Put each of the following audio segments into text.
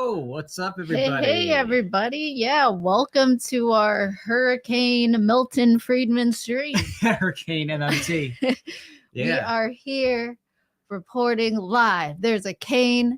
Yo, what's up, everybody? Hey, everybody. Yeah, welcome to our Hurricane Milton Friedman stream. Hurricane MMT. We are here reporting live. There's a cane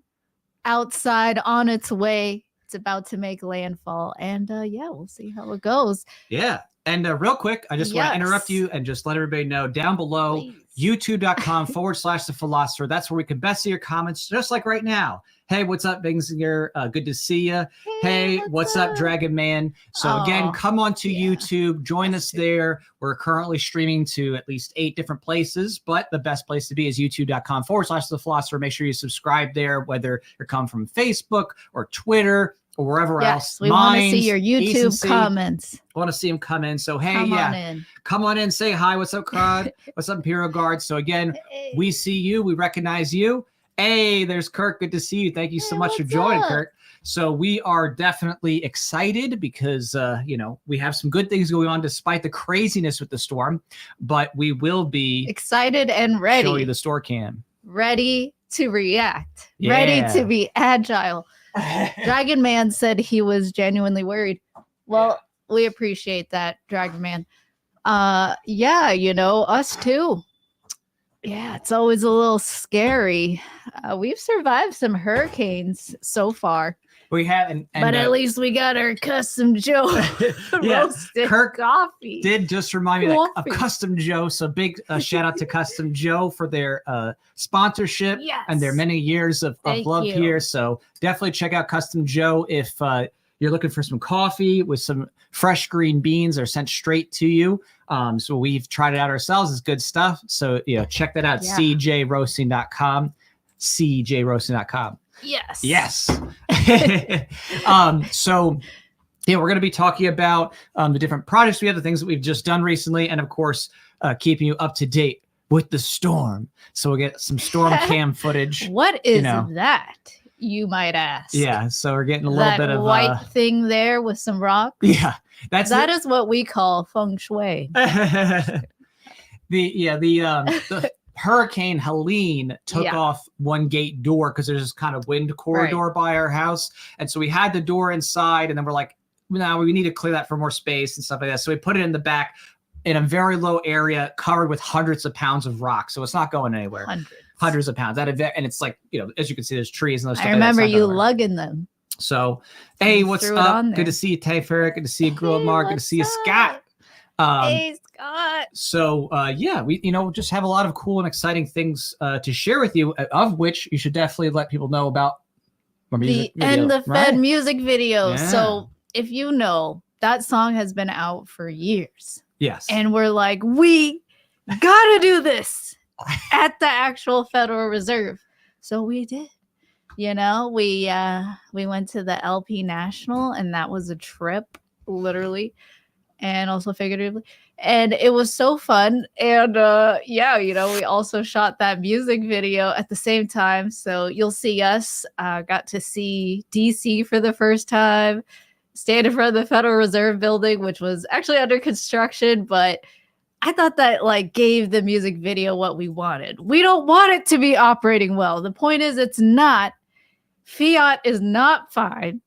outside on its way. It's about to make landfall. And yeah, we'll see how it goes. Yeah. And real quick, I just want to interrupt you and just let everybody know down below, youtube.com/The Philosopher. That's where we can best see your comments, just like right now. Hey, what's up, Bingsinger? Good to see you. Hey, what's up, Dragon Man? So again, come on to YouTube, join us there. We're currently streaming to at least 8 different places, but the best place to be is youtube.com/The Philosopher. Make sure you subscribe there, whether you're coming from Facebook or Twitter or wherever else. We want to see your YouTube comments. I want to see them come in. So, hey, come on in. Say hi. What's up, Crud? What's up, Imperial Guard? So, again, we see you. We recognize you. Hey, there's Kirk. Good to see you. Thank you so much for joining, Kirk. So we are definitely excited because, we have some good things going on despite the craziness with the storm. But we will be excited and ready. Show you the store cam. Ready to react. Ready to be agile. Dragon Man said he was genuinely worried. Well, we appreciate that, Dragon Man. Us too. Yeah, it's always a little scary. We've survived some hurricanes so far. We haven't, but at least we got our Custom Joe roasted coffee. Did just remind me of Custom Joe. So big shout out to Custom Joe for their sponsorship and their many years of love here. So definitely check out Custom Joe if you're looking for some coffee with some fresh green beans. They're sent straight to you. So we've tried it out ourselves. It's good stuff. So check that out. cjroasting.com. cjroasting.com. Yes. So we're going to be talking about the different projects we have, the things that we've just done recently, and of course, keeping you up to date with the storm. So we'll get some storm cam footage. What is that, you might ask? Yeah, so we're getting a little bit of white thing there with some rocks. Yeah, that is what we call feng shui. The Hurricane Helene took off one gate door because there's this kind of wind corridor by our house. And so we had the door inside, and then we're like, no, we need to clear that for more space and stuff like that. So we put it in the back in a very low area covered with hundreds of pounds of rock. So it's not going anywhere. Hundreds of pounds. And it's like, as you can see, there's trees and those stuff. I remember you lugging them. So, hey, what's up? Good to see you, Tay Ferrick. Good to see you, Grilled Mark. Good to see you, Scott. Hey, Scott. So, we, just have a lot of cool and exciting things to share with you, of which you should definitely let people know about. The Fed music video. Yeah. So, if you know, that song has been out for years. Yes. And we're like, we got to do this at the actual Federal Reserve. So we did. We went to the LP National, and that was a trip, literally. And also figuratively, and it was so fun. And we also shot that music video at the same time. So you'll see us got to see DC for the first time, stand in front of the Federal Reserve building, which was actually under construction, but I thought that gave the music video what we wanted. We don't want it to be operating well. The point is, it's not. Fiat is not fine,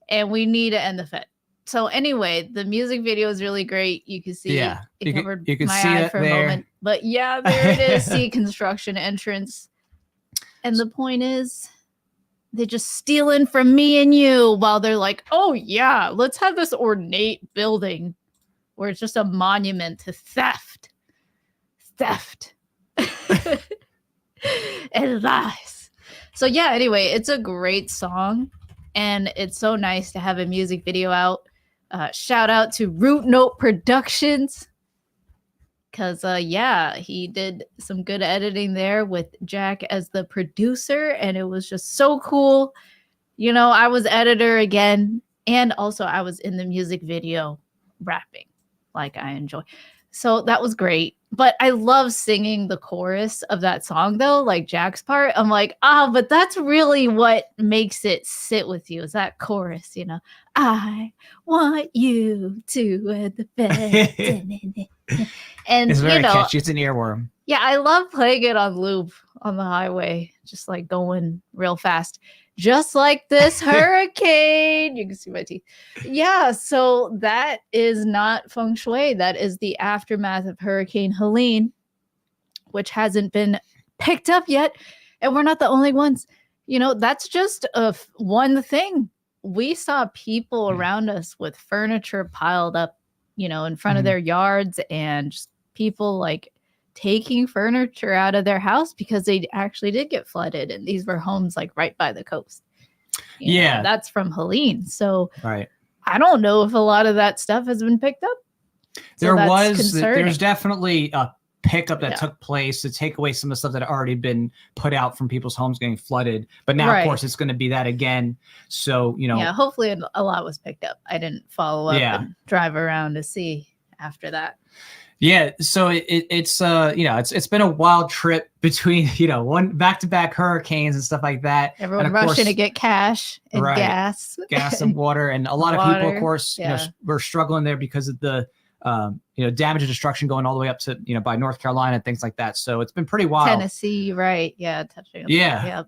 and we need to end the Fed. So anyway, the music video is really great. You can see it covered my eye for a moment. But there it is, see construction entrance. And the point is, they just stealing from me and you while they're like, oh yeah, let's have this ornate building where it's just a monument to theft. And lies. So anyway, it's a great song. And it's so nice to have a music video out. Shout out to Root Note Productions. Because, he did some good editing there with Jack as the producer. And it was just so cool. I was editor again. And also I was in the music video rapping like I enjoy. So that was great. But I love singing the chorus of that song, though, like Jack's part. I'm like, but that's really what makes it sit with you is that chorus, I want you to at the bed. And, it's very catchy. It's an earworm. Yeah, I love playing it on loop on the highway, just like going real fast. Just like this hurricane. You can see my teeth. Yeah, so that is not feng shui. That is the aftermath of Hurricane Helene, which hasn't been picked up yet. And we're not the only ones. You know, that's just one thing. We saw people around us with furniture piled up, you know, in front of their yards, and just people like taking furniture out of their house because they actually did get flooded. And these were homes like right by the coast. You know, that's from Helene. So I don't know if a lot of that stuff has been picked up. So there's definitely a pickup that took place to take away some of the stuff that had already been put out from people's homes getting flooded. But now, of course, it's going to be that again. So, you know. Yeah, hopefully a lot was picked up. I didn't follow up and drive around to see after that. Yeah, so it's you know, it's been a wild trip between, you know, one back-to-back hurricanes and stuff like that. Everyone rushing to get cash and gas and water, and a lot of people, of course, you know, were struggling there because of the you know, damage and destruction going all the way up to, you know, by North Carolina and things like that. So it's been pretty wild. Tennessee, right? Yeah, touching. Yeah.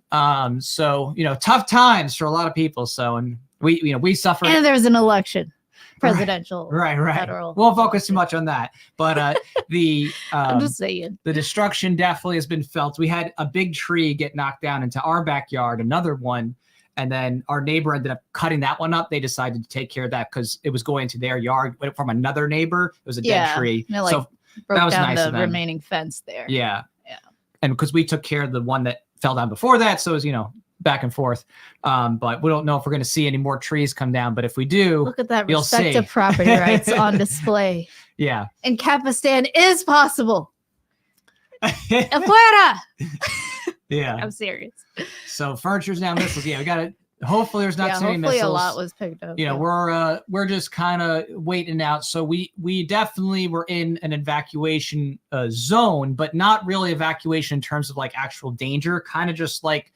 So, you know, tough times for a lot of people. So, and we suffered. And there's an election. Presidential, right. Federal. Won't focus too much on that, but I'm just saying the destruction definitely has been felt. We had a big tree get knocked down into our backyard, another one, and then our neighbor ended up cutting that one up. They decided to take care of that because it was going to their yard from another neighbor. It was a dead tree, so that was nice. The remaining fence there, and because we took care of the one that fell down before that, so it was, you know, back and forth. But we don't know if we're going to see any more trees come down. But if we do, look at that respect of property rights on display. Yeah. And Capistan is possible. Afuera! Yeah. I'm serious. So furniture's now missiles. Yeah, we got it. Hopefully there's not too many missiles. Hopefully a lot was picked up. You know, we're just kind of waiting out. So we definitely were in an evacuation zone, but not really evacuation in terms of like actual danger. Kind of just like,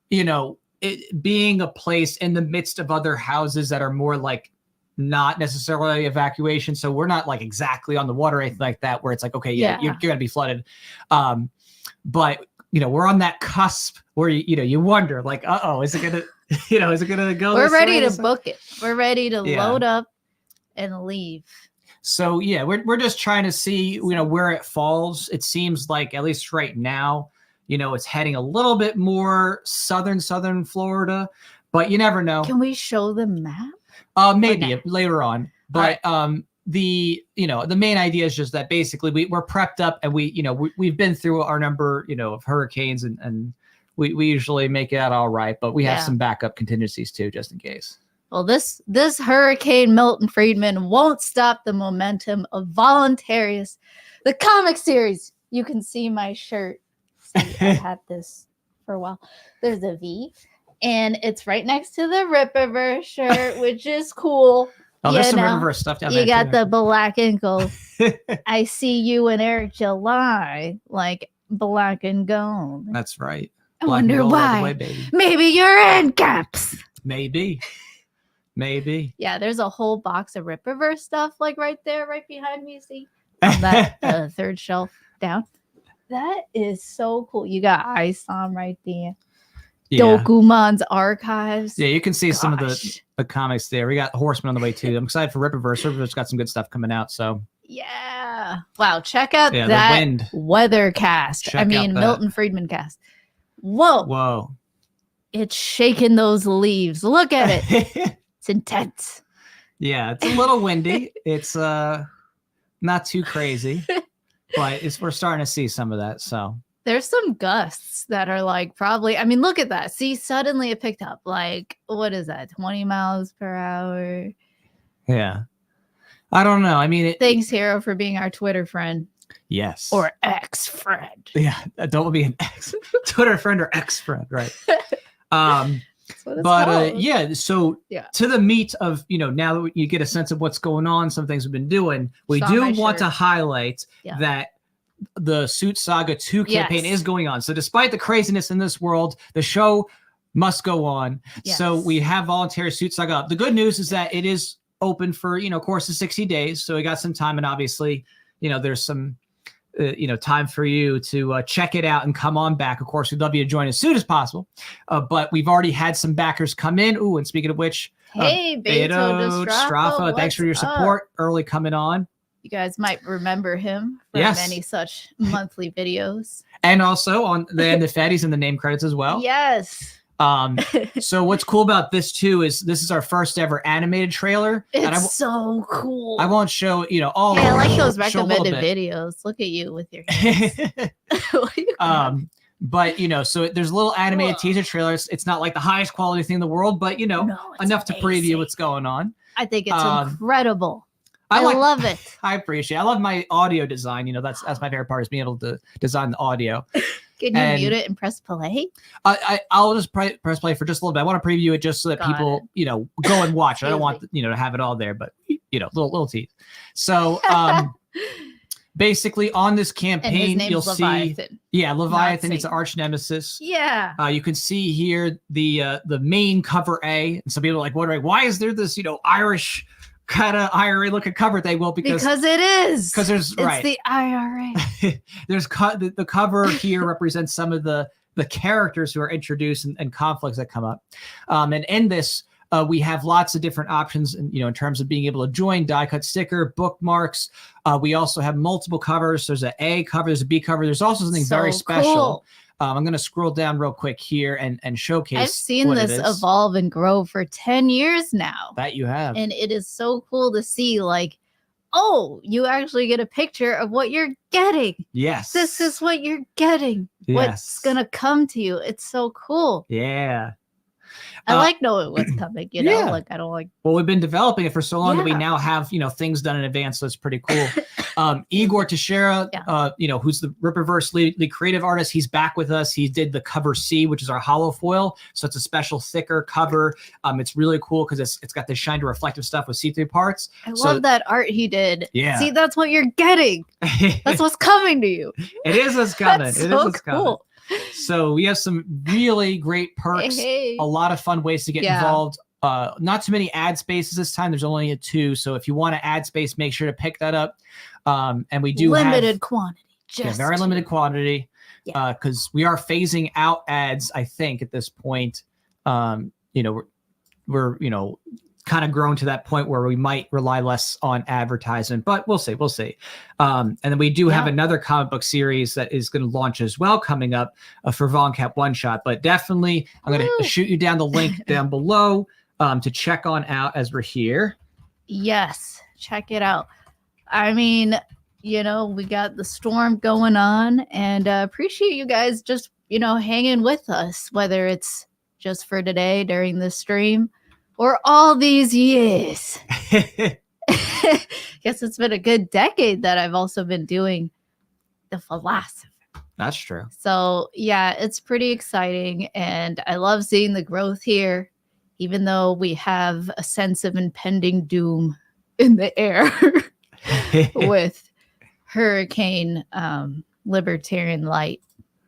you know, it being a place in the midst of other houses that are more like not necessarily evacuation. So we're not like exactly on the water or anything like that, where it's like, okay, you're going to be flooded. But, you know, we're on that cusp where, you know, you wonder like, is it going to, you know, is it going to go? We're ready to book it. We're ready to load up and leave. So, yeah, we're just trying to see, you know, where it falls. It seems like, at least right now, you know, it's heading a little bit more southern Florida, but you never know. Can we show the map? Maybe later on. But the main idea is just that basically we're prepped up, and we've been through our number, you know, of hurricanes, and we usually make it out all right, but we have some backup contingencies too, just in case. Well, this Hurricane Milton Friedman won't stop the momentum of Voluntaryist, the comic series. You can see my shirt. I've had this for a while. There's a V, and it's right next to the Rippaverse shirt, which is cool. Oh, there's some Rippaverse stuff down there. You got the black and gold. I see you and Eric July like black and gold. That's right. I wonder why. Way, maybe you're in caps. Maybe. Yeah, there's a whole box of Rippaverse stuff like right there, right behind me. See on that third shelf down. That is so cool. You got ISOM right there. Yeah. Dokuman's archives. Yeah, you can see some of the comics there. We got Horseman on the way too. I'm excited for Rippaverse. Rippaverse got some good stuff coming out. So yeah. Wow, check out that weather cast. Milton Friedman cast. Whoa. It's shaking those leaves. Look at it. It's intense. Yeah, it's a little windy. It's not too crazy. But we're starting to see some of that. So there's some gusts that are like probably, look at that. See, suddenly it picked up like, what is that? 20 miles per hour. Yeah. I don't know. Thanks, Hero, for being our Twitter friend. Yes. Or ex-friend. Yeah. Don't be an Twitter friend or ex-friend. Right. So to the meat of, now that you get a sense of what's going on, some things we've been doing, we do want to highlight that the Suit Saga II campaign is going on. So despite the craziness in this world, the show must go on. Yes. So we have Voluntaryist Suit Saga up. The good news is that it is open for, course of 60 days. So we got some time, and obviously, there's some time for you to check it out and come on back. Of course, we'd love you to join as soon as possible. But we've already had some backers come in. Ooh, and speaking of which, hey, Beto Strafa, thanks for your support early coming on. You guys might remember him from many such monthly videos. And also on the Fetties and the name credits as well. Yes. So what's cool about this too is this is our first ever animated trailer. It's so cool. I won't show, all. Yeah, I like those recommended videos. Look at you with your hands. But so there's a little animated teaser trailers. It's not like the highest quality thing in the world, but enough to preview what's going on. I think it's incredible. I love it. I appreciate it. I love my audio design. That's my favorite part, is being able to design the audio. Can you mute it and press play? I'll just press play for just a little bit. I want to preview it just so that people, go and watch. I don't want to have it all there, but little teeth. So basically on this campaign, you'll Leviathan. see, Leviathan. It's an arch nemesis. Yeah. You can see here the main cover A, and some people are like wondering, why is there this Irish kind of IRA looking cover thing? Well, because it is. Because it's the IRA. There's the cover here represents some of the characters who are introduced and conflicts that come up. And in this, we have lots of different options, in terms of being able to join, die cut sticker, bookmarks. We also have multiple covers. There's an A cover, there's a B cover. There's also something very special. Cool. I'm going to scroll down real quick here and showcase. I've seen this evolve and grow for 10 years now. That you have. And it is so cool to see, you actually get a picture of what you're getting. Yes. This is what you're getting. Yes. What's going to come to you. It's so cool. Yeah. I like knowing what's coming, I don't like. Well, we've been developing it for so long that we now have, things done in advance. So it's pretty cool. Igor Teixeira, who's the Ripperverse lead creative artist. He's back with us. He did the cover C, which is our hollow foil. So it's a special thicker cover. It's really cool because it's got this shiny reflective stuff with see-through parts. I love that art he did. Yeah. See, that's what you're getting. That's what's coming to you. It is what's coming. That's so cool. So we have some really great perks, a lot of fun ways to get involved. Not too many ad spaces this time. There's only 2. So if you want to add space, make sure to pick that up. And we do limited quantity. Very limited quantity. Because we are phasing out ads, I think, at this point. We're kind of grown to that point where we might rely less on advertisement, but we'll see. And then we do have another comic book series that is going to launch as well coming up for VonCap One Shot. But definitely, I'm going to shoot you down the link down below to check on out as we're here. Yes, check it out. I mean, we got the storm going on, and appreciate you guys just, hanging with us, whether it's just for today during the stream or all these years. Guess it's been a good decade that I've also been doing the philosopher. That's true. So yeah, it's pretty exciting, and I love seeing the growth here, even though we have a sense of impending doom in the air with Hurricane Libertarian Light,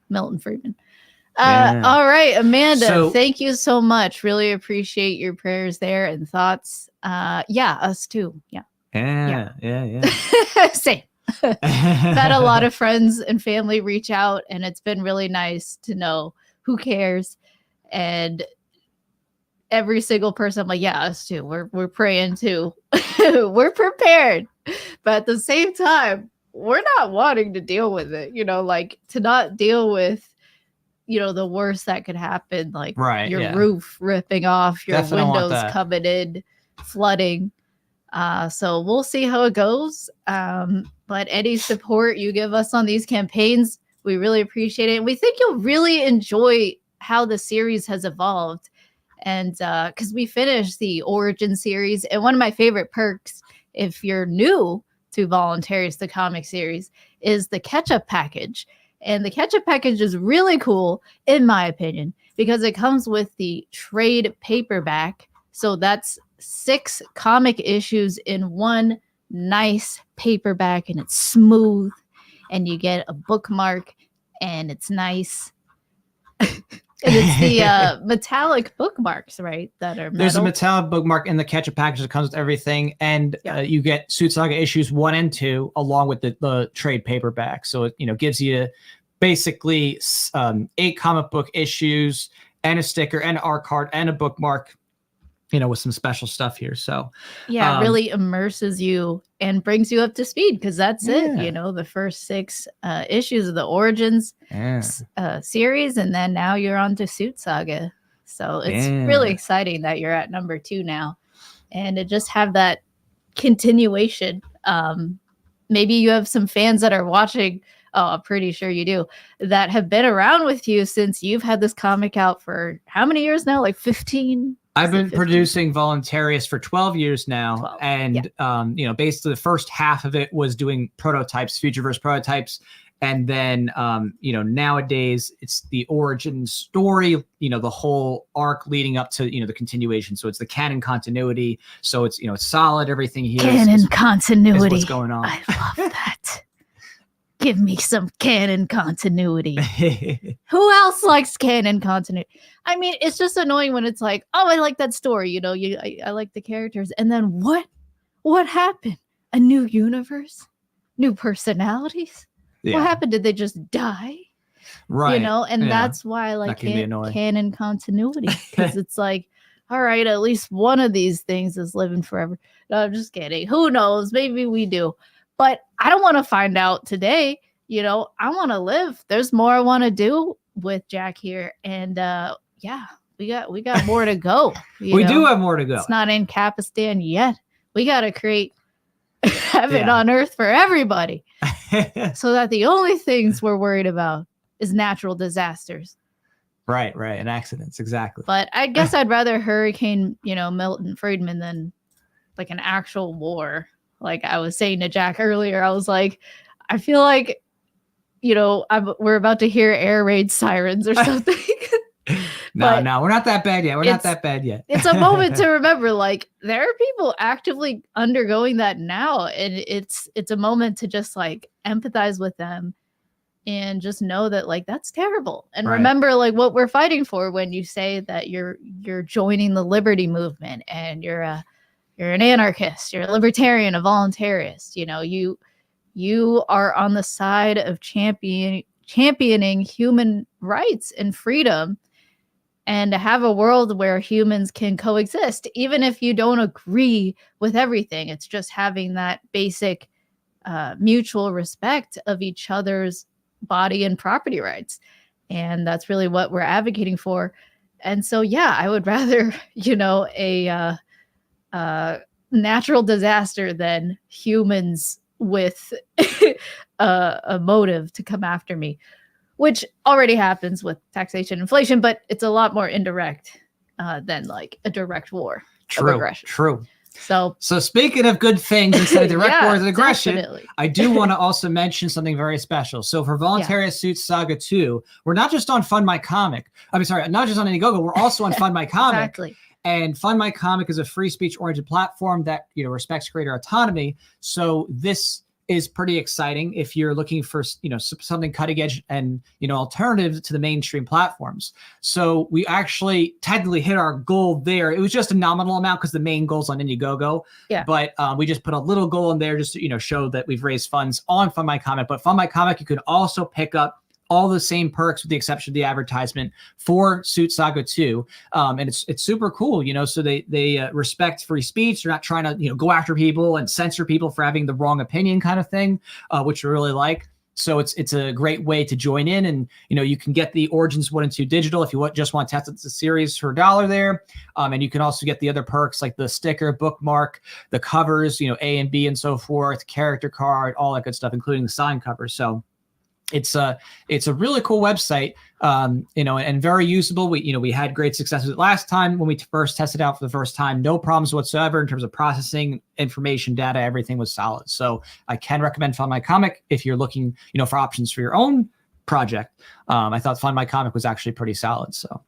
Milton Friedman. All right, Amanda, thank you so much. Really appreciate your prayers there and thoughts. Us too. Yeah. Same. Had a lot of friends and family reach out, and it's been really nice to know who cares. And every single person, I'm like, us too. We're praying too. We're prepared, but at the same time, we're not wanting to deal with it. To not deal with the worst that could happen, like your roof ripping off, your windows coming in, flooding. So we'll see how it goes. But any support you give us on these campaigns, we really appreciate it. And we think you'll really enjoy how the series has evolved. And because we finished the Origin series, and one of my favorite perks, if you're new to Voluntaryist, the comic series, is the catch-up package. And the catch-up package is really cool, in my opinion, because it comes with the trade paperback. So that's 6 comic issues in one nice paperback, and it's smooth, and you get a bookmark, and it's nice. And it's the metallic bookmarks, right? That are metal. There's a metallic bookmark in the ketchup package that comes with everything, and you get Suit Saga issues 1 and 2 along with the trade paperback. So it gives you basically 8 comic book issues and a sticker and an art card and a bookmark, with some special stuff here. So it really immerses you and brings you up to speed, because that's it. The first 6 issues of the Origins series, and then now you're on to Suit Saga. So it's really exciting that you're at number 2 now, and to just have that continuation. Maybe you have some fans that are watching. Oh, I'm pretty sure you do, that have been around with you since you've had this comic out for how many years now? Like 15? I've been producing Voluntaryist for 12 years now. And, basically the first half of it was doing prototypes, Futureverse prototypes. And then, nowadays it's the origin story, the whole arc leading up to, the continuation. So it's the canon continuity. So it's, it's solid. Everything here canon continuity is what's going on. I love that. Give me some canon continuity. Who else likes canon continuity? I mean, it's just annoying when it's like, oh, I like that story. I like the characters. And then what happened? A new universe? New personalities? Yeah. What happened? Did they just die? Right. And that's why I like canon continuity. Because it's like, all right, at least one of these things is living forever. No, I'm just kidding. Who knows? Maybe we do. But I don't want to find out today. I want to live. There's more I want to do with Jack here. And we got more to go. We do have more to go. It's not in Capistan yet. We got to create heaven on earth for everybody. So that the only things we're worried about is natural disasters. Right. And accidents. Exactly. But I guess I'd rather Hurricane, Milton Friedman than like an actual war. Like I was saying to Jack earlier, I was like, I feel like, we're about to hear air raid sirens or something. No, we're not that bad yet. We're not that bad yet. It's a moment to remember, like, there are people actively undergoing that now. And it's a moment to just like empathize with them and just know that like, that's terrible. And remember like what we're fighting for when you say that you're joining the liberty movement and you're an anarchist, you're a libertarian, a voluntarist. You are on the side of championing human rights and freedom, and to have a world where humans can coexist, even if you don't agree with everything. It's just having that basic mutual respect of each other's body and property rights. And that's really what we're advocating for. And so, I would rather, a natural disaster than humans with a motive to come after me, which already happens with taxation, inflation, but it's a lot more indirect than like a direct war. True. So speaking of good things instead of direct wars and aggression, definitely. I do want to also mention something very special. So for Voluntaryist Suit Saga II, we're not just on Fund My Comic. Not just on Indiegogo. We're also on Fund My Comic. Exactly. And Fund My Comic is a free speech-oriented platform that respects creator autonomy. So this is pretty exciting if you're looking for something cutting edge and alternative to the mainstream platforms. So we actually technically hit our goal there. It was just a nominal amount because the main goal's on Indiegogo. Yeah. But we just put a little goal in there just to show that we've raised funds on Fund My Comic. But Fund My Comic, you can also pick up all the same perks with the exception of the advertisement for Suit Saga 2. And it's super cool, so they respect free speech. They're not trying to, go after people and censor people for having the wrong opinion kind of thing, which we really like. So it's a great way to join in, and, you can get the Origins 1 and 2 digital if you just want to test the series for $1 there. And you can also get the other perks like the sticker, bookmark, the covers, A and B and so forth, character card, all that good stuff, including the signed cover. So it's a really cool website, and very usable. We had great success with it last time when we first tested out for the first time. No problems whatsoever in terms of processing information, data, everything was solid. So I can recommend Fund My Comic if you're looking, for options for your own project. I thought Fund My Comic was actually pretty solid. So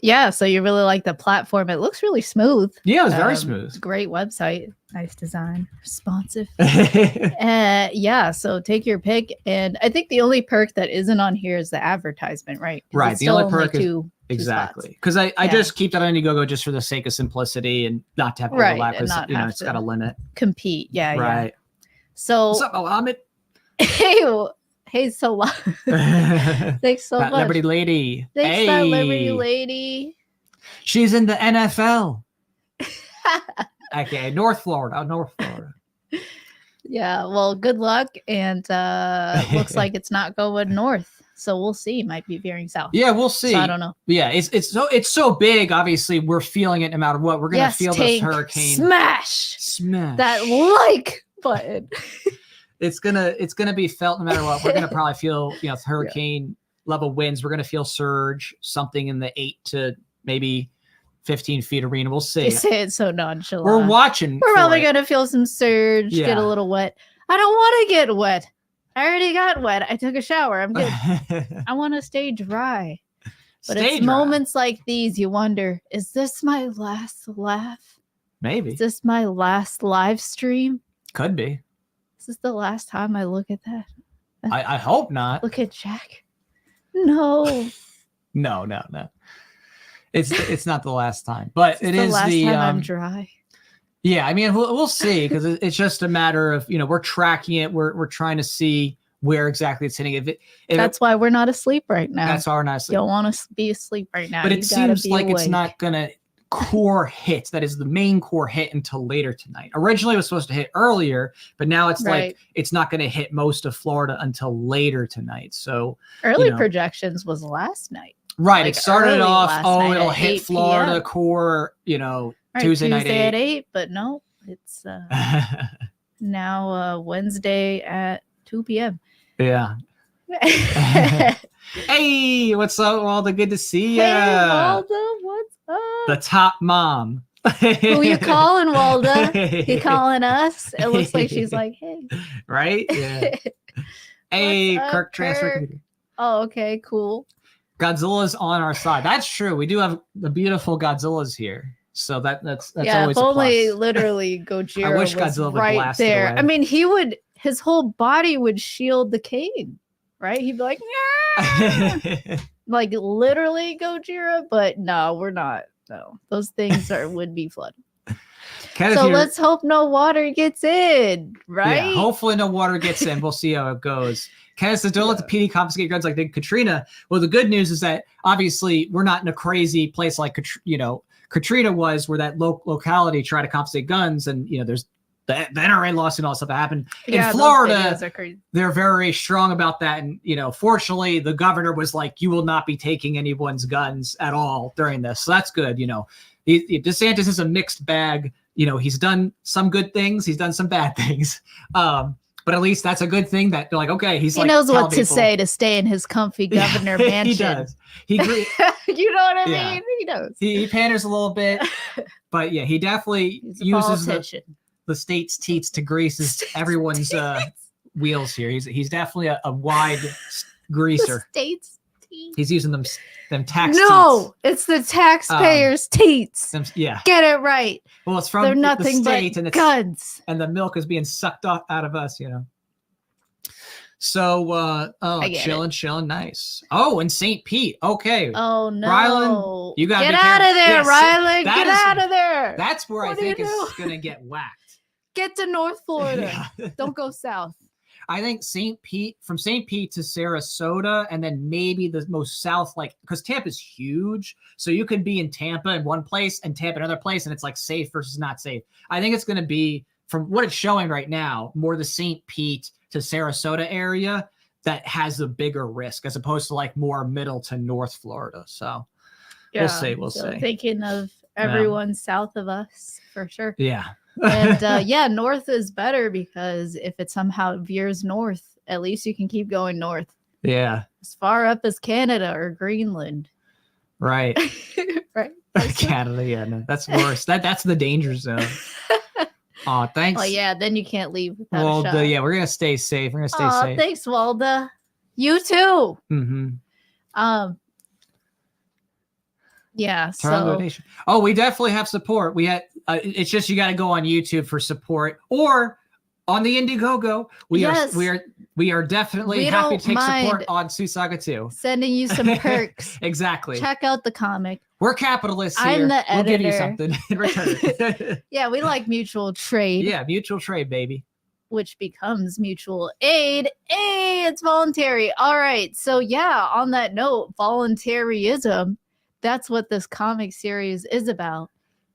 Yeah, so you really like the platform. It looks really smooth. Yeah, it was very smooth. Great website. Nice design. Responsive. Yeah, so take your pick. And I think the only perk that isn't on here is the advertisement, right? Right. The only perk is exactly. Because I just keep that on Indiegogo just for the sake of simplicity and not to have overlap because it's got a limit. Compete. Yeah. Right. Yeah. So what's up, Mohammed? Hey, so thanks so much. Liberty Lady. Thanks, that Liberty Lady. She's in the NFL. Okay, North Florida. Yeah, well, good luck. And looks like it's not going north. So we'll see. Might be veering south. Yeah, we'll see. So I don't know. Yeah, it's so big. Obviously, we're feeling it no matter what. We're gonna feel this hurricane. Smash that like button. It's gonna be felt no matter what. We're gonna probably feel hurricane level winds. We're gonna feel surge, something in the 8 to maybe 15 feet arena. We'll see. You say it so nonchalant. We're watching. We're probably gonna feel some surge, get a little wet. I don't want to get wet. I already got wet. I took a shower. I'm good. I want to stay dry. But it's moments like these you wonder, is this my last laugh? Maybe. Is this my last live stream? Could be. Is this the last time I look at that? I hope not. Look at Jack. No. No. It's not the last time, but it is the last time I'm dry. Yeah, I mean we'll see because it's just a matter of we're tracking it. We're trying to see where exactly it's hitting. That's why we're not asleep right now. That's why we're not asleep. You don't want to be asleep right now. But it seems like it's not gonna core hit. That is the main core hit until later tonight. Originally it was supposed to hit earlier, but now it's like it's not going to hit most of Florida until later tonight. So early projections was last night. Right. It started off, it'll hit Florida core, Tuesday night at 8, but no, it's now Wednesday at 2 p.m. Yeah. Hey, what's up, Walda? Good to see you. Hey, Walda, what's up? The top mom. Who you calling, Walda? You calling us? It looks like she's like, hey. Right? Yeah. Hey, Kirk transfer. Oh, okay, cool. Godzilla's on our side. That's true. We do have the beautiful Godzillas here. So that's always if only a plus. Literally Gojira I wish was Godzilla would right blast there. it away. I mean, his whole body would shield the cane, right? He'd be like, like literally Gojira, but no, we're not. No, those things would be flooded. So let's hope no water gets in, right? Yeah, hopefully no water gets in. We'll see how it goes. Kenneth says, don't let the PD confiscate guns like Katrina. Well, the good news is that obviously we're not in a crazy place like Katrina was, where that locality tried to confiscate guns, and there's the NRA lawsuit and all that stuff that happened. In Florida, they're very strong about that, and fortunately, the governor was like, "You will not be taking anyone's guns at all during this." So that's good. DeSantis is a mixed bag. He's done some good things, he's done some bad things. But at least that's a good thing that they're like, okay, he knows what to say to stay in his comfy governor mansion. He does. You know what I mean? He does. He panders a little bit, but yeah, he definitely uses the state's teats to grease everyone's wheels here. He's definitely a wide greaser. The state's teats. He's using them tax teats. It's the taxpayers' teats. Get it right. Well, it's from the state, and it's guns, and the milk is being sucked out of us. So, chilling, nice. Oh, and St. Pete. Okay. Oh no, Rylan, you gotta get out of there, Rylan. Get out of there. That's where I think it's gonna get whacked. Get to North Florida. Don't go south. I think from St. Pete to Sarasota, and then maybe the most south, because Tampa's huge. So you could be in Tampa in one place and Tampa in another place, and it's like safe versus not safe. I think it's going to be, from what it's showing right now, more the St. Pete to Sarasota area that has a bigger risk, as opposed to more middle to North Florida. So we'll see. We'll see. Thinking of everyone south of us, for sure. Yeah. And north is better, because if it somehow veers north, at least you can keep going north. Yeah. As far up as Canada or Greenland. Right. Right. Canada, yeah, no, that's worse. That's the danger zone. Oh, thanks. Oh yeah, then you can't leave without a shot. We're gonna stay safe. We're gonna stay safe. Thanks, Walda. You too. Mm-hmm. Yeah. Turn on the So donation. Oh, we definitely have support. We had. It's just you got to go on YouTube for support or on the Indiegogo. We are definitely happy to take support on Suit Saga 2. Sending you some perks. Exactly. Check out the comic. We're capitalists here. I'm the editor. We'll give you something in return. Yeah, we like mutual trade. Yeah, mutual trade, baby. Which becomes mutual aid. Hey, it's voluntary. All right. So yeah, on that note, voluntarism, that's what this comic series is about.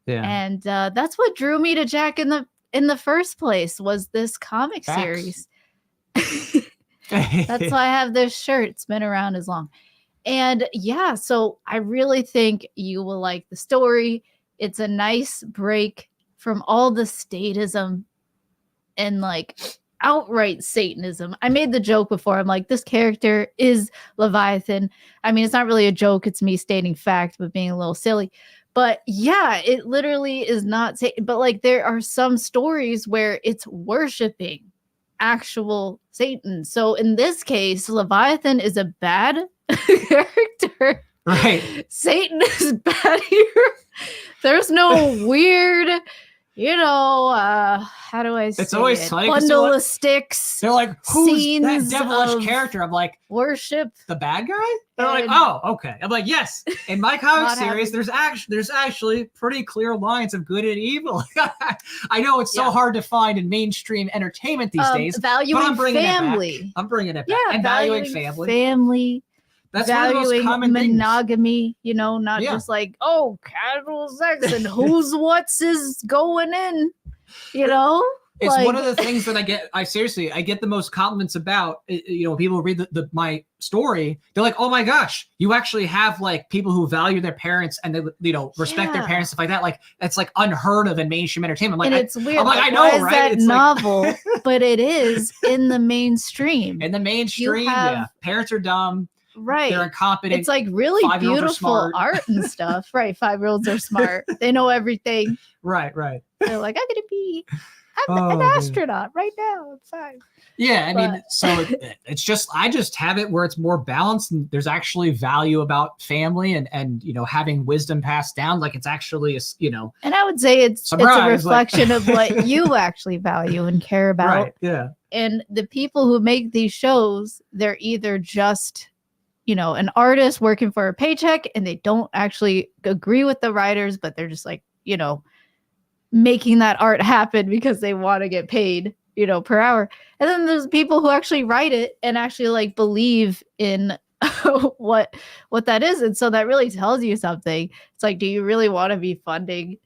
Yeah. And that's what drew me to Jack in the first place, was this comic series. That's why I have this shirt. It's been around as long. And yeah, so I really think you will like the story. It's a nice break from all the statism and like outright Satanism. I made the joke before. I'm like, this character is Leviathan. I mean, it's not really a joke. It's me stating fact, but being a little silly. But yeah, it literally is not Satan. But like, there are some stories where it's worshiping actual Satan. So in this case, Leviathan is a bad character. Right. Satan is bad here. There's no weird, how do I say it's always it? funny. Bundle of sticks. They're like, who's that devilish character? I'm like, worship the bad guy. They're like, oh, okay. I'm like, yes. In my comic series, there's actually pretty clear lines of good and evil. I know it's so hard to find in mainstream entertainment these days. Valuing but I'm bringing family. It back. I'm bringing it back. Yeah, and valuing family. Family. That's valuing one of the most common monogamy, not just like, oh, casual sex and who's what's is going in, It's like, one of the things that I get the most compliments about. When people read my story, they're like, "Oh my gosh, you actually have like people who value their parents and they respect their parents, stuff like that. Like it's like unheard of in mainstream entertainment." I'm like, and it's weird. I'm like, I know, why is right? That it's novel, but it is in the mainstream. In the mainstream, parents are dumb. Right. They're incompetent. It's like really beautiful art and stuff. Right. 5-year-olds are smart. They know everything. Right. They're like, I'm an astronaut right now. I'm 5. Yeah. I mean, so it's just, I just have it where it's more balanced and there's actually value about family and having wisdom passed down. Like it's actually, And I would say it's a reflection of what you actually value and care about. Right. Yeah. And the people who make these shows, they're either just an artist working for a paycheck and they don't actually agree with the writers, but they're just like, making that art happen because they want to get paid, per hour. And then there's people who actually write it and actually like believe in what that is. And so that really tells you something. It's like, do you really want to be funding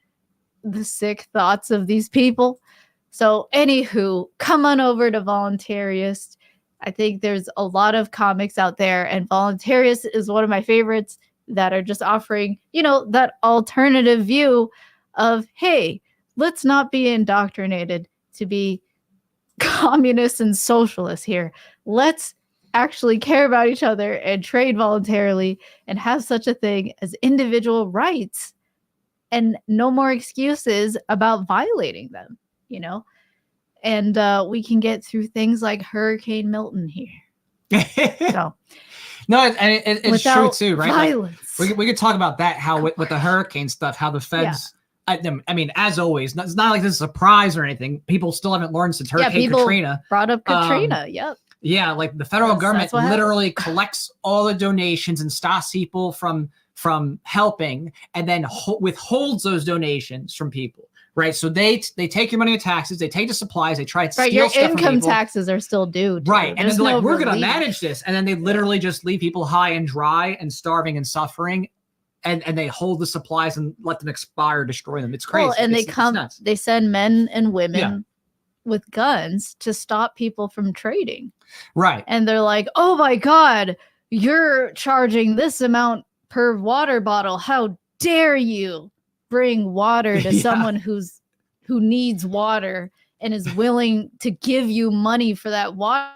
the sick thoughts of these people? So anywho, come on over to Voluntarist. I think there's a lot of comics out there, and Voluntarist is one of my favorites that are just offering, that alternative view of, hey, let's not be indoctrinated to be communists and socialists here. Let's actually care about each other and trade voluntarily and have such a thing as individual rights and no more excuses about violating them, And we can get through things like Hurricane Milton here. So, no, and it's true too, right? Violence. Like, we could talk about that, how with the hurricane stuff, how the feds. I mean, as always, it's not like this is a surprise or anything. People still haven't learned since Hurricane Katrina. Brought up Katrina. Yep. Yeah, like the federal government literally collects all the donations and stops people from helping, and then withholds those donations from people. Right, so they take your money in taxes, they take the supplies, they try to steal your stuff from people. income taxes are still due. Right, and then they're like, we're going to manage this, and then they literally just leave people high and dry and starving and suffering, and they hold the supplies and let them expire, destroy them. It's crazy. Well, and they send men and women with guns to stop people from trading. Right, and they're like, oh my God, you're charging this amount per water bottle. How dare you bring water to someone who needs water and is willing to give you money for that water,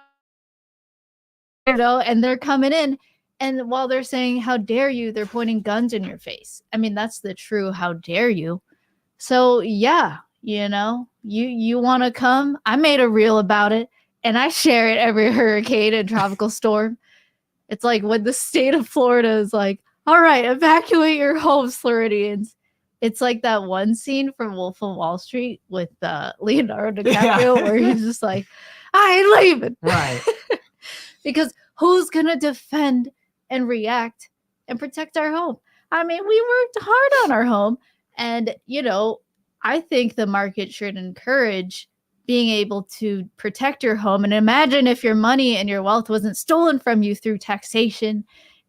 and they're coming in, and while they're saying how dare you, they're pointing guns in your face. I mean, that's the true how dare you. So yeah, you want to come. I made a reel about it and I share it every hurricane and tropical storm. It's like when the state of Florida is like, All right, evacuate your homes, Floridians. It's like that one scene from Wolf of Wall Street with Leonardo DiCaprio where he's just like, I ain't leaving. Right. Because who's going to defend and react and protect our home? I mean, we worked hard on our home. And, I think the market should encourage being able to protect your home. And imagine if your money and your wealth wasn't stolen from you through taxation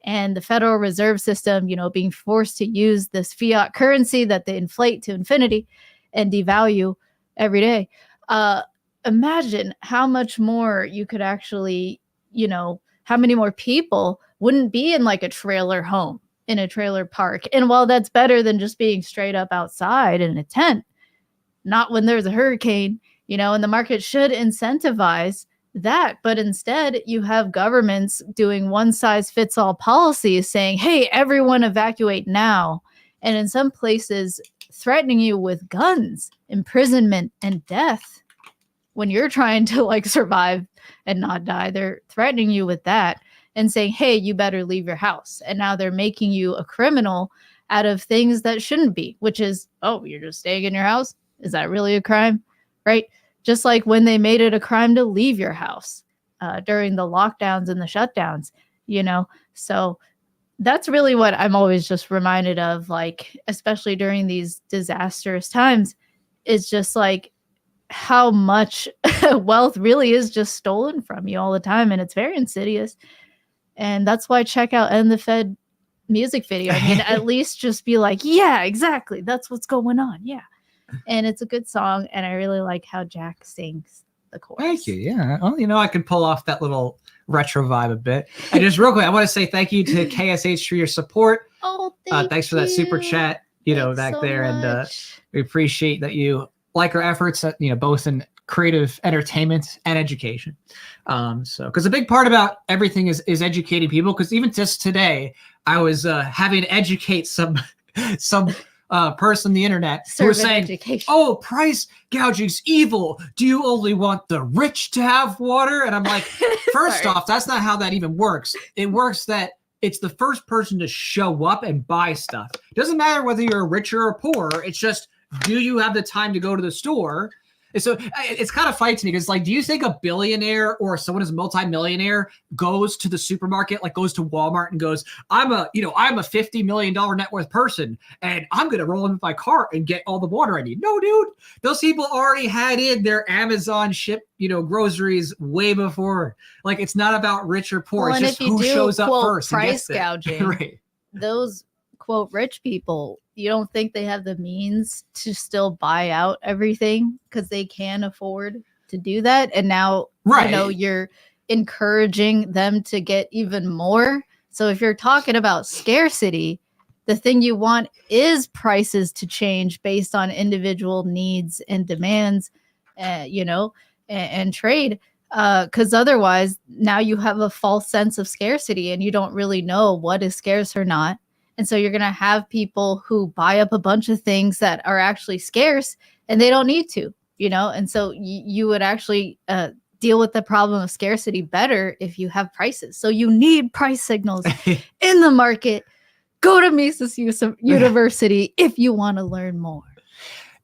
and the Federal Reserve System, being forced to use this fiat currency that they inflate to infinity and devalue every day. Imagine how much more you could actually, how many more people wouldn't be in like a trailer home, in a trailer park. And while that's better than just being straight up outside in a tent, not when there's a hurricane, and the market should incentivize that. But instead, you have governments doing one size fits all policies saying, hey, everyone evacuate now. And in some places, threatening you with guns, imprisonment, and death when you're trying to like survive and not die. They're threatening you with that and saying, hey, you better leave your house. And now they're making you a criminal out of things that shouldn't be, which is, oh, you're just staying in your house? Is that really a crime? Right? Just like when they made it a crime to leave your house during the lockdowns and the shutdowns, So that's really what I'm always just reminded of, like, especially during these disastrous times, is just like how much wealth really is just stolen from you all the time. And it's very insidious. And that's why check out End the Fed music video. I mean, at least just be like, yeah, exactly. That's what's going on. Yeah. And it's a good song, and I really like how Jack sings the chorus. Thank you. Yeah. Well, I can pull off that little retro vibe a bit. And just real quick, I want to say thank you to KSH for your support. Oh, thanks for that super chat, back so there. Much. And we appreciate that you like our efforts, both in creative entertainment and education. Because a big part about everything is educating people. Because even just today, I was having to educate some person on the internet who was saying, education. Oh, price gouging's evil. Do you only want the rich to have water? And I'm like, first off, that's not how that even works. It works that it's the first person to show up and buy stuff. It doesn't matter whether you're rich or poor. It's just, do you have the time to go to the store? And so it's kind of funny to me because, like, do you think a billionaire or someone who's a multimillionaire goes to the supermarket, like goes to Walmart and goes, I'm a $50 million net worth person and I'm going to roll into my cart and get all the water I need? No, dude, those people already had in their Amazon ship, groceries way before. Like, it's not about rich or poor. Well, it's just who shows up first. Price gouging. Right. Those quote rich people, you don't think they have the means to still buy out everything because they can afford to do that? And now, you're encouraging them to get even more. So if you're talking about scarcity, the thing you want is prices to change based on individual needs and demands, and trade. Because otherwise, now you have a false sense of scarcity and you don't really know what is scarce or not. And so you're going to have people who buy up a bunch of things that are actually scarce and they don't need to, and so you would actually deal with the problem of scarcity better if you have prices. So you need price signals in the market. Go to Mises University if you want to learn more.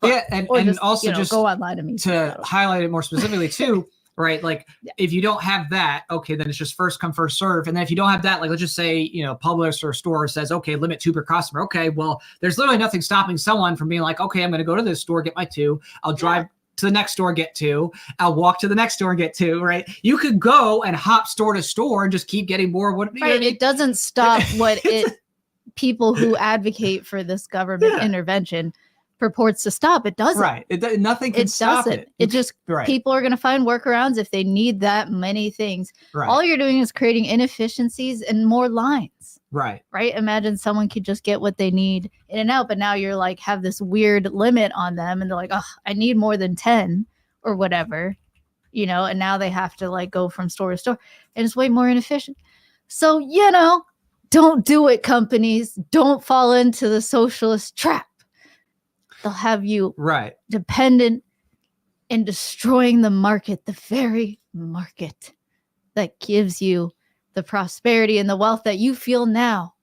Yeah, and also just go online to Mises. To highlight it more specifically too, right? Like, if you don't have that, okay, then it's just first come, first serve. And then if you don't have that, like, let's just say, Publix or a store says, okay, limit 2 per customer. Okay, well, there's literally nothing stopping someone from being like, okay, I'm going to go to this store, get my 2. I'll drive to the next store, get 2. I'll walk to the next store and get 2, right? You could go and hop store to store and just keep getting more. Right. It doesn't stop people who advocate for this government intervention purports to stop. It doesn't. Right. Nothing can stop it. It just, people are going to find workarounds if they need that many things. Right. All you're doing is creating inefficiencies and more lines. Right. Right. Imagine someone could just get what they need in and out, but now you're like, have this weird limit on them and they're like, oh, I need more than 10 or whatever, and now they have to like go from store to store and it's way more inefficient. So, don't do it, companies. Don't fall into the socialist trap. They'll have you dependent and destroying the market, the very market that gives you the prosperity and the wealth that you feel now.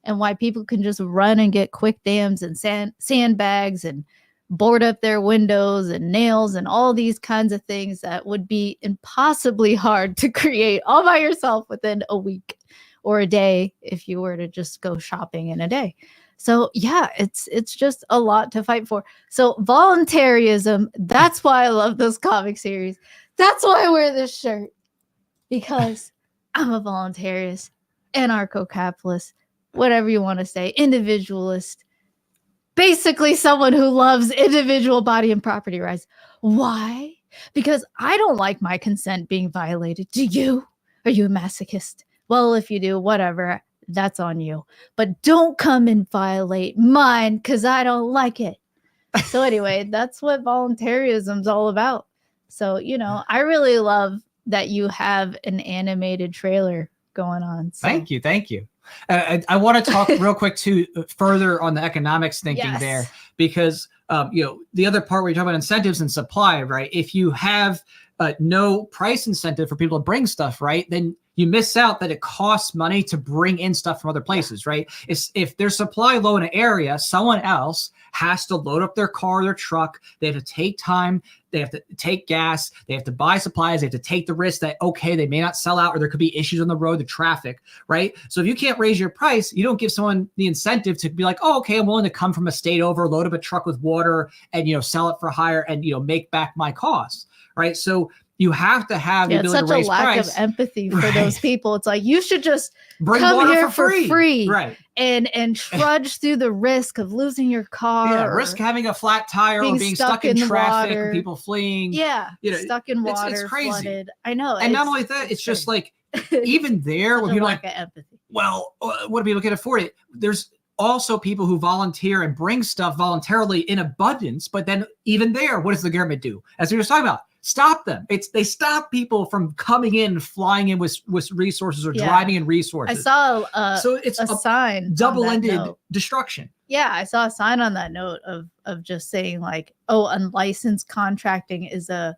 and why people can just run and get quick dams and sandbags and board up their windows and nails and all these kinds of things that would be impossibly hard to create all by yourself within a week or a day if you were to just go shopping in a day. So yeah, it's just a lot to fight for. So voluntarism, that's why I love this comic series. That's why I wear this shirt, because I'm a voluntarist, anarcho-capitalist, whatever you want to say, individualist. Basically, someone who loves individual body and property rights. Why? Because I don't like my consent being violated. Do you? Are you a masochist? Well, if you do, whatever, that's on you. But don't come and violate mine because I don't like it. So anyway, that's what voluntarism's all about. So, you know, I really love that you have an animated trailer going on. So. Thank you. I want to talk real quick too further on the economics thinking there, because you know, the other part where you talk about incentives and supply, right? If you have no price incentive for people to bring stuff, right, then you miss out that it costs money to bring in stuff from other places, right? If there's supply low in an area, someone else has to load up their car, their truck. They have to take time. They have to take gas. They have to buy supplies. They have to take the risk that, okay, they may not sell out or there could be issues on the road, the traffic, right? So if you can't raise your price, you don't give someone the incentive to be like, oh, okay, I'm willing to come from a state over, load up a truck with water and, you know, sell it for higher and, you know, make back my costs, right? So you have to have the ability to raise price. It's such a lack of empathy for those people. It's like, you should just bring come water here for free. Right. And trudge through the risk of losing your car. Yeah, risk having a flat tire or being stuck in traffic and people fleeing. Yeah, you know, stuck in water, it's crazy. Flooded. I know. And not only that, it's just like, even there, when people lack of empathy. Well, what people can afford it? There's also people who volunteer and bring stuff voluntarily in abundance, but then even there, what does the government do? As we were talking about, stop them. They stop people from coming in, flying in with resources or driving in resources. I saw so it's a sign, double-ended destruction. Yeah, I saw a sign on that note of just saying like, oh, unlicensed contracting is a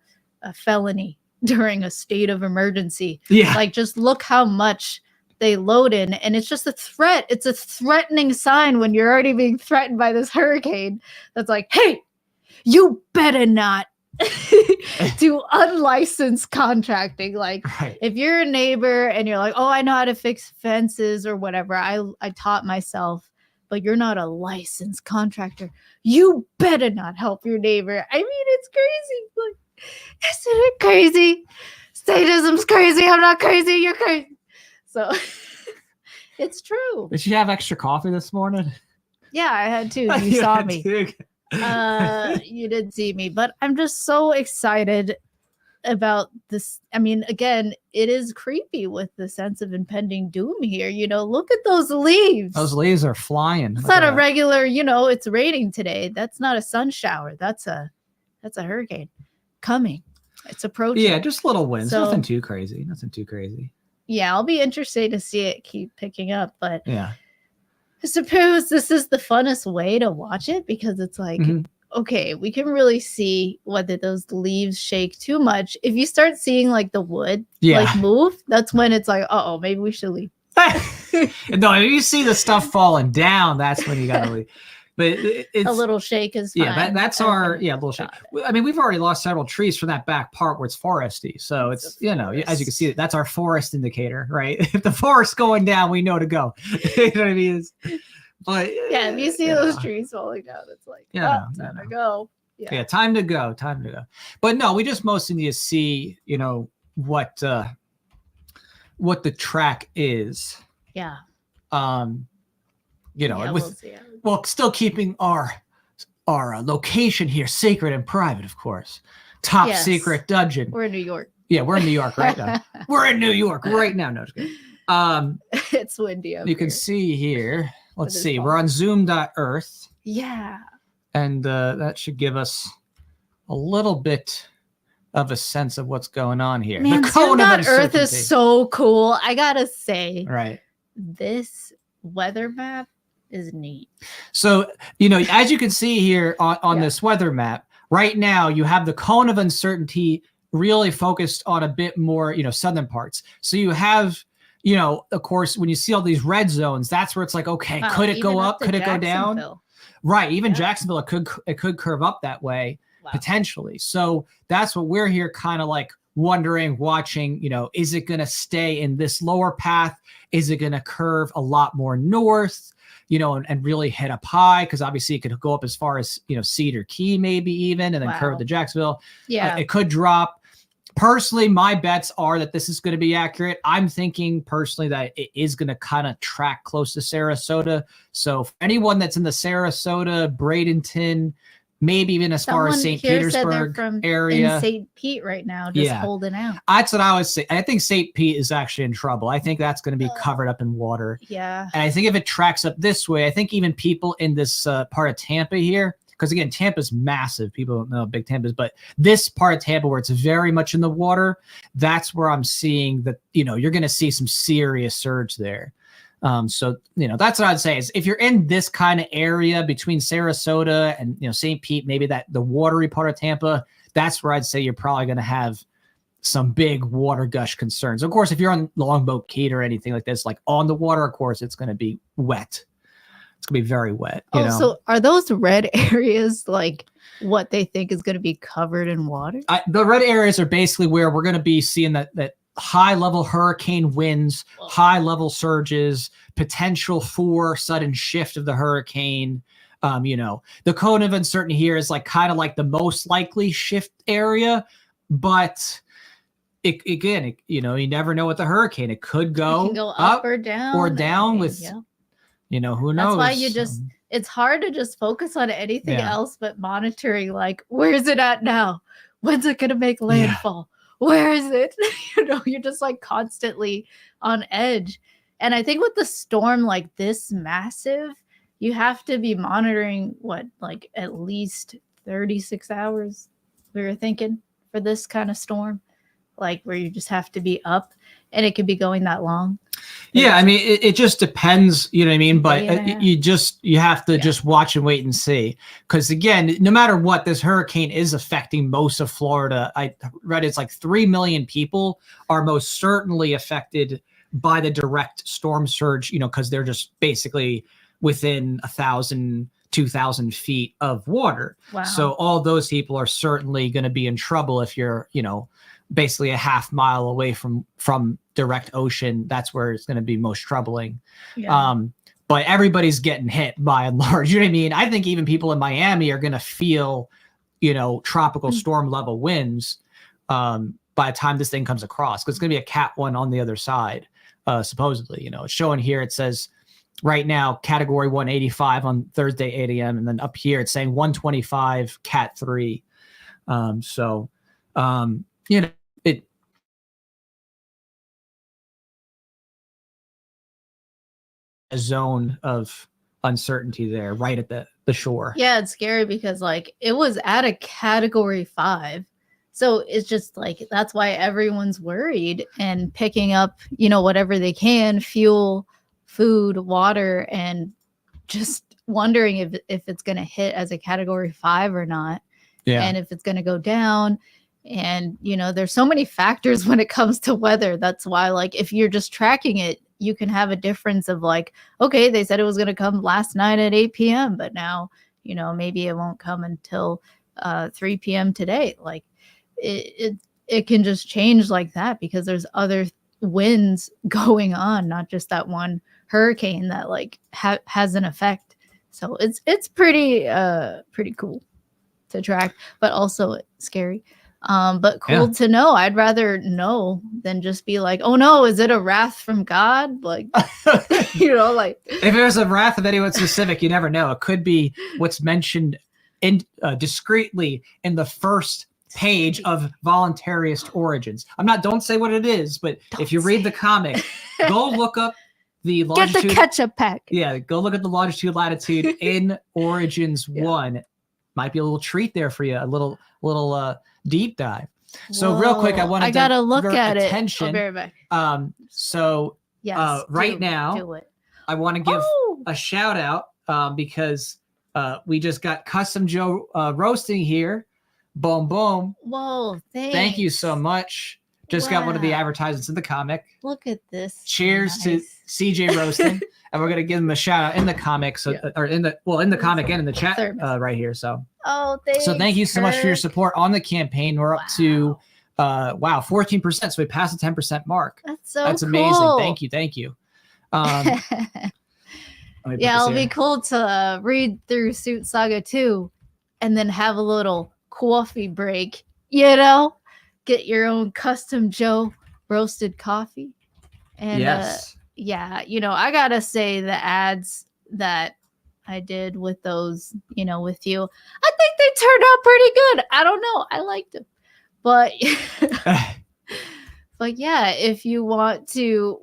felony during a state of emergency. Yeah, like just look how much they load in, and it's just a threat. It's a threatening sign when you're already being threatened by this hurricane. That's like, hey, you better not do unlicensed contracting. Like if you're a neighbor and you're like, oh, I know how to fix fences or whatever, I taught myself, but you're not a licensed contractor, you better not help your neighbor. I mean, it's crazy. Like, isn't it crazy? Statism's crazy. I'm not crazy. You're crazy. So it's true. Did you have extra coffee this morning? Yeah, I had to. You saw me. You did see me, but I'm just so excited about this. I mean, again, it is creepy with the sense of impending doom here. You know, look at those leaves. Those leaves are flying. It's not a regular, you know, it's raining today. That's not a sun shower. That's a hurricane coming. It's approaching. Yeah, just little winds. So, nothing too crazy. Yeah, I'll be interested to see it keep picking up, but yeah. I suppose this is the funnest way to watch it because it's like, okay, we can really see whether those leaves shake too much. If you start seeing like the wood like move, that's when it's like, oh, maybe we should leave. No, if you see the stuff falling down, that's when you gotta leave. But it's a little shake is fine. Yeah, that's our little shake. I mean, we've already lost several trees from that back part where it's foresty. So it's you know, as you can see, that's our forest indicator, right? If the forest's going down, we know to go. You know what I mean? But yeah, if you see those trees falling down, it's like time to go. Yeah, time to go. But no, we just mostly need to see, you know, what the track is. Yeah. You know, well, still keeping our location here sacred and private, of course. Top secret dungeon. We're in New York. Yeah, we're in New York right now. We're in New York right now. No, just kidding. It's windy up You can see here. Let's see. We're on zoom.earth. Yeah. And that should give us a little bit of a sense of what's going on here. Man, the cone of Earth is so cool. I gotta say. Right. This weather map is neat. So, you know, as you can see here on this weather map, right now you have the cone of uncertainty really focused on a bit more, you know, southern parts. So you have you know, of course, when you see all these red zones, that's where it's like, okay, could it go up? Could it go down? Right. Even Jacksonville, it could curve up that way potentially. So that's what we're here kind of like wondering, watching, you know, is it going to stay in this lower path? Is it going to curve a lot more north, you know, and really hit up high? Because obviously it could go up as far as, you know, Cedar Key, maybe even, and then curve to Jacksonville. Yeah. It could drop. Personally, my bets are that this is going to be accurate. I'm thinking personally that it is going to kind of track close to Sarasota. So for anyone that's in the Sarasota, Bradenton, maybe even as far as St. Petersburg area. In St. Pete right now, just holding out. That's what I would say. I think St. Pete is actually in trouble. I think that's going to be covered up in water. Yeah. And I think if it tracks up this way, I think even people in this part of Tampa here, because again, Tampa's massive. People don't know how big Tampa is, but this part of Tampa where it's very much in the water, that's where I'm seeing that, you know, you're going to see some serious surge there. So, you know, that's what I'd say is if you're in this kind of area between Sarasota and, you know, St. Pete, maybe that the watery part of Tampa, that's where I'd say you're probably going to have some big water gush concerns. Of course, if you're on Longboat Key or anything like this, like on the water, of course, it's going to be wet. It's going to be very wet. You know? So are those red areas like what they think is going to be covered in water? The red areas are basically where we're going to be seeing that high level hurricane winds, high level surges, potential for sudden shift of the hurricane. You know, the cone of uncertainty here is like kind of like the most likely shift area, but you know, you never know with the hurricane. It could go, up or down with, you know, who knows? That's why it's hard to just focus on anything else but monitoring, like, where is it at now? When's it going to make landfall? Where is it? You know, you're just like constantly on edge. And I think with the storm like this massive, you have to be monitoring like at least 36 hours, we were thinking, for this kind of storm, like where you just have to be up and it could be going that long. Yeah, I mean, it just depends, you know what I mean? But you have to just watch and wait and see. Because again, no matter what, this hurricane is affecting most of Florida. I read it's like 3 million people are most certainly affected by the direct storm surge, you know, because they're just basically within 1,000, 2,000 feet of water. Wow. So all those people are certainly going to be in trouble if you're, you know, basically a half mile away from direct ocean. That's where it's going to be most troubling. But everybody's getting hit by and large. You know what I mean? I think even people in Miami are going to feel, you know, tropical storm level winds by the time this thing comes across, because it's going to be a Cat 1 on the other side, supposedly. You know, it's showing here, it says right now category 185 on Thursday 8 a.m. and then up here it's saying 125 Cat 3. You know, it a zone of uncertainty there right at the shore. Yeah, it's scary because like it was at a category 5. So it's just like, that's why everyone's worried and picking up, you know, whatever they can, fuel, food, water, and just wondering if it's going to hit as a category 5 or not. Yeah. And if it's going to go down. And, you know, there's so many factors when it comes to weather. That's why, like, if you're just tracking it, you can have a difference of like, okay, they said it was going to come last night at 8 p.m., but now, you know, maybe it won't come until 3 p.m. today. Like it can just change like that because there's other winds going on, not just that one hurricane that like has an effect. So it's pretty cool to track, but also scary. But cool to know. I'd rather know than just be like, oh no, is it a wrath from God? Like, you know, like if there's a wrath of anyone specific, you never know. It could be what's mentioned in discreetly in the first page of Voluntaryist Origins. Don't say what it is, but if you read the comic, go look up the longitude. Get the ketchup pack. Yeah, go look at the longitude latitude in Origins 1. Might be a little treat there for you, a little deep dive. So real quick, I gotta look at attention. I'll be right back. So right now, I want to give a shout out because we just got Custom Joe roasting here. Boom, boom. Whoa, thanks. Thank you so much. Just got one of the advertisements in the comic. Look at this. Cheers to CJ roasting. And we're going to give him a shout out in the comic. So, or in the comic and in the chat right here. So, thanks. So thank you so much for your support on the campaign. We're up to, 14%. So we passed the 10% mark. That's amazing. Thank you. Thank you. It'll be cool to read through Suit Saga 2 and then have a little coffee break, get your own custom Joe roasted coffee. And I gotta say the ads that I did with those, with you, I think they turned out pretty good. I don't know. I liked them. But but yeah, if you want to,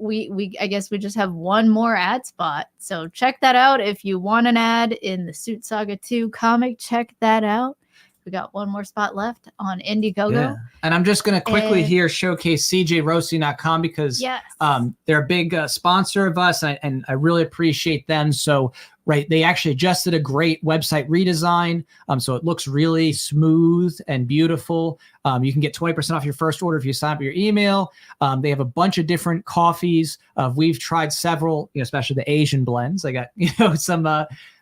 I guess we just have one more ad spot. So check that out. If you want an ad in the Suit Saga 2 comic, check that out. We got one more spot left on Indiegogo. Yeah. And I'm just going to quickly here showcase cjroasting.com because they're a big sponsor of us and I really appreciate them. So, they actually just did a great website redesign. So it looks really smooth and beautiful. You can get 20% off your first order if you sign up your email. They have a bunch of different coffees. We've tried several, especially the Asian blends. I got,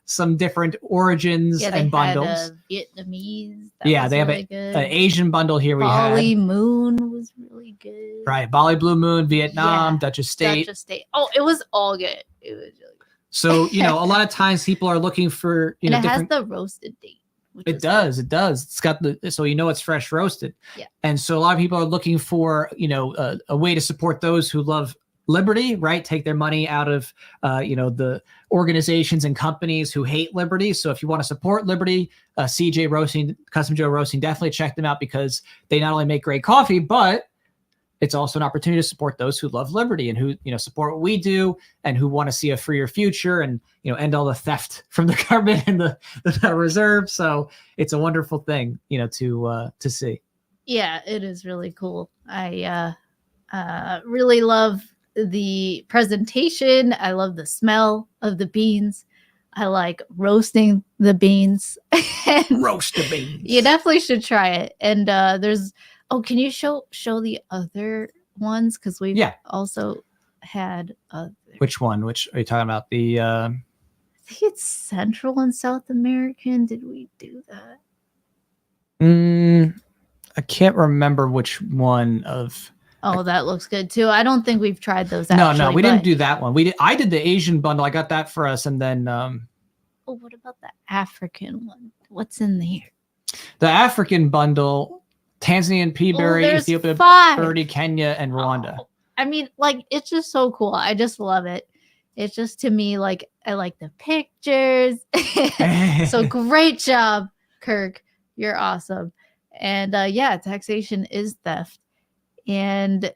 some different origins and bundles. Vietnamese. They have an Asian bundle here. Bali Moon was really good. Right. Bali Blue Moon, Vietnam, Dutch Estate. Oh, it was all good. It was really good. So, a lot of times people are looking for, and it has the roasted date. It does. It does. It's got so it's fresh roasted. Yeah. And so a lot of people are looking for, a way to support those who love liberty, right? Take their money out of, the organizations and companies who hate liberty. So if you want to support liberty, CJ Roasting, Custom Joe Roasting, definitely check them out because they not only make great coffee, but it's also an opportunity to support those who love liberty and who, support what we do and who want to see a freer future and, end all the theft from the government and the reserve. So it's a wonderful thing, to see. Yeah, it is really cool. I really love the presentation. I love the smell of the beans. I like roasting the beans. Roast the beans. You definitely should try it. And can you show the other ones? Because we've also had Which one? Which are you talking about? The I think it's Central and South American. Did we do that? I can't remember which one of. Oh, that looks good too. I don't think we've tried those. No, we didn't do that one. I did the Asian bundle. I got that for us, and then. What about the African one? What's in there? The African bundle: Tanzania, Peaberry, Ethiopia, Birdie, Kenya, and Rwanda. Oh, I mean, it's just so cool. I just love it. It's just to me, I like the pictures. So great job, Kirk. You're awesome. And taxation is theft. And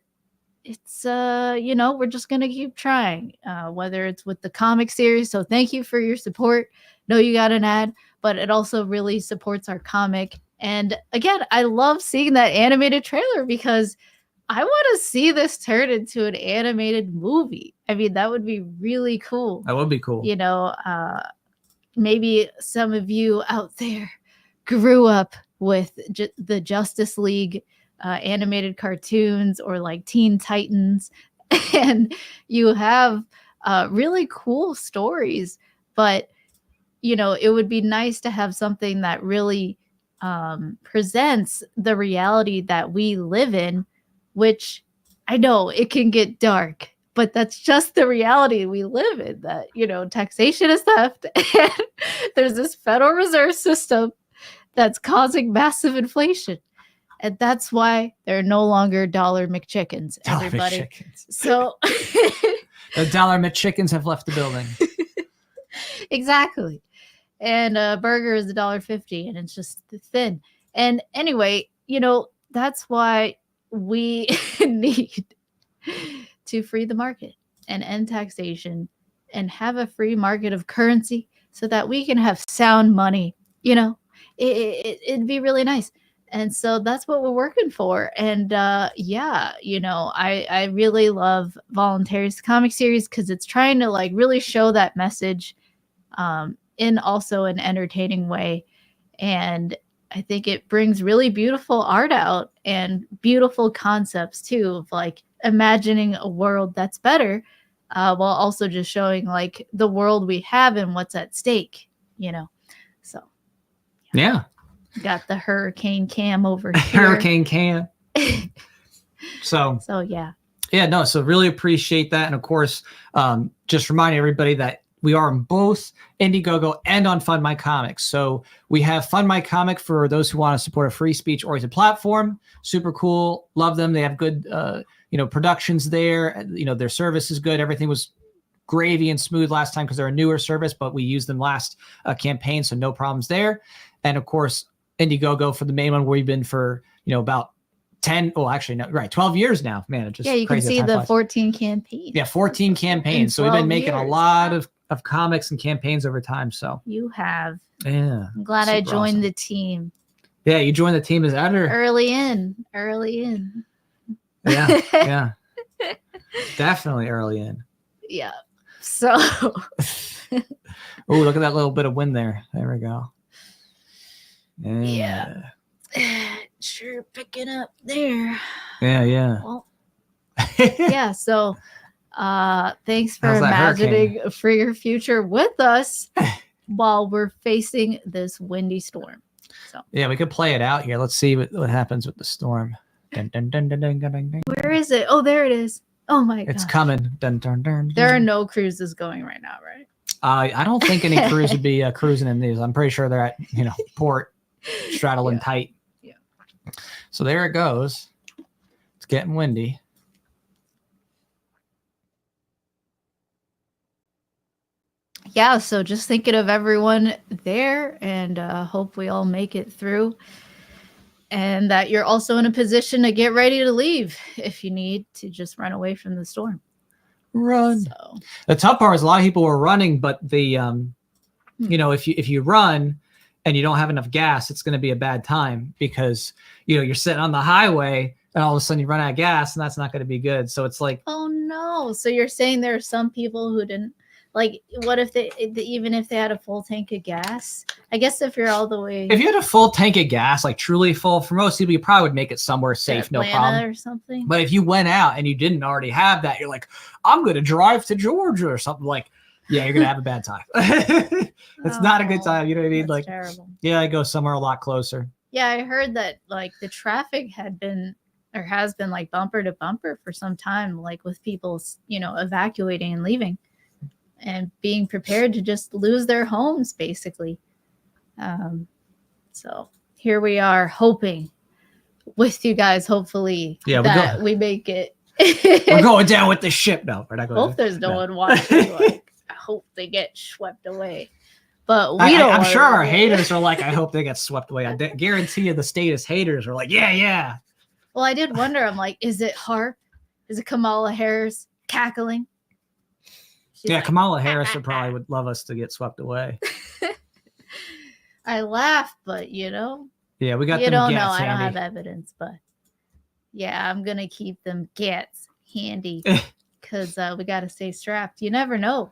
it's, we're just going to keep trying, whether it's with the comic series. So thank you for your support. No, you got an ad, but it also really supports our comic. And again, I love seeing that animated trailer because I want to see this turn into an animated movie. I mean, that would be really cool. That would be cool. Maybe some of you out there grew up with the Justice League animated cartoons or like Teen Titans, and you have really cool stories, but it would be nice to have something that really presents the reality that we live in, which I know it can get dark, but that's just the reality we live in, that taxation is theft and there's this Federal Reserve System that's causing massive inflation. And that's why there are no longer $1 McChickens, everybody. McChickens. So the $1 McChickens have left the building. Exactly. And a burger is $1.50 and it's just thin. And anyway, that's why we need to free the market and end taxation and have a free market of currency so that we can have sound money. It'd be really nice. And so that's what we're working for. And I really love Voluntaryist comic series because it's trying to really show that message in also an entertaining way. And I think it brings really beautiful art out and beautiful concepts too, of like imagining a world that's better, while also just showing like the world we have and what's at stake, you know. So yeah, got the hurricane cam over here. Hurricane cam. So yeah. Yeah, no, so really appreciate that. And of course, just remind everybody that we are on both Indiegogo and on Fund My Comics. So we have Fund My Comic for those who want to support a free speech oriented platform. Super cool. Love them. They have good, productions there. Their service is good. Everything was gravy and smooth last time because they're a newer service, but we used them last campaign. So no problems there. And of course, Indiegogo for the main one where we've been for, about 12 years now. Man, it just you can see the 14 campaigns. Yeah, 14 campaigns. So we've been making a lot of comics and campaigns over time. So you have. Yeah. I'm glad I joined the team. Yeah, you joined the team as editor. Early in. Yeah, yeah. Definitely early in. Yeah. So oh, look at that little bit of wind there. There we go. Yeah. Sure picking up there. Yeah. Well, yeah, so thanks for imagining a freer future with us while we're facing this windy storm. So yeah, we could play it out here. Let's see what happens with the storm. Dun, dun, dun, dun, dun, dun, dun, dun. Where is it? Oh, there it is. Oh my god. It's coming. Dun, dun, dun, dun. There are no cruises going right now, right? I don't think any crews would be cruising in these. I'm pretty sure they're at port, straddling tight. Yeah. So there it goes. It's getting windy. Yeah, so just thinking of everyone there, and hope we all make it through, and that you're also in a position to get ready to leave if you need to just run away from the storm. Run. So. The tough part is a lot of people were running, but the if you run and you don't have enough gas, it's going to be a bad time because you're sitting on the highway and all of a sudden you run out of gas, and that's not going to be good. So it's like, oh no. So you're saying there are some people who didn't, like, what if even if they had a full tank of gas? I guess if you're all the way, if you had a full tank of gas, like truly full, for most people, you probably would make it somewhere safe, Atlanta, no problem, or something. But if you went out and you didn't already have that, you're like, I'm going to drive to Georgia or something. Like, yeah, you're going to have a bad time. It's not a good time. You know what I mean? Like, terrible. Yeah, I go somewhere a lot closer. Yeah, I heard that like the traffic had been or has been like bumper to bumper for some time, like with people, evacuating and leaving and being prepared to just lose their homes, basically. So here we are hoping with you guys, hopefully, that we make it. We're going down with the ship. No, we're not going. Hope there's no one watching. Like, I hope they get swept away. But I'm sure our haters are like, I hope they get swept away. I guarantee you the status haters are like, yeah. Well, I did wonder. I'm like, is it Harp? Is it Kamala Harris cackling? She's like, Kamala Harris would love us to get swept away. I laugh, but Yeah, we got. You don't know. I don't have evidence, but yeah, I'm gonna keep them gets handy because we got to stay strapped. You never know.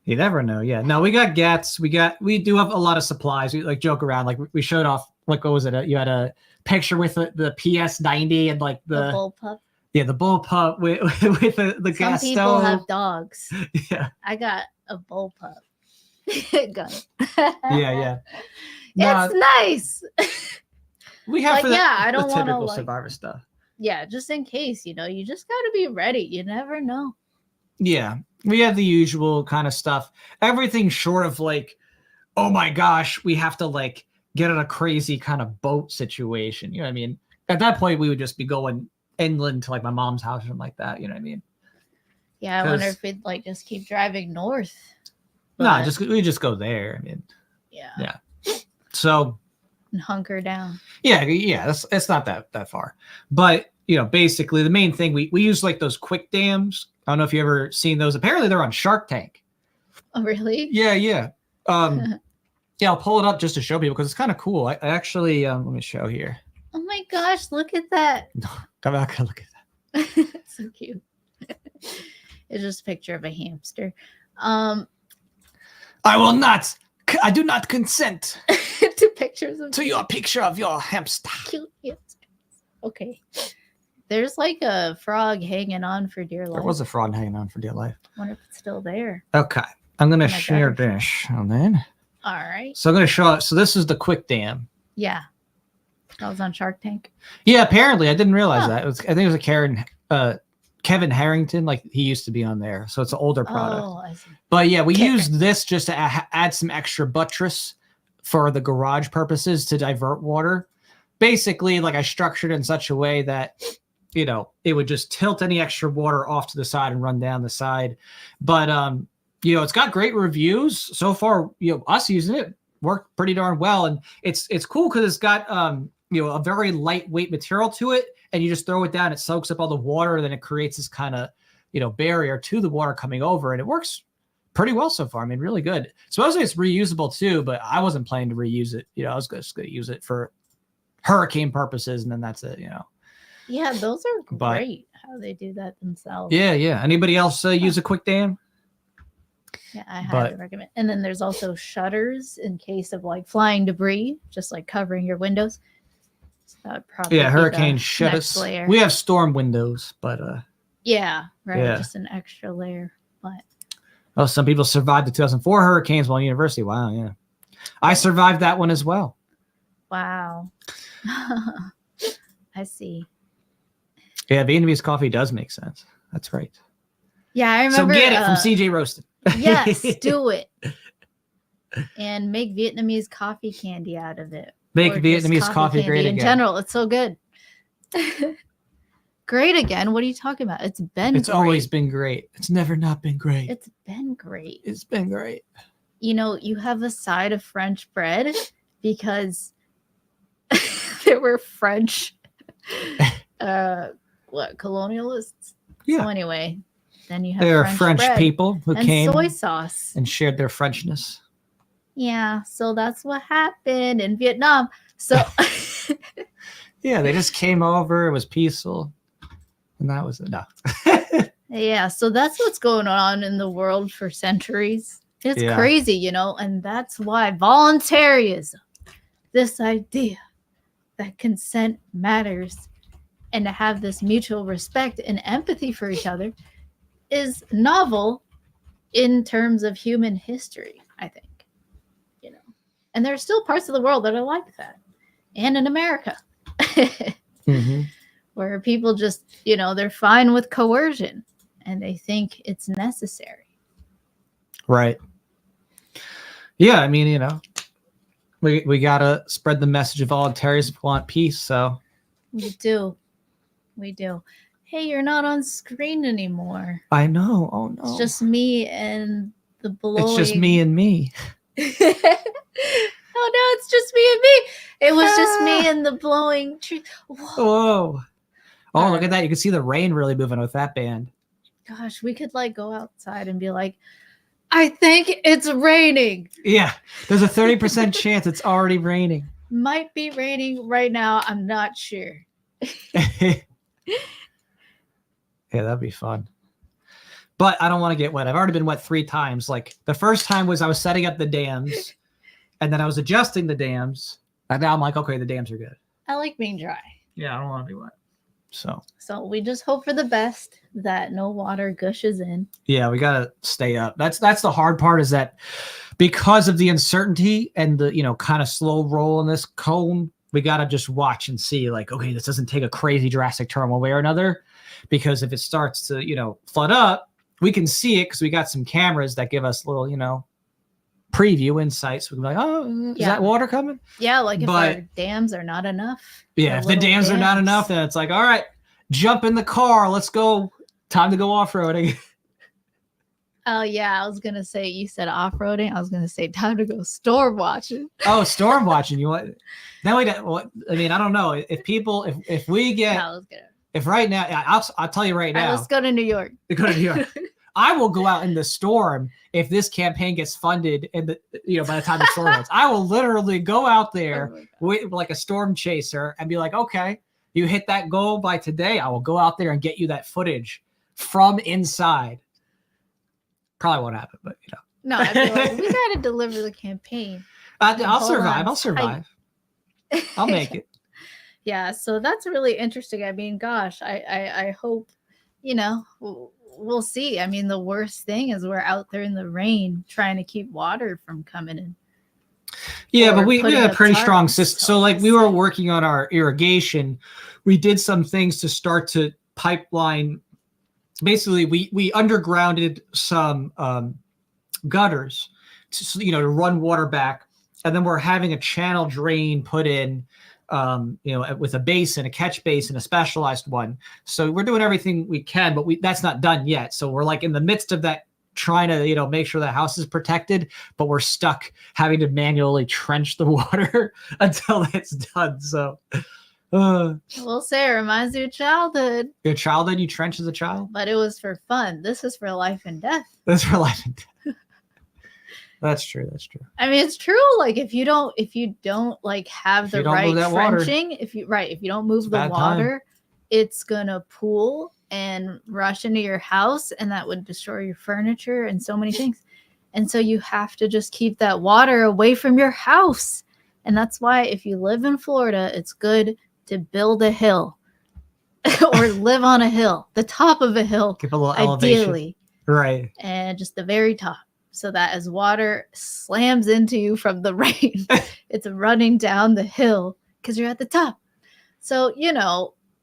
You never know. Yeah. No, we got gats. We do have a lot of supplies. We like joke around. Like we showed off. Like what was it? You had a picture with the PS90 and like the bullpup. Yeah, the bullpup with the gas stove. Some people have dogs. Yeah. I got a bullpup. Gun. Yeah. It's nice. We have I don't want typical to survivor stuff. Yeah, just in case, you just got to be ready. You never know. Yeah, we have the usual kind of stuff. Everything short of like, oh my gosh, we have to like get in a crazy kind of boat situation. You know what I mean? At that point, we would just be going inland to like my mom's house or something like that. You know what I mean? Yeah, I wonder if we'd like just keep driving north. No, we just go there. I mean, yeah. So and hunker down. Yeah. It's not that far, but basically the main thing we use like those quick dams. I don't know if you ever seen those. Apparently they're on Shark Tank. Oh, really? Yeah. Yeah, I'll pull it up just to show people because it's kind of cool. I actually let me show here. Oh my gosh, look at that. No, I'm not gonna look at that. So cute. It's just a picture of a hamster. I do not consent to pictures of to your picture of your hamster. Cute hamsters. Okay. There's like a frog hanging on for dear life. There was a frog hanging on for dear life. I wonder if it's still there. Okay. I'm going to share this. And then. All right. So I'm going to show it. So this is the quick dam. Yeah. That was on Shark Tank. Yeah, apparently. I didn't realize that. I think it was Kevin Harrington. Like he used to be on there. So it's an older product. Oh, I see. But yeah, we used this just to add some extra buttress for the garage purposes to divert water. Basically, like I structured it in such a way that, you know, it would just tilt any extra water off to the side and run down the side. But, you know, it's got great reviews so far. You know, us using it worked pretty darn well. And it's cool because it's got, you know, a very lightweight material to it. And you just throw it down, it soaks up all the water, and then it creates this kind of, you know, barrier to the water coming over. And it works pretty well so far. I mean, really good. Supposedly it's reusable too, but I wasn't planning to reuse it. You know, I was just going to use it for hurricane purposes, and then that's it, you know. Yeah, those are great how they do that themselves. Yeah. Anybody else use a quick dam? Yeah, I highly recommend. And then there's also shutters in case of like flying debris, just like covering your windows. So that would probably hurricane shutters. We have storm windows, but yeah, right. Yeah. Just an extra layer. But some people survived the 2004 hurricanes while in university. Wow, yeah. I survived that one as well. Wow. I see. Yeah, Vietnamese coffee does make sense. That's right. Yeah, I remember. So get it from CJ Roasted. Yes, do it. And make Vietnamese coffee candy out of it. Make Vietnamese coffee great again. In general, it's so good. Great again? What are you talking about? It's great. Always been great. It's never not been great. It's been great. It's been great. You know, you have a side of French bread because there were French colonialists. Yeah. So anyway, then you have there are French people who came soy sauce and shared their Frenchness. Yeah, so that's what happened in Vietnam. So yeah, they just came over, it was peaceful, and that was enough. Yeah, so that's what's going on in the world for centuries. It's crazy, you know, and that's why voluntarism, this idea that consent matters and to have this mutual respect and empathy for each other is novel in terms of human history, I think. You know, and there are still parts of the world that are like that, and in America, where people just, you know, they're fine with coercion and they think it's necessary. Right. Yeah, I mean, you know, we gotta spread the message of voluntarism if we want peace. So we do. Hey, you're not on screen anymore. I know. Oh no. It's just me and the blowing. It's just me and me. Oh no, it's just me and me. It was just me and the blowing tree. Whoa. Oh, look at that. You can see the rain really moving with that band. Gosh, we could like go outside and be like, I think it's raining. Yeah, there's a 30% chance it's already raining. Might be raining right now. I'm not sure. Yeah, that'd be fun. But I don't want to get wet. I've already been wet 3 times. Like the first time was I was setting up the dams and then I was adjusting the dams. And now I'm like, okay, the dams are good. I like being dry. Yeah, I don't want to be wet. So we just hope for the best that no water gushes in. Yeah, we gotta stay up. That's the hard part, is that because of the uncertainty and the, you know, kind of slow roll in this cone, we gotta just watch and see, like, okay, this doesn't take a crazy drastic turn one way or another. Because if it starts to, you know, flood up, we can see it because we got some cameras that give us little, you know, preview insights. We can be like, oh, is that water coming? Yeah, like if our dams are not enough. Yeah, if the dams are not enough, then it's like, all right, jump in the car. Let's go. Time to go off-roading. Oh, yeah. I was going to say, you said off-roading. I was going to say time to go storm watching. Oh, storm watching. You want? Then we don't, well, I mean, I don't know. If people, if we get, no, if right now, I'll tell you right now. Right, let's go to New York. Go to New York. I will go out in the storm if this campaign gets funded and the, you know, by the time the storm ends. I will literally go out there with like a storm chaser and be like, okay, you hit that goal by today. I will go out there and get you that footage from inside. Probably won't happen, but you know. No, I feel like we got to deliver the campaign. I'll survive. I'll survive. I'll make it. Yeah, so that's really interesting. I mean, gosh, I hope, we'll see. I mean, the worst thing is we're out there in the rain trying to keep water from coming in. Yeah, but we had a pretty strong system. So like we were working on our irrigation. We did some things to start to pipeline. Basically, we undergrounded some gutters to run water back. And then we're having a channel drain put in, with a basin, a catch basin, a specialized one. So we're doing everything we can, but that's not done yet. So we're like in the midst of that, trying to, make sure the house is protected, but we're stuck having to manually trench the water until it's done. So we'll say it reminds you of childhood. Your childhood, you trench as a child? But it was for fun. This is for life and death. That's for life and death. That's true. I mean, it's true. Like if you don't like have the right trenching, if you don't move the water, it's gonna pool and rush into your house, and that would destroy your furniture and so many things. And so you have to just keep that water away from your house. And that's why if you live in Florida, it's good to build a hill or live on a hill, the top of a hill, give a little ideally, elevation. Right? And just the very top. So that as water slams into you from the rain, it's running down the hill because you're at the top. So,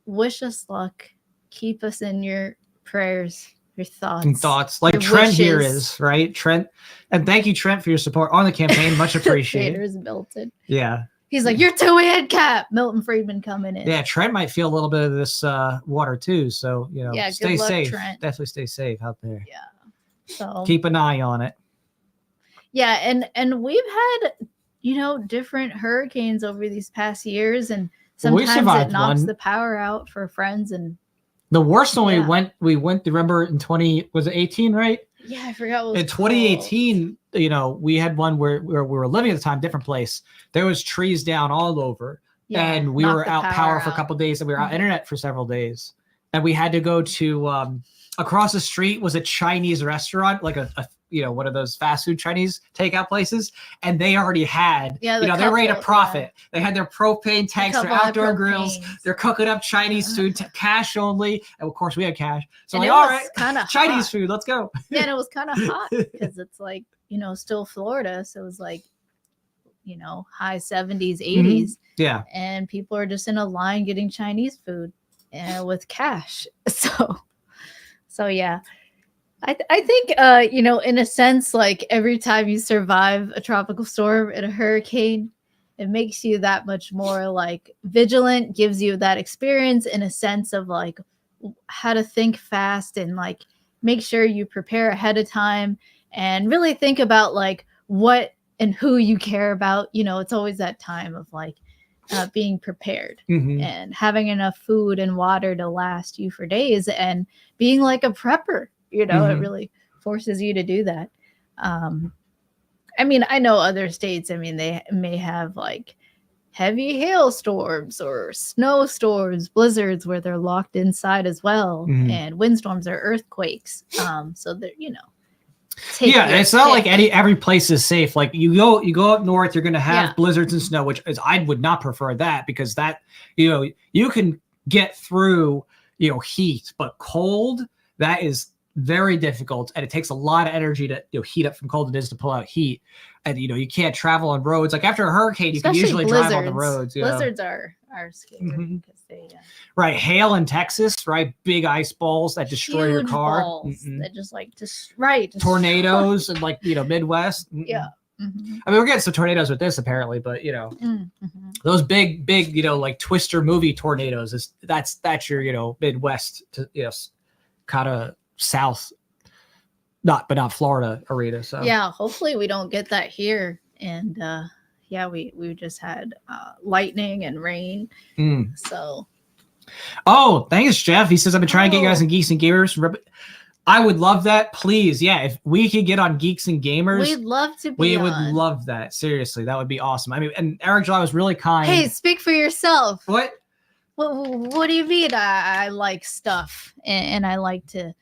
wish us luck. Keep us in your prayers, your thoughts. Like Trent wishes. Here is, right? Trent. And thank you, Trent, for your support on the campaign. Much appreciated. There's Milton. Yeah. He's like, you're too handicap. Milton Friedman coming in. Yeah, Trent might feel a little bit of this water too. So, stay good luck, safe. Trent. Definitely stay safe out there. Yeah. So keep an eye on it. Yeah, and we've had, different hurricanes over these past years, and sometimes it knocks the power out for friends. And the worst one we went, remember in 2018, right? Yeah, I forgot what it was in 2018, we had one where we were living at the time, different place. There was trees down all over, and we were out power for a couple of days, and we were out internet for several days. And we had to go to across the street was a Chinese restaurant, like a one of those fast food Chinese takeout places, and they already had, they're ready to profit. Yeah. They had their propane tanks, their outdoor grills, they're cooking up Chinese food, cash only. And of course we had cash. So like, all right, Chinese food, let's go. Yeah, and it was kind of hot because it's like, still Florida. So it was like, high 70s, 80s. Mm-hmm. Yeah. And people are just in a line getting Chinese food with cash. So yeah. I think, in a sense, like every time you survive a tropical storm and a hurricane, it makes you that much more like vigilant, gives you that experience in a sense of like how to think fast and like make sure you prepare ahead of time and really think about like what and who you care about. It's always that time of like being prepared and having enough food and water to last you for days and being like a prepper. It really forces you to do that. I mean, I know other states, they may have like heavy hailstorms or snowstorms, blizzards where they're locked inside as well. And windstorms or earthquakes. So they're, it's not like every place is safe. Like you go up north, you're going to have blizzards and snow, which is, I would not prefer that because that, you can get through, heat, but cold, that is very difficult, and it takes a lot of energy to heat up from cold. It is to pull out heat, and you can't travel on roads. Like after a hurricane, you especially can usually drive on the roads. Blizzards are scary because they right. Hail in Texas, right? Big ice balls that destroy your car. That just tornadoes and like Midwest. Yeah. I mean, we're getting some tornadoes with this apparently, but those big like Twister movie tornadoes that's your Midwest to kind of south, but not Florida arena. So yeah, hopefully we don't get that here. And we just had lightning and rain. So thanks, Jeff. He says I've been trying to get you guys in Geeks and Gamers. I would love that. Please, yeah. If we could get on Geeks and Gamers, we'd love to be We would love that. Seriously, that would be awesome. I mean, and Eric July was really kind. Hey, speak for yourself. What? What do you mean? I like stuff and I like to,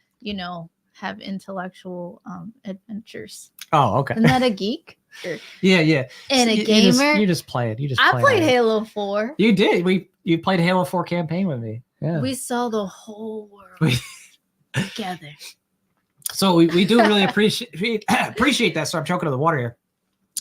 have intellectual adventures. Oh, okay. Isn't that a geek? Yeah. And So a gamer. You just play it. I played Halo 4. You did. You played Halo 4 campaign with me. Yeah. We saw the whole world together. So we do really appreciate that. So I'm choking on the water here.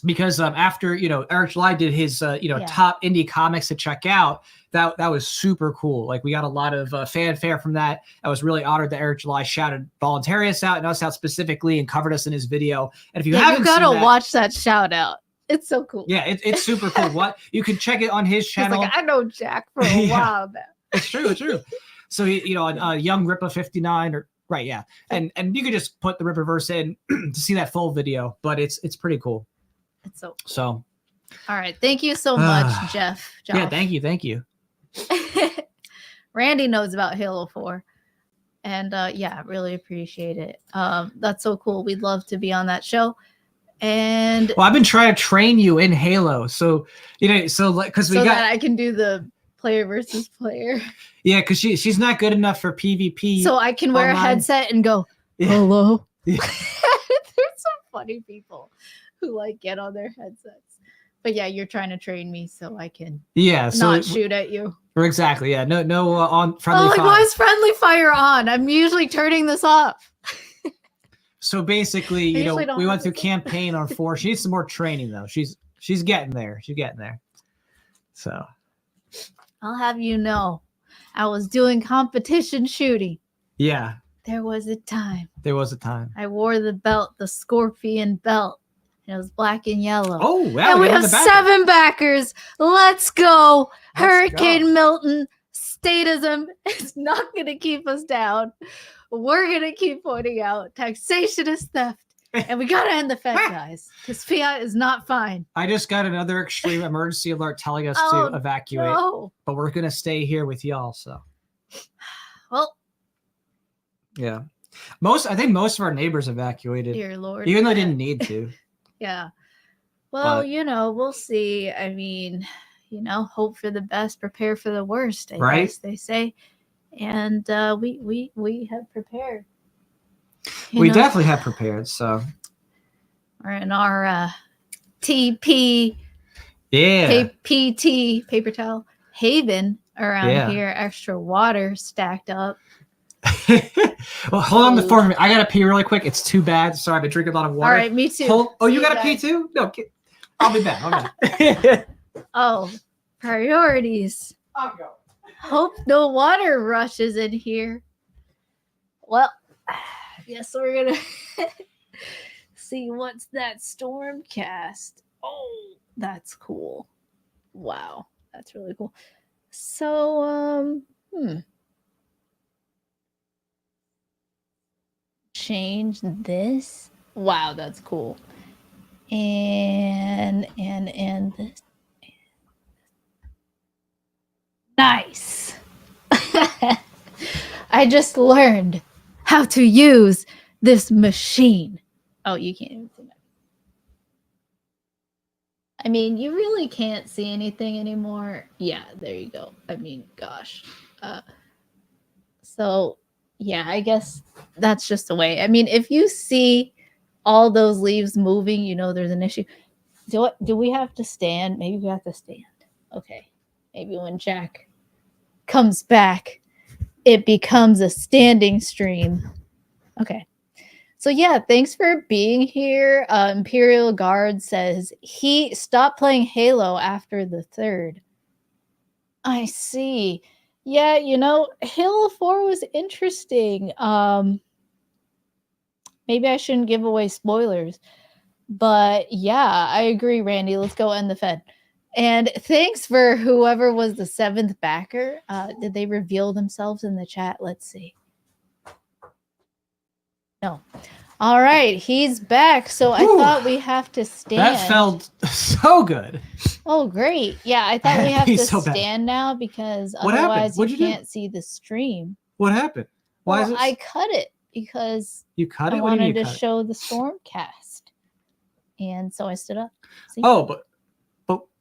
Because after Eric July did his top indie comics to check out, that was super cool. Like we got a lot of fanfare from that. I was really honored that Eric July shouted Voluntarius out and us out specifically and covered us in his video. And if you haven't, you gotta watch that shout out. It's so cool. Yeah, it's super cool. What you can check it on his channel. He's like, I know Jack for a while now. It's true. So young Rippa 59 or right, yeah, and you could just put the Rippaverse in to see that full video. But it's pretty cool. It's so cool. So, all right. Thank you so much, Jeff. Yeah, thank you. Randy knows about Halo 4. And really appreciate it. That's so cool. We'd love to be on that show. And well, I've been trying to train you in Halo. So, because that I can do the player versus player. Yeah, because she's not good enough for PvP. So I can wear a headset and go, hello. Yeah. There's some funny people who get on their headsets. But yeah, you're trying to train me so I can not shoot at you. Exactly. Yeah. No on friendly fire. Why is friendly fire on? I'm usually turning this off. So basically, we went through campaign on 4. She needs some more training though. She's getting there. So I'll have you know, I was doing competition shooting. Yeah. There was a time. I wore the belt, the scorpion belt. It was black and yellow. Oh, wow. And we have 7 backers. Let's go. Hurricane Milton. Statism is not going to keep us down. We're going to keep pointing out taxation is theft. And we got to end the Fed, guys, because fiat is not fine. I just got another extreme emergency alert telling us to evacuate. No. But we're going to stay here with y'all. So, well, yeah. I think most of our neighbors evacuated. Dear Lord. Even though they didn't need to. Yeah. Well, we'll see. I mean, hope for the best, prepare for the worst, I guess they say. And we have prepared. We definitely have prepared, so. We're in our TP. Yeah. PT, paper towel, haven around here, extra water stacked up. Well, hold on before me. I gotta pee really quick. It's too bad. Sorry, I've been drinking a lot of water. All right, me too. You gotta pee too? No, I'll be back. Oh, priorities. I'll go. Hope no water rushes in here. Well, yes, we're gonna see what's that storm cast. Oh, that's cool. Wow, that's really cool. So, change this. Wow, that's cool. And this. Nice. I just learned how to use this machine. Oh, you can't even see that. I mean, you really can't see anything anymore. Yeah, there you go. I mean, gosh. So yeah, I guess that's just the way. I mean, if you see all those leaves moving, there's an issue. Do we have to stand? Maybe we have to stand. Okay. Maybe when Jack comes back, it becomes a standing stream. Okay. So yeah, thanks for being here. Imperial Guard says he stopped playing Halo after the 3rd. I see. Yeah, Halo 4 was interesting. Maybe I shouldn't give away spoilers. But yeah, I agree, Randy. Let's go end the Fed. And thanks for whoever was the 7th backer. Did they reveal themselves in the chat? Let's see. No. All right, he's back. So I thought we have to stand. That felt so good. Oh, great. Yeah, I thought we have to stand now because otherwise you can't see the stream. What happened? Why is it? I cut it because you cut it? I wanted to show the Stormcast. And so I stood up. See? Oh, but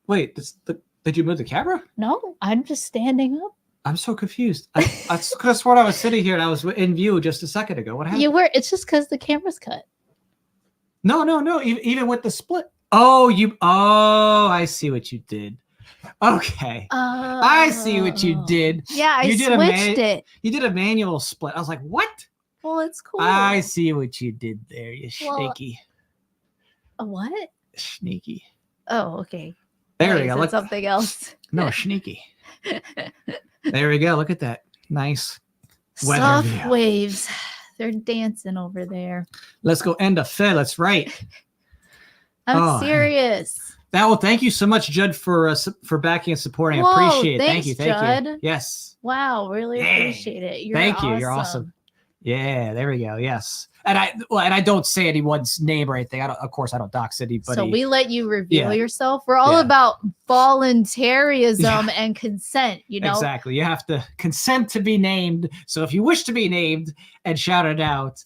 wait, did you move the camera? No, I'm just standing up. I'm so confused. I could have sworn I was sitting here and I was in view just a second ago. What happened? You were. It's just because the camera's cut. No. Even with the split. I see what you did. Okay. I see what you did. Yeah, I switched it. You did a manual split. I was like, what? Well, it's cool. I see what you did there, you sneaky. A what? Sneaky. Oh, okay. There we go. Look, something else. No, sneaky. There we go. Look at that. Nice. Soft waves. They're dancing over there. Let's go end a fair. That's right. I'm serious. Well, thank you so much, Judd, for backing and supporting. I appreciate it. Thank you. Judd. Yes. Wow, really appreciate it. Thank you. You're awesome. Yeah, there we go. Yes. And I don't say anyone's name or anything. Of course, I don't dox anybody. So we let you reveal yourself. We're all about voluntarism and consent. You know, exactly. You have to consent to be named. So if you wish to be named and shouted out,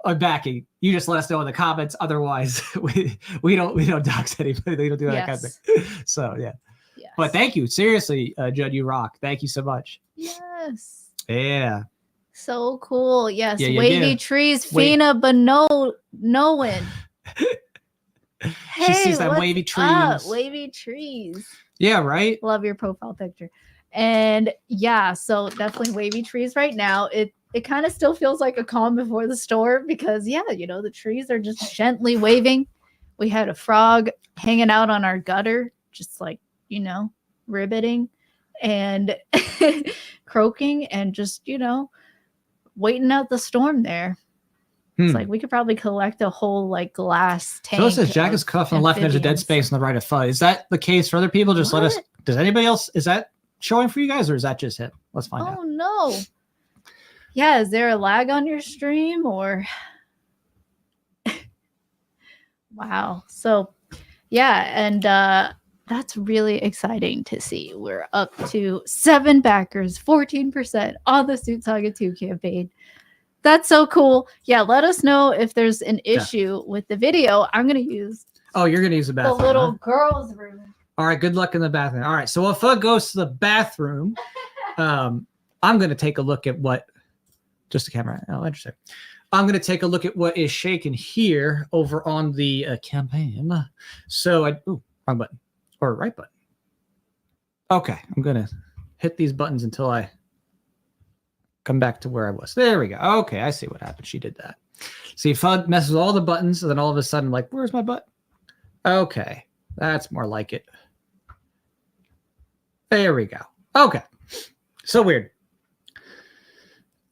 I'm backing. You just let us know in the comments. Otherwise, we don't dox anybody. We don't do that kind of thing. So yeah. Yes. But thank you. Seriously, Judd, you rock. Thank you so much. Yes. Yeah. So cool. Yes. Wavy trees, Fina, but no one. She sees that wavy trees. Wavy trees. Yeah, right. Love your profile picture. And yeah, so definitely wavy trees right now. It kind of still feels like a calm before the storm because the trees are just gently waving. We had a frog hanging out on our gutter, just like, ribbiting and croaking and just, waiting out the storm there. It's like we could probably collect a whole glass tank. So it says Jack is cuffed on the left, and there's a dead space on the right of FUD. Is that the case for other people? Just let us. Does anybody else? Is that showing for you guys, or is that just him? Let's find out. Oh no. Yeah, is there a lag on your stream or? Wow. So, yeah, and that's really exciting to see. We're up to 7 backers, 14% on the Suit Saga 2 campaign. That's so cool. Yeah, let us know if there's an issue with the video. I'm going to use... Oh, you're going to use the bathroom. The little girl's room. All right, good luck in the bathroom. All right, so if Fug goes to the bathroom, I'm going to take a look at what... Just the camera. Oh, interesting. I'm going to take a look at what is shaking here over on the campaign. So wrong button. Or right button. Okay, I'm going to hit these buttons until I come back to where I was. There we go. Okay, I see what happened. She did that. See, FUD messes with all the buttons, and then all of a sudden, where's my button? Okay, that's more like it. There we go. Okay, so weird.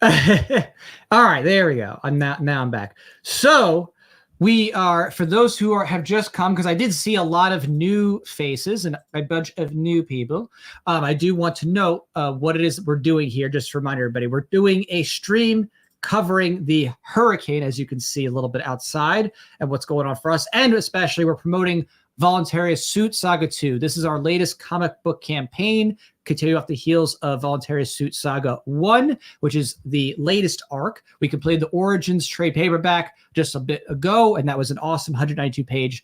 All right, there we go. Now I'm back. So we are, for those who have just come, because I did see a lot of new faces and a bunch of new people. I do want to note what it is we're doing here. Just to remind everybody, we're doing a stream covering the hurricane, as you can see a little bit outside, and what's going on for us. And especially we're promoting Voluntaryist Suit Saga II. This is our latest comic book campaign, continue off the heels of Voluntaryist Suit Saga I, which is the latest arc. We completed the Origins trade paperback just a bit ago, and that was an awesome 192-page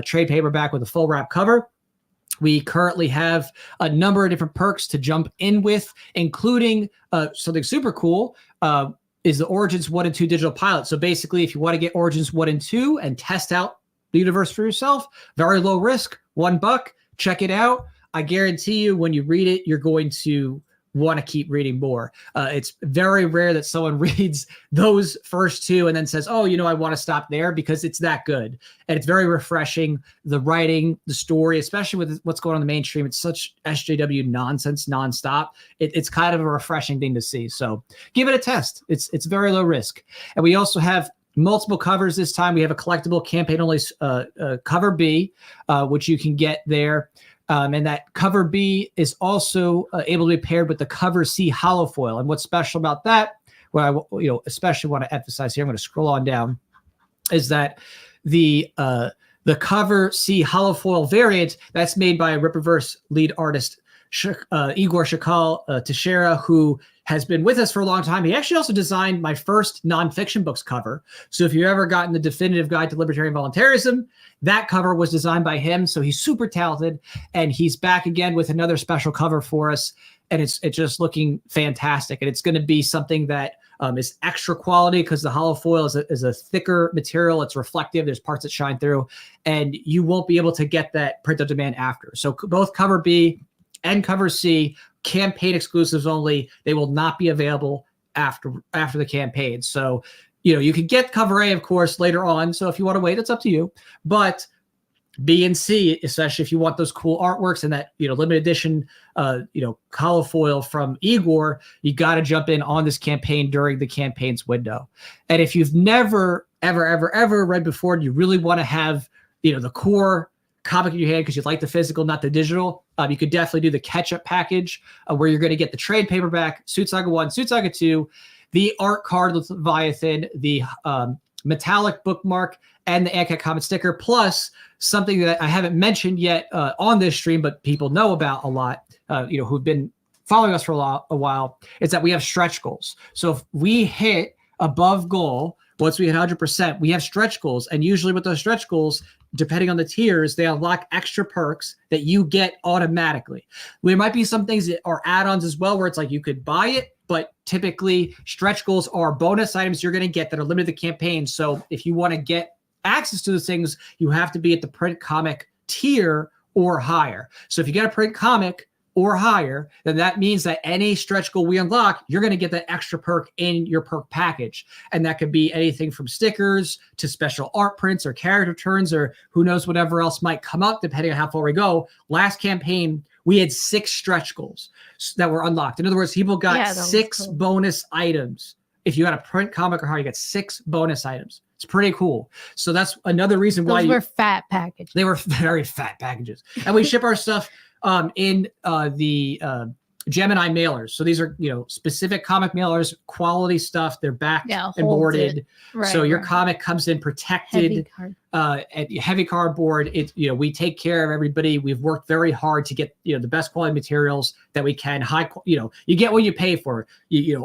trade paperback with a full wrap cover. We currently have a number of different perks to jump in with, including something super cool, is the Origins 1 and 2 digital pilot. So basically, if you want to get Origins 1 and 2 and test out the universe for yourself, very low risk, $1. Check it out. I guarantee you when you read it, you're going to want to keep reading more. It's very rare that someone reads those first 2 and then says, oh, I want to stop there, because it's that good. And it's very refreshing. The writing, the story, especially with what's going on in the mainstream, it's such SJW nonsense nonstop. It's kind of a refreshing thing to see. So give it a test. It's very low risk. And we also have multiple covers this time. We have a collectible campaign only cover B, which you can get there. And that cover B is also able to be paired with the cover C hollow foil. And what's special about that, what I especially want to emphasize here, I'm going to scroll on down, is that the cover C hollow foil variant that's made by Rippaverse lead artist Igor Shakal Teixeira, who has been with us for a long time. He actually also designed my first nonfiction books cover. So if you've ever gotten the Definitive Guide to Libertarian Voluntarism, that cover was designed by him. So he's super talented, and he's back again with another special cover for us. And it's just looking fantastic. And it's going to be something that is extra quality because the hollow foil is a thicker material. It's reflective. There's parts that shine through, and you won't be able to get that print on demand after. So both cover B and cover C, campaign exclusives only. They will not be available after the campaign. So, you can get cover A, of course, later on. So if you want to wait, it's up to you. But B and C, especially if you want those cool artworks and that, limited edition, hollow foil from Igor, you got to jump in on this campaign during the campaign's window. And if you've never, ever read before, and you really want to have, the core comic in your hand because you like the physical, not the digital, you could definitely do the catch-up package where you're going to get the trade paperback, Suit Saga I, Suit Saga II, the art card with Leviathan, the metallic bookmark, and the ANCAT comic sticker, plus something that I haven't mentioned yet on this stream, but people know about a lot, who've been following us for a while, is that we have stretch goals. So if we hit above goal, once we hit 100%, we have stretch goals. And usually with those stretch goals, depending on the tiers, they unlock extra perks that you get automatically. There might be some things that are add-ons as well, where it's like you could buy it, but typically stretch goals are bonus items you're going to get that are limited to the campaign. So if you want to get access to those things, you have to be at the print comic tier or higher. So if you get a print comic or higher, then that means that any stretch goal we unlock, you're going to get that extra perk in your perk package. And that could be anything from stickers to special art prints or character turns, or who knows, whatever else might come up depending on how far we go. Last campaign, we had 6 stretch goals that were unlocked. In other words, people got 6 cool bonus items. If you got a print comic or higher, you get 6 bonus items. It's pretty cool. So that's another reason why those were fat packages. They were very fat packages. And we ship our stuff in the Gemini mailers. So these are, specific comic mailers, quality stuff. They're backed and boarded. Right, so your comic comes in protected, heavy cardboard. We take care of everybody. We've worked very hard to get, the best quality materials that we can. You get what you pay for.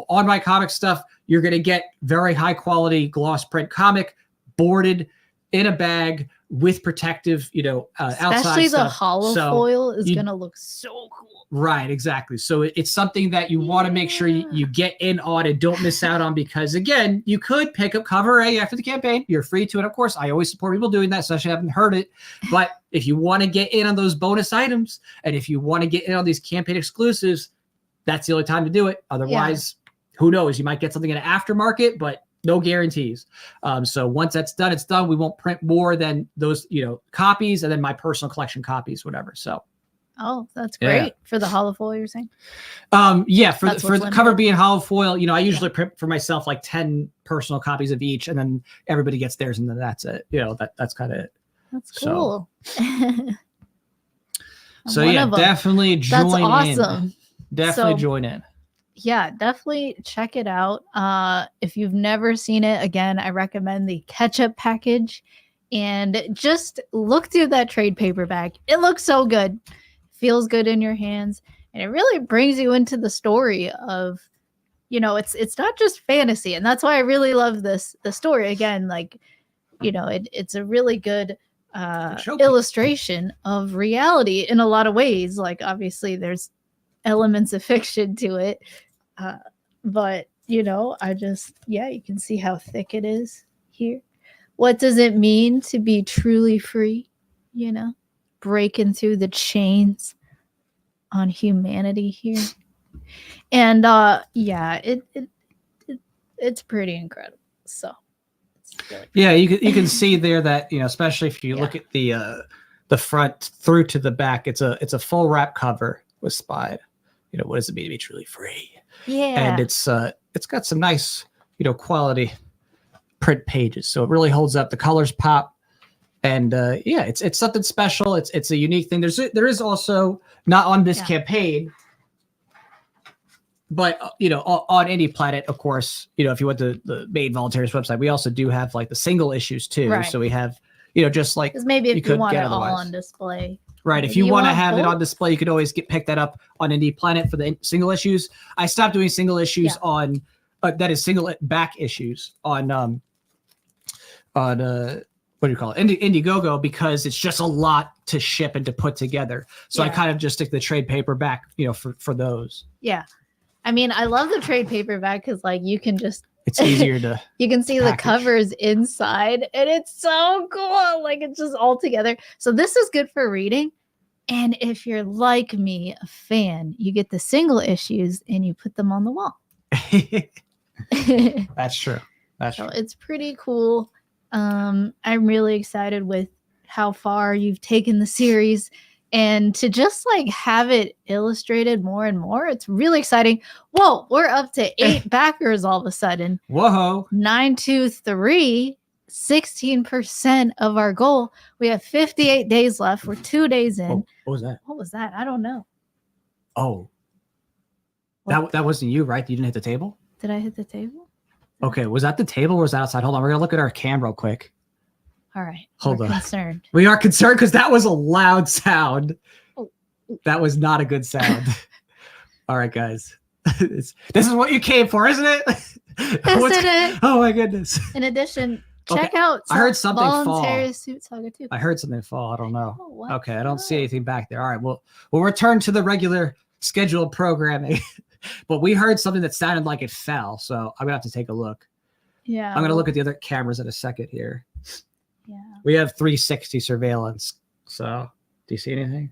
On my comic stuff, you're going to get very high quality gloss print comic, boarded in a bag with protective, outside especially stuff. The hollow foil is going to look so cool. Right, exactly. So it's something that you want to make sure you get in on and don't miss out on, because again, you could pick up cover A after the campaign. You're free to, and of course, I always support people doing that, especially if I haven't heard it. But if you want to get in on those bonus items, and if you want to get in on these campaign exclusives, that's the only time to do it. Otherwise, who knows? You might get something in an aftermarket, but no guarantees. So once that's done, it's done. We won't print more than those, copies, and then my personal collection copies, whatever. So. Oh, that's great for the hollow foil, you're saying? For the cover being hollow foil, I usually print for myself like 10 personal copies of each, and then everybody gets theirs, and then that's it. That's kind of it. That's cool. So definitely join in. That's awesome. Definitely join in. Yeah, definitely check it out. If you've never seen it, again, I recommend the catch-up package, and just look through that trade paperback. It looks so good. Feels good in your hands, and it really brings you into the story of, it's not just fantasy, and that's why I really love the story. Again, it's a really good illustration of reality in a lot of ways. Like, obviously there's elements of fiction to it, but I just you can see how thick it is here. What does it mean to be truly free? Breaking through the chains on humanity here. And it's pretty incredible. So really you can see there that, especially if you look at the front through to the back, it's a full wrap cover with Spide. What does it mean to be truly free? And it's got some nice, quality print pages. So it really holds up. The colors pop. And it's something special. It's a unique thing. There is also, not on this campaign, but on Indie Planet, of course, if you went to the main Voluntaryist website, we also do have like the single issues too. Right. So we have, just like, maybe if you want it all on display. Right. If you want to have it on display, you could always pick that up on Indie Planet for the single issues. I stopped doing single issues on that is single back issues on what do you call it? Indiegogo, because it's just a lot to ship and to put together. So I kind of just stick the trade paperback, for those. Yeah. I mean, I love the trade paperback because like you can just it's easier to you can see the package. covers inside and it's so cool. Like it's just all together. So this is good for reading. And if you're like me, a fan, you get the single issues and you put them on the wall. That's true. That's true. It's pretty cool. I'm really excited with how far you've taken the series. And to just like have it illustrated more and more, it's really exciting. Whoa, we're up to 8 backers all of a sudden. Whoa. 923, 16% of our goal. We have 58 days left. We're 2 days in. Oh, what was that? What was that? I don't know. Oh. That wasn't you, right? You didn't hit the table? Did I hit the table? Okay, was that the table or was that outside? Hold on, we're going to look at our cam real quick. All right. Hold on. Concerned. We are concerned because that was a loud sound. Oh. That was not a good sound. All right, guys. This is what you came for, isn't it? Isn't it? Oh, my goodness. In addition, check out I heard something fall. Voluntaryist Suit Saga II. I heard something fall. I don't know. Oh, okay, I don't see anything back there. All right, we'll return to the regular scheduled programming. But we heard something that sounded like it fell, so I'm going to have to take a look. Yeah. I'm going to look at the other cameras in a second here. Yeah. We have 360 surveillance. So, do you see anything?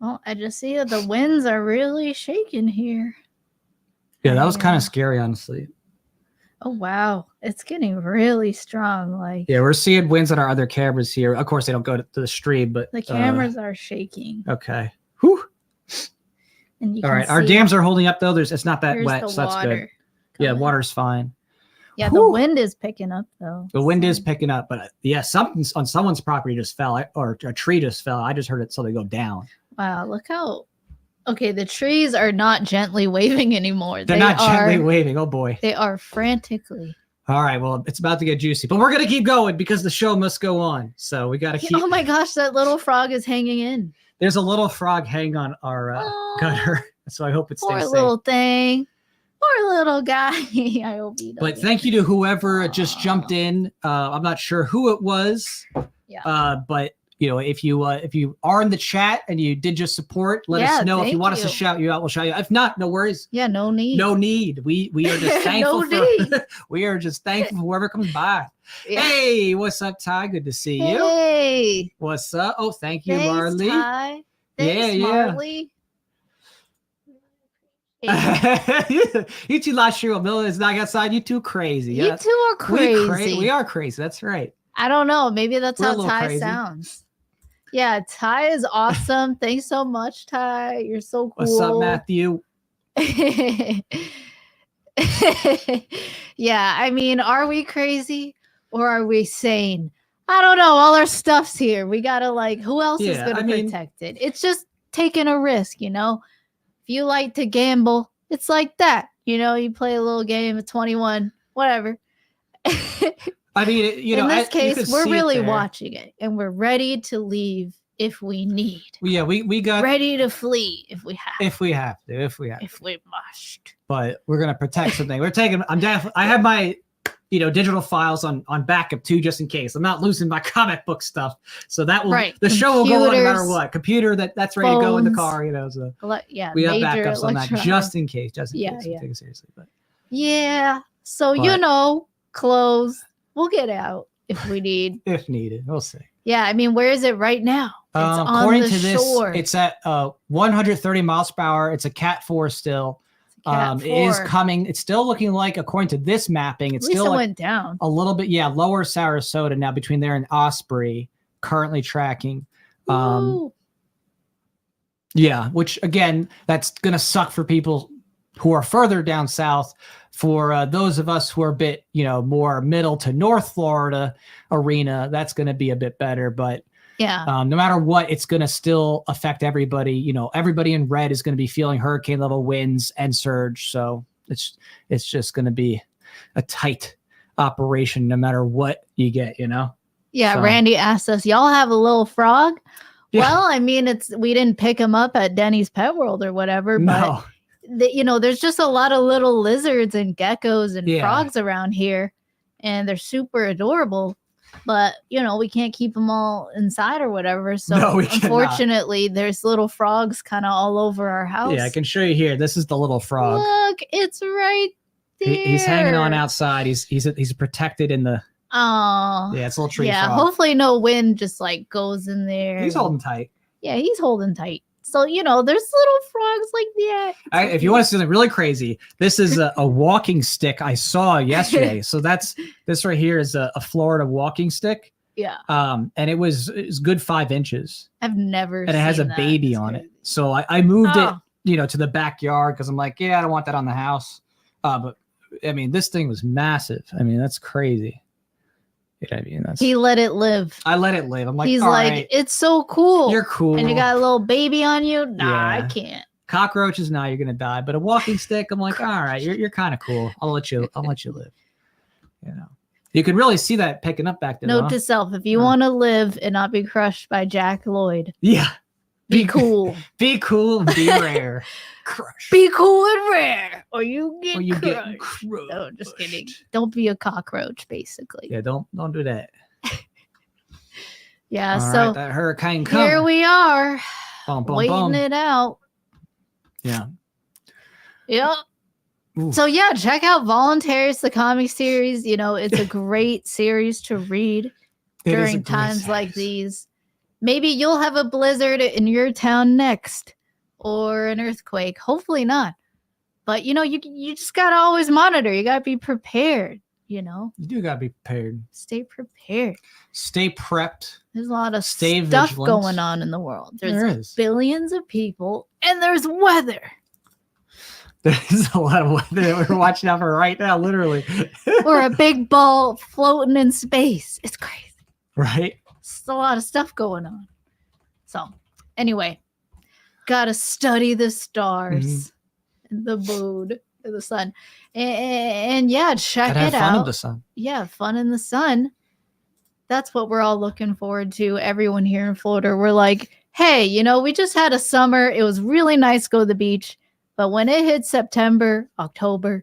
Well, I just see that the winds are really shaking here. Yeah, that was kind of scary, honestly. Oh, wow. It's getting really strong. Like, yeah, we're seeing winds on our other cameras here. Of course, they don't go to the stream, but the cameras are shaking. Okay. Whew. And you all can right, our see dams are holding up though. It's not that here's wet, the so that's water good. Yeah, water's fine. Yeah, Whew. the wind is picking up though. The wind is picking up, but yeah, something on someone's property just fell, or a tree just fell. I just heard something go down. Wow, look how. Okay, the trees are not gently waving anymore. They're not gently waving. Oh boy, they are frantically. All right, well, it's about to get juicy, but we're gonna keep going because the show must go on. So we got to keep. Oh my gosh, that little frog is hanging in. There's a little frog hanging on our gutter, so I hope it stays safe. Poor little thing. Poor little guy. I hope he doesn't. But thank you to whoever just jumped in. I'm not sure who it was. Yeah. But you know, if you are in the chat and you did just support, let us know. If you want us to shout you out, we'll shout you out. If not, no worries. Yeah, no need. No need. We are just thankful we are just thankful for whoever comes by. Yeah. Hey, what's up, Ty? Good to see you. Hey. What's up? Oh, thank you, Thanks, Marley. Ty. Thanks, Marley. You two last year, Milton is not outside. You two crazy. You two are crazy. We are crazy. That's right. I don't know. Maybe that's We're how Ty crazy. sounds. Yeah, Ty is awesome. Thanks so much, Ty. You're so cool. What's up, Matthew? Yeah, I mean, are we crazy or are we sane? I don't know. All our stuff's here. We gotta who else is gonna protect it? It's just taking a risk, you know. If you like to gamble, it's like that. You know, you play a little game at 21, whatever. I mean, you know, in this case, we're really watching it and we're ready to leave if we need. Yeah, we got ready to flee if we have. If we have to. If we must. But we're gonna protect something. I have my digital files on backup too, just in case. I'm not losing my comic book stuff. So that will the show will go on no matter what. Computer that's ready to go in the car, So we have backups on that just in case. Just in case. Take it seriously. But so clothes. We'll get out if we need. If needed. We'll see. Yeah, I mean, where is it right now? It's according on the to shore. this, it's at 130 miles per hour. It's a Cat 4 still. It is coming. It's still looking like, according to this mapping, it's still went down a little bit. Yeah, lower Sarasota now, between there and Osprey, currently tracking. Yeah, which again, that's gonna suck for people who are further down south. For those of us who are a bit, more middle to North Florida arena, that's going to be a bit better. But no matter what, it's going to still affect everybody. Everybody in red is going to be feeling hurricane level winds and surge. So it's just going to be a tight operation no matter what you get, Yeah, so. Randy asked us, y'all have a little frog? Yeah. Well, I mean, we didn't pick him up at Denny's Pet World or whatever, but there's just a lot of little lizards and geckos and frogs around here, and they're super adorable. But, you know, we can't keep them all inside or whatever. So No, we cannot. unfortunately, there's little frogs kind of all over our house. Yeah, I can show you here. This is the little frog. Look, it's right there. He's hanging on outside. He's protected in the... Oh. Yeah, it's a little tree Yeah, frog. hopefully no wind just like goes in there. He's holding tight. Yeah, he's holding tight. So, you know, there's little frogs like that. If you want to see something really crazy, this is a walking stick I saw yesterday. So this right here is a Florida walking stick. Yeah. And it's good 5 inches. I've never And it has a seen that. baby It's on it. crazy. So I moved it, Oh. you know, to the backyard because I'm like, yeah, I don't want that on the house. But I mean, this thing was massive. I mean, that's crazy. You know what I mean? He let it live. I let it live. I'm like, He's all like, right, it's so cool. you're cool. And you got a little baby on you? Nah, I Yeah. can't. Cockroaches, now you're gonna die. But a walking stick, I'm like, all right, you're kind of cool. I'll let you live. You know, you can really see that picking up back there. Note huh? to self: if you want to live and not be crushed by Jack Lloyd, Yeah, be cool. be cool, and be rare. Crush. Be cool and rare, or you get Or you get crushed. crushed. No, just kidding. Don't be a cockroach, basically. Yeah, don't do that. Yeah. All So right, that hurricane coming. here we are, Bum, bum, waiting bum. it out. Yeah. Yep. Ooh. So yeah, check out Voluntaryist, the comic series. You know, it's a great series to read It is a during great times like series. these. Maybe you'll have a blizzard in your town next, or an earthquake. Hopefully not. But you know, you just gotta always monitor. You gotta be prepared. You know, You do gotta be prepared. stay prepared. Stay prepped. There's a lot of Stay stuff vigilant. going on in the world. There's There is. billions of people, and there's weather. There's a lot of weather that we're watching out for right now, literally. Or a big ball floating in space. It's crazy. Right? It's a lot of stuff going on. So, anyway, gotta study the stars, and the moon, and the sun, and yeah, check Gotta have it fun out. of the sun. Yeah, fun in the sun. That's what we're all looking forward to. Everyone here in Florida, we're like, hey, you know, we just had a summer. It was really nice to go to the beach. But when it hits September, October,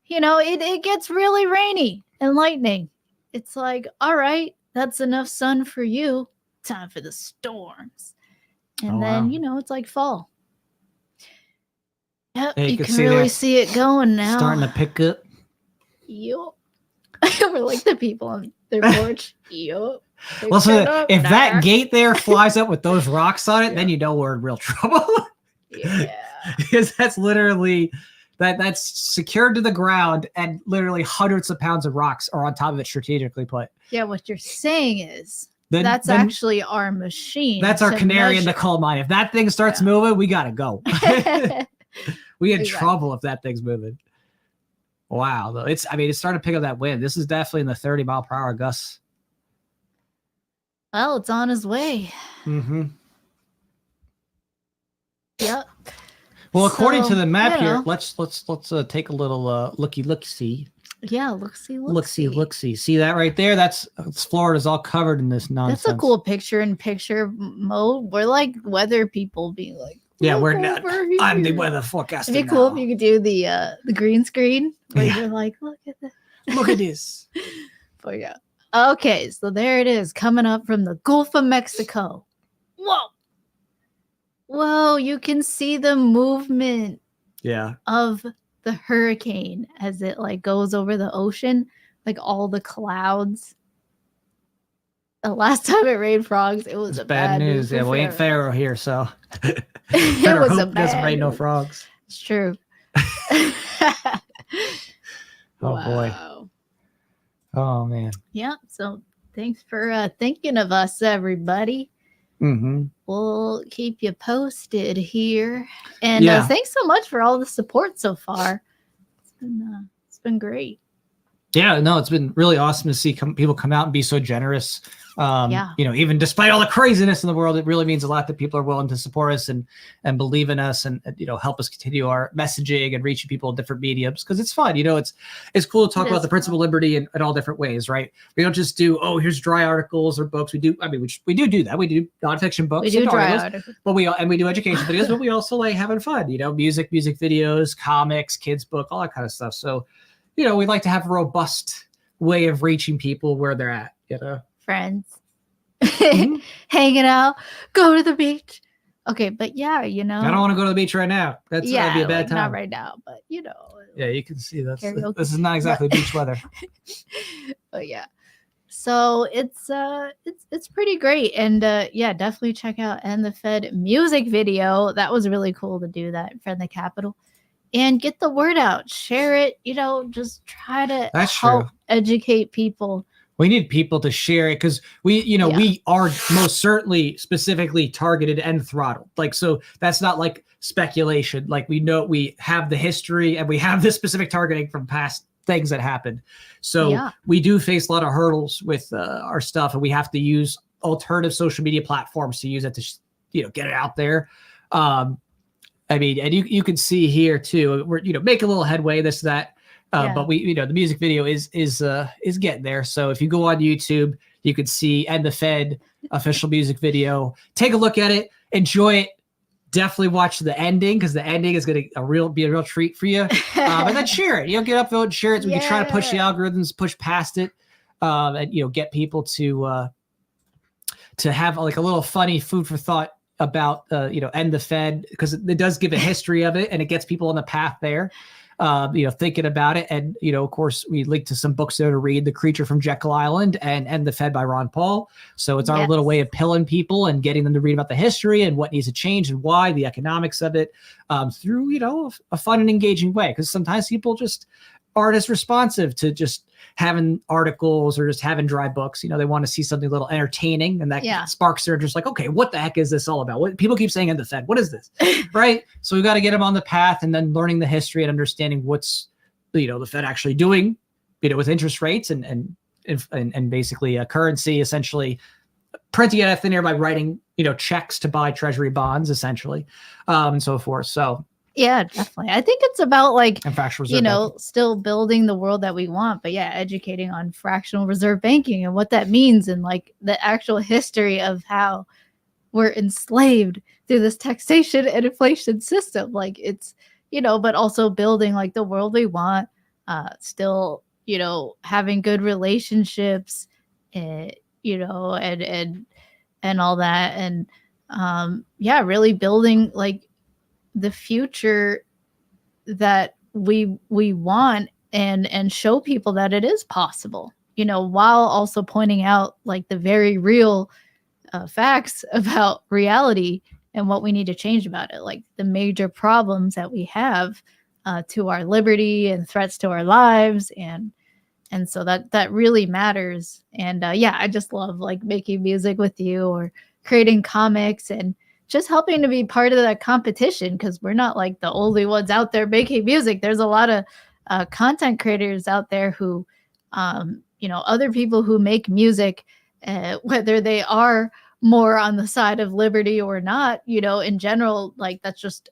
you know, it gets really rainy and lightning. It's like, all right, that's enough sun for you. Time for the storms. And Oh, then, wow. you know, it's like fall. Yep, Yeah, you you can can see really there. see it going now. Starting to pick up. Yup. We're like the people on their porch. Yup. They Well, so pick up if that there. gate there flies up with those rocks on it, Yeah. then you know we're in real trouble. Yeah. Because that's literally that's secured to the ground, and literally hundreds of pounds of rocks are on top of it, strategically put. Yeah, what you're saying is Then, that's then actually our machine. that's our to canary in the measure. coal mine. If that thing starts Yeah. moving, we gotta go. We in Exactly. trouble if that thing's moving. Wow, though it's starting to pick up that wind. This is definitely in the 30-mile-per-hour gusts. Well, it's on his way. Mm-hmm. Yep. Well, according to So, the map you here, know. let's take a little look-see. Yeah, look see. See that right there? That's Florida's all covered in this nonsense. That's a cool picture-in-picture mode. We're like weather people being like, Yeah, "Look we're not. over I'm the here." weather forecaster. It'd be cool now. if you could do the green screen where Yeah. you're like, look at this. Look at this. But yeah. Okay, so there it is, coming up from the Gulf of Mexico. Whoa. Whoa, you can see the movement Yeah. of the hurricane as it like goes over the ocean, like all the clouds. The last time it rained frogs, it was It's a bad news. for Yeah, we ain't Pharaoh. Pharaoh here, so It better was a hope it doesn't bad rain no news. frogs. It's true. Oh boy. Wow. Oh man. Yeah, so thanks for thinking of us, everybody. Mm-hmm. We'll keep you posted here. And Yeah. thanks so much for all the support so far. It's been great. Yeah, no, it's been really awesome to see people come out and be so generous. Yeah. You know, even despite all the craziness in the world, it really means a lot that people are willing to support us and believe in us and you know, help us continue our messaging and reaching people in different mediums, because it's fun. You know, it's cool to talk It about is the principle of liberty in all different ways, right? We don't just do, oh, here's dry articles or books. We do that. We do nonfiction books. We do and dry articles, articles. but we do education videos, but we also like having fun, you know, music videos, comics, kids book, all that kind of stuff. So, you know, we like to have a robust way of reaching people where they're at. friends, Mm-hmm. hanging out, go to the beach. Okay, but yeah, I don't want to go to the beach right now. That'd be a bad time. Not right now, but Yeah, you can see this karaoke. is not exactly beach weather. But yeah. So it's pretty great. And yeah, definitely check out And the Fed music video. That was really cool to do that in front of the Capitol. And get the word out. Share it, just try to help educate people. We need people to share it because we are most certainly specifically targeted and throttled. Like, so that's not like speculation. Like, we know we have the history and we have this specific targeting from past things that happened. So we do face a lot of hurdles with our stuff, and we have to use alternative social media platforms to use it to, get it out there. I mean, and you can see here too, we're, make a little headway, this, that. But we, the music video is getting there. So if you go on YouTube, you can see And the Fed official music video. Take a look at it, enjoy it. Definitely watch the ending, because the ending is going to be a real treat for you. And then share it. Get up, vote, and share it. So we can try to push the algorithms, push past it, and get people to have like a little funny food for thought about And the Fed, because it does give a history of it, and it gets people on the path there. Thinking about it. And, of course, we link to some books there to read, The Creature from Jekyll Island and The Fed by Ron Paul. So it's our little way of pilling people and getting them to read about the history and what needs to change and why, the economics of it, through, a fun and engaging way. Because sometimes people just aren't as responsive to just having articles or just having dry books. They want to see something a little entertaining, and that sparks their interest. Like, okay, what the heck is this all about? What people keep saying in the Fed, what is this? Right? So we've got to get them on the path, and then learning the history and understanding what's, the Fed actually doing, with interest rates and basically a currency, essentially printing it out of thin air by writing, checks to buy treasury bonds, essentially, and so forth. So yeah, definitely. I think it's about fractional reserve banking. Still building the world that we want, but educating on fractional reserve banking and what that means, and the actual history of how we're enslaved through this taxation and inflation system. It's, but also building the world we want, still, having good relationships, and all that. And really building the future that we want, and show people that it is possible, while also pointing out the very real facts about reality and what we need to change about it, the major problems that we have to our liberty and threats to our lives, and so that really matters. And I just love making music with you, or creating comics, and just helping to be part of that competition, because we're not the only ones out there making music. There's a lot of content creators out there who, other people who make music, whether they are more on the side of liberty or not, in general, that's just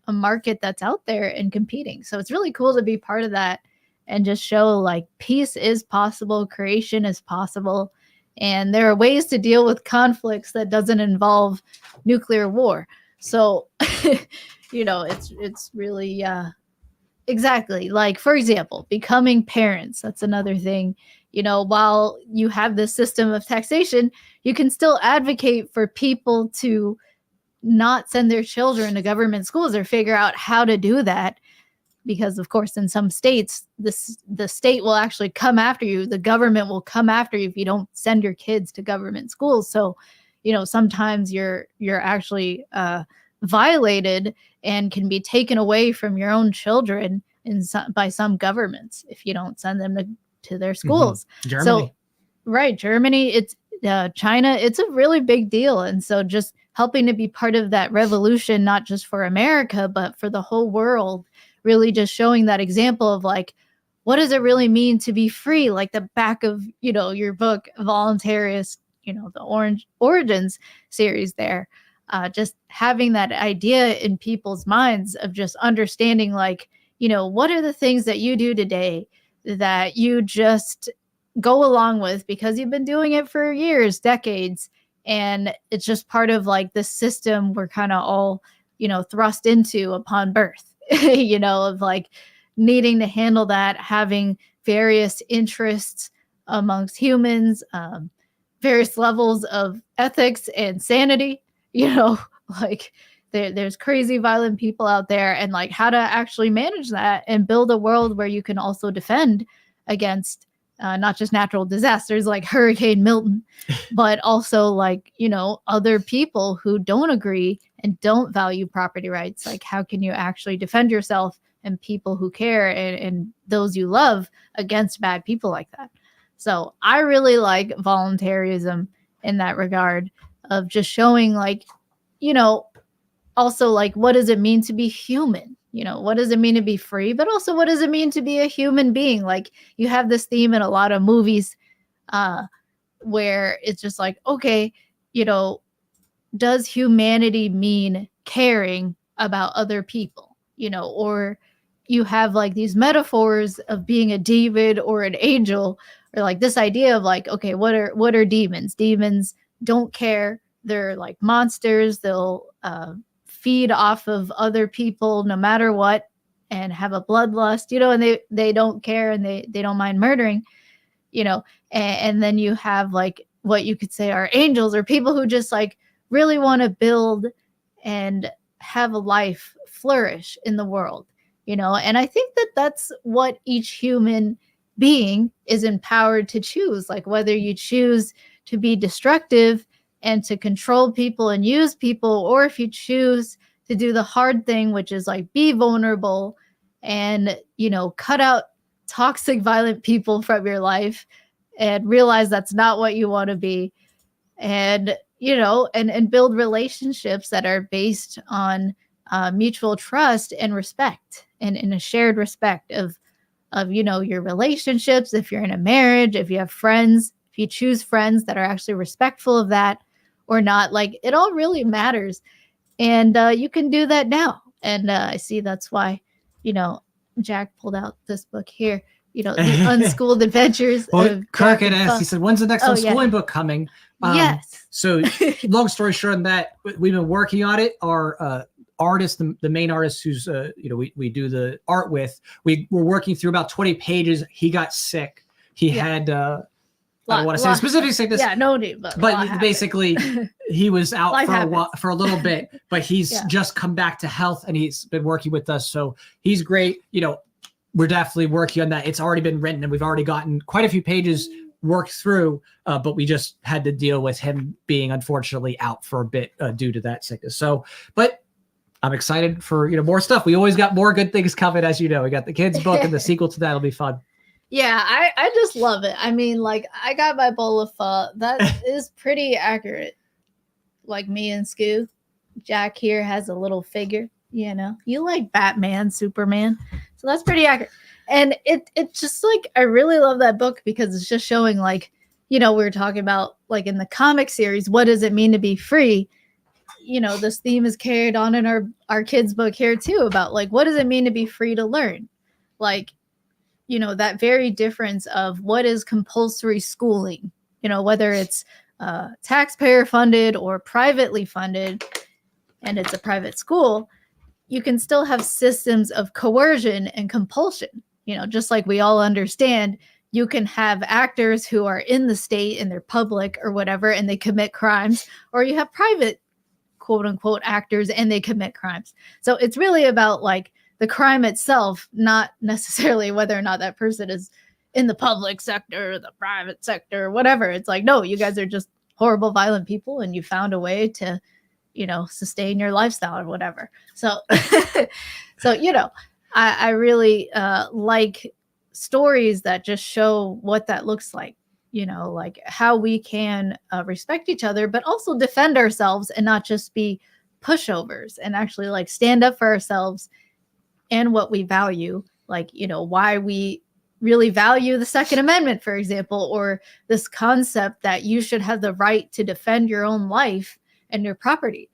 a market that's out there and competing. So it's really cool to be part of that, and just show peace is possible, creation is possible. And there are ways to deal with conflicts that doesn't involve nuclear war. So, it's really, exactly. For example, becoming parents. That's another thing. While you have this system of taxation, you can still advocate for people to not send their children to government schools, or figure out how to do that. Because, of course, in some states, the state will actually come after you. The government will come after you if you don't send your kids to government schools. So, sometimes you're actually violated and can be taken away from your own children by some governments if you don't send them to their schools. Mm-hmm. Germany. So, right, Germany. It's China. It's a really big deal, and so just helping to be part of that revolution, not just for America, but for the whole world. Really just showing that example of what does it really mean to be free? The back of, your book, Voluntaryist, the Origins series there. Just having that idea in people's minds of just understanding, what are the things that you do today that you just go along with because you've been doing it for years, decades. And it's just part of the system we're kind of all, thrust into upon birth. of needing to handle that, having various interests, amongst humans, various levels of ethics and sanity, like there's crazy violent people out there, and like how to actually manage that and build a world where you can also defend against not just natural disasters like Hurricane Milton, but also like, other people who don't agree and don't value property rights. Like, how can you actually defend yourself and people who care and those you love against bad people like that? So I really like voluntarism in that regard of just showing like, also like, what does it mean to be human? What does it mean to be free? But also, what does it mean to be a human being? Like, you have this theme in a lot of movies where it's just like, okay, does humanity mean caring about other people? Or you have like these metaphors of being a David or an angel, or like this idea of like, okay, what are demons? Demons don't care. They're like monsters. They'll feed off of other people no matter what, and have a bloodlust, and they don't care, and they don't mind murdering, and then you have like what you could say are angels, or people who just like really want to build and have a life flourish in the world, and I think that that's what each human being is empowered to choose, like whether you choose to be destructive and to control people and use people, or if you choose to do the hard thing, which is like be vulnerable and, cut out toxic, violent people from your life and realize that's not what you want to be. And, and build relationships that are based on mutual trust and respect, and in a shared respect of, your relationships. If you're in a marriage, if you have friends, if you choose friends that are actually respectful of that or not, like it all really matters. And you can do that now. And I see that's why, Jack pulled out this book here, The Unschooled Adventures. Well, Kirk had asked, he said, when's the next unschooling book coming? Yes. So long story short on that, we've been working on it. Our artist, the main artist who's, we do the art with, we're working through about 20 pages. He got sick. He had... I don't want to say specific sickness. Yeah, no need, but basically he was out for a little bit, but he's just come back to health, and he's been working with us. So he's great. We're definitely working on that. It's already been written, and we've already gotten quite a few pages worked through, but we just had to deal with him being unfortunately out for a bit due to that sickness. So, but I'm excited for, more stuff. We always got more good things coming, as you know. We got the kids book and the sequel to that will be fun. Yeah, I just love it. I mean, like, I got my bowl of pho. That is pretty accurate. Like me and Scoo. Jack here has a little figure, You like Batman, Superman. So that's pretty accurate. And it's just like, I really love that book because it's just showing like, we were talking about like in the comic series, what does it mean to be free? This theme is carried on in our kids' book here too, about like, what does it mean to be free to learn? Like, that very difference of what is compulsory schooling, whether it's taxpayer funded or privately funded, and it's a private school, you can still have systems of coercion and compulsion. Just like we all understand, you can have actors who are in the state and they're public or whatever, and they commit crimes, or you have private quote unquote actors and they commit crimes. So it's really about like the crime itself, not necessarily whether or not that person is in the public sector, the private sector, whatever. It's like, no, you guys are just horrible, violent people, and you found a way to, sustain your lifestyle or whatever. So, I really like stories that just show what that looks like, like how we can respect each other, but also defend ourselves and not just be pushovers, and actually like stand up for ourselves and what we value, like, why we really value the Second Amendment, for example, or this concept that you should have the right to defend your own life and your property.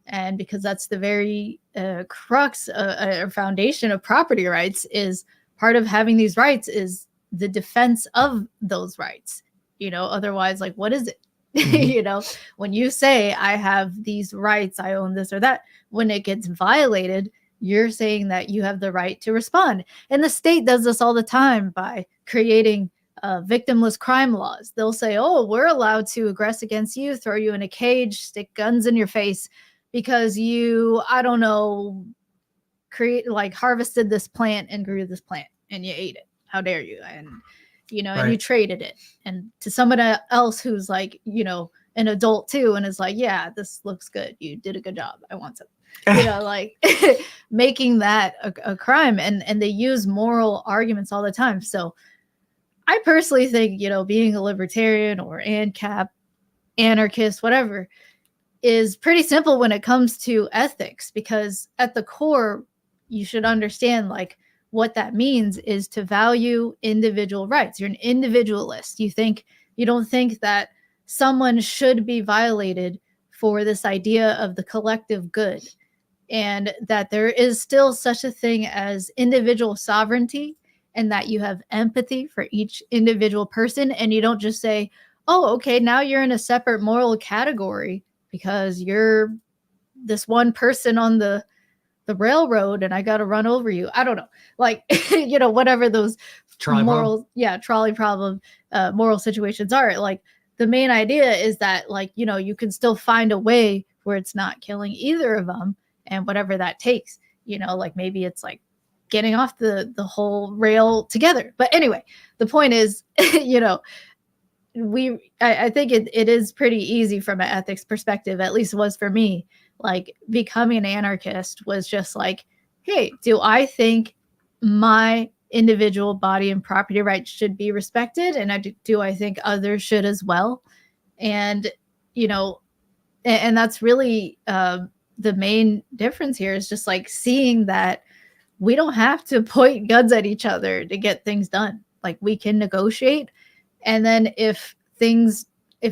And because that's the very crux or foundation of property rights, is part of having these rights is the defense of those rights. Otherwise, like, what is it? Mm-hmm. When you say I have these rights, I own this or that, when it gets violated, you're saying that you have the right to respond. And the state does this all the time by creating victimless crime laws. They'll say, oh, we're allowed to aggress against you, throw you in a cage, stick guns in your face because you, I don't know, harvested this plant and grew this plant and you ate it. How dare you? And, and you traded it. And to someone else who's like, an adult too, and is like, yeah, this looks good. You did a good job. I want some. Making that a crime. And they use moral arguments all the time. So I personally think, being a libertarian or ANCAP, anarchist, whatever, is pretty simple when it comes to ethics, because at the core, you should understand what that means is to value individual rights. You're an individualist. You don't think that someone should be violated for this idea of the collective good, and that there is still such a thing as individual sovereignty, and that you have empathy for each individual person. And you don't just say, oh, okay, now you're in a separate moral category because you're this one person on the railroad and I got to run over you. I don't know, whatever those trolley problem, moral situations are. The main idea is that you can still find a way where it's not killing either of them, and whatever that takes, maybe it's getting off the whole rail together. But anyway, the point is, I think it is pretty easy from an ethics perspective, at least it was for me. Becoming an anarchist was just hey, do I think my individual body and property rights should be respected? And do I think others should as well? And, and that's really the main difference here, is just seeing that we don't have to point guns at each other to get things done. We can negotiate. And then if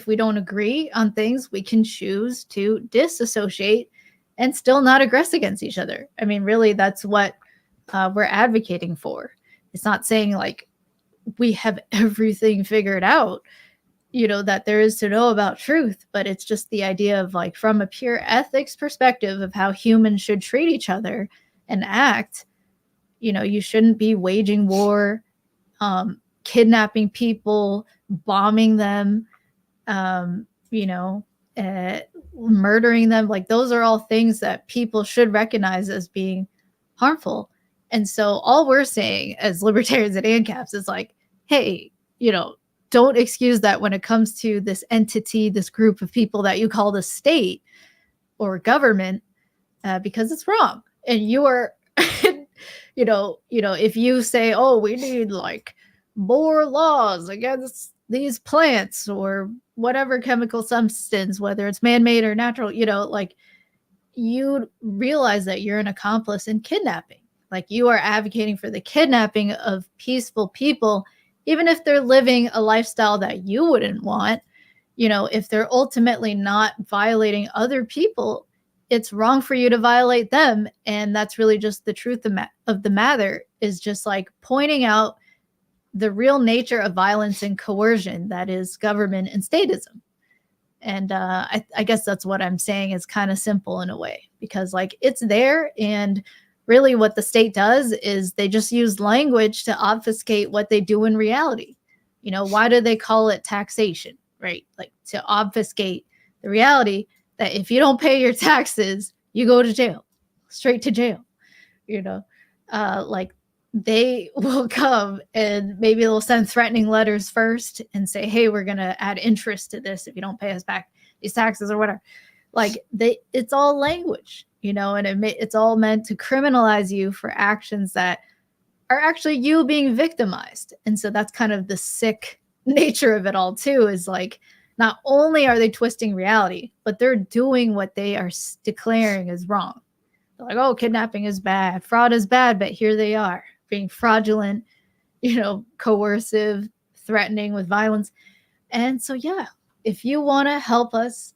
we don't agree on things, we can choose to disassociate and still not aggress against each other. I mean, really, that's what we're advocating for. It's not saying we have everything figured out, that there is to know about truth, but it's just the idea of from a pure ethics perspective of how humans should treat each other and act. You shouldn't be waging war, kidnapping people, bombing them, murdering them. Those are all things that people should recognize as being harmful. And so all we're saying as libertarians and ANCAPs is hey, don't excuse that when it comes to this entity, this group of people that you call the state or government, because it's wrong. And you are, if you say, oh, we need more laws against these plants or whatever chemical substance, whether it's man-made or natural, you realize that you're an accomplice in kidnapping. You are advocating for the kidnapping of peaceful people, even if they're living a lifestyle that you wouldn't want. If they're ultimately not violating other people, it's wrong for you to violate them. And that's really just the truth of the matter, is just pointing out the real nature of violence and coercion that is government and statism. And I guess that's what I'm saying is kind of simple in a way, because it's there. And really what the state does is they just use language to obfuscate what they do in reality. Why do they call it taxation, right? To obfuscate the reality that if you don't pay your taxes, you go to jail, straight to jail. They will come and maybe they'll send threatening letters first and say, hey, we're going to add interest to this if you don't pay us back these taxes or whatever. It's all language, and it's all meant to criminalize you for actions that are actually you being victimized. And so that's kind of the sick nature of it all too, is not only are they twisting reality, but they're doing what they are declaring is wrong. They're oh, kidnapping is bad, fraud is bad, but here they are being fraudulent, coercive, threatening with violence. And so, yeah, if you want to help us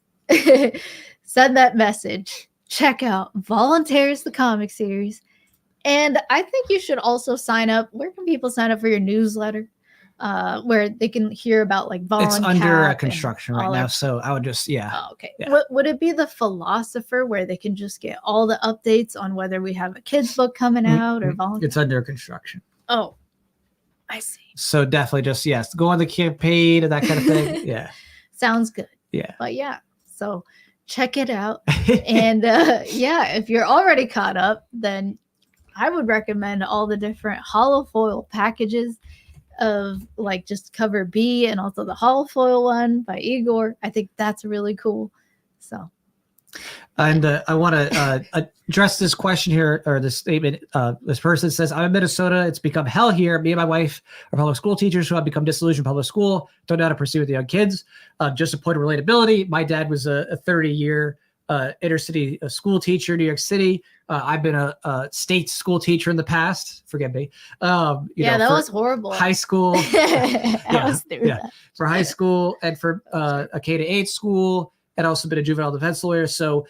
send that message, check out Voluntaryist the comic series. And I think you should also sign up. Where can people sign up for your newsletter? Where they can hear about Voluntaryist. It's under construction right now, so I would just Oh, okay. Yeah. Would it be the Philosopher, where they can just get all the updates on whether we have a kids book coming out or Voluntaryist? It's under construction. Oh, I see. So definitely just, yes, go on the campaign and that kind of thing. Yeah. Sounds good. Yeah. But yeah, so check it out. And yeah, if you're already caught up, then I would recommend all the different holofoil packages of like just cover B and also the holofoil one by Igor. I think that's really cool. So. And I want to address this question here, or this statement. This person says, I'm in Minnesota. It's become hell here. Me and my wife are public school teachers who have become disillusioned with public school. Don't know how to pursue with the young kids. Just a point of relatability. My dad was a 30-year inner-city school teacher in New York City. I've been a state school teacher in the past. Forgive me. That was horrible. High school. I was through that. For high school and for a K-8 school, and also been a juvenile defense lawyer. So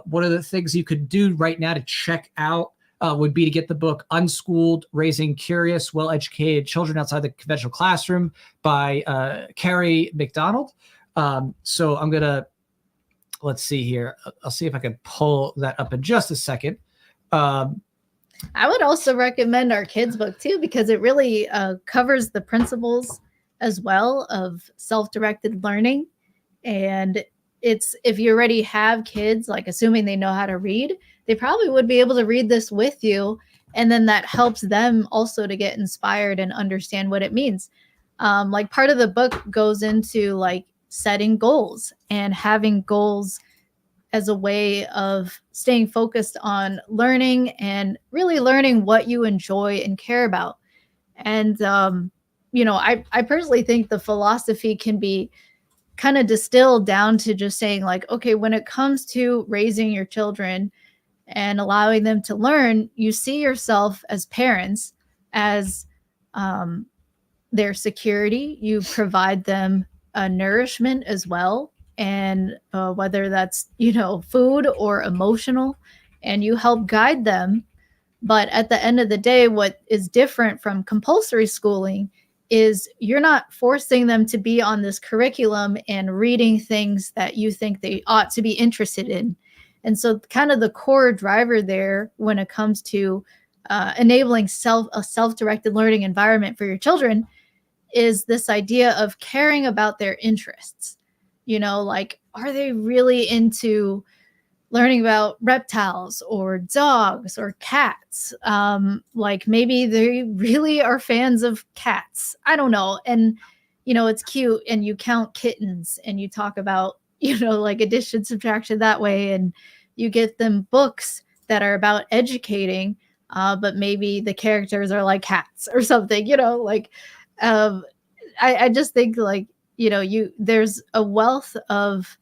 one of the things you could do right now to check out would be to get the book Unschooled, Raising Curious, Well-Educated Children Outside the Conventional Classroom by Carrie McDonald. So I'm going to, let's see here. I'll see if I can pull that up in just a second. I would also recommend our kids' book too, because it really covers the principles as well of self-directed learning. And it's, if you already have kids, like assuming they know how to read, they probably would be able to read this with you. And then that helps them also to get inspired and understand what it means. Like part of the book goes into like setting goals and having goals as a way of staying focused on learning and really learning what you enjoy and care about. And, I personally think the philosophy can be kind of distilled down to just saying like, okay, when it comes to raising your children and allowing them to learn, you see yourself as parents as their security. You provide them nourishment as well. And whether that's, food or emotional, and you help guide them. But at the end of the day, what is different from compulsory schooling is you're not forcing them to be on this curriculum and reading things that you think they ought to be interested in. And so kind of the core driver there when it comes to enabling a self-directed learning environment for your children is this idea of caring about their interests. Like, are they really into learning about reptiles or dogs or cats? Like maybe they really are fans of cats. I don't know. And, it's cute and you count kittens and you talk about, like addition, subtraction that way. And you get them books that are about educating, but maybe the characters are like cats or something, I just think like, there's a wealth of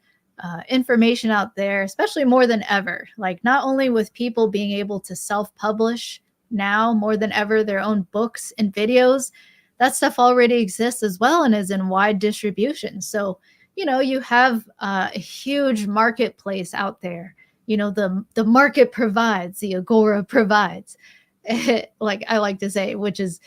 information out there, especially more than ever, like not only with people being able to self-publish now more than ever their own books and videos, that stuff already exists as well and is in wide distribution. So, you have a huge marketplace out there. The market provides, the Agora provides. Like I like to say, which is,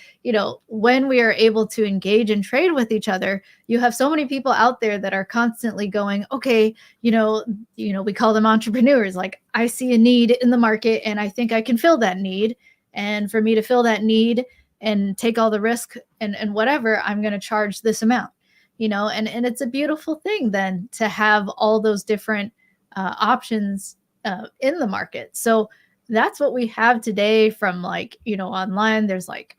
when we are able to engage and trade with each other, you have so many people out there that are constantly going, okay, we call them entrepreneurs. Like I see a need in the market and I think I can fill that need. And for me to fill that need and take all the risk and whatever, I'm going to charge this amount, and it's a beautiful thing then to have all those different options in the market. So that's what we have today from like, online. There's like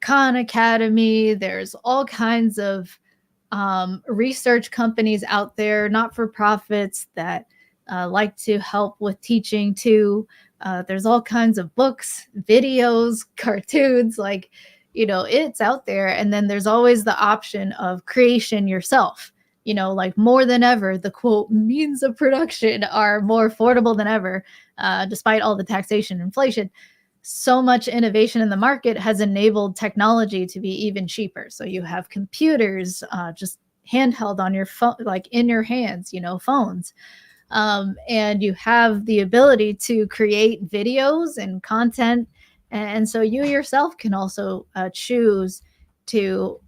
Khan Academy. There's all kinds of research companies out there, not-for-profits that like to help with teaching too. There's all kinds of books, videos, cartoons, like, it's out there. And then there's always the option of creation yourself. Like more than ever, the quote means of production are more affordable than ever, despite all the taxation and inflation. So much innovation in the market has enabled technology to be even cheaper. So you have computers just handheld on your phone, like in your hands, phones. And you have the ability to create videos and content. And so you yourself can also choose to,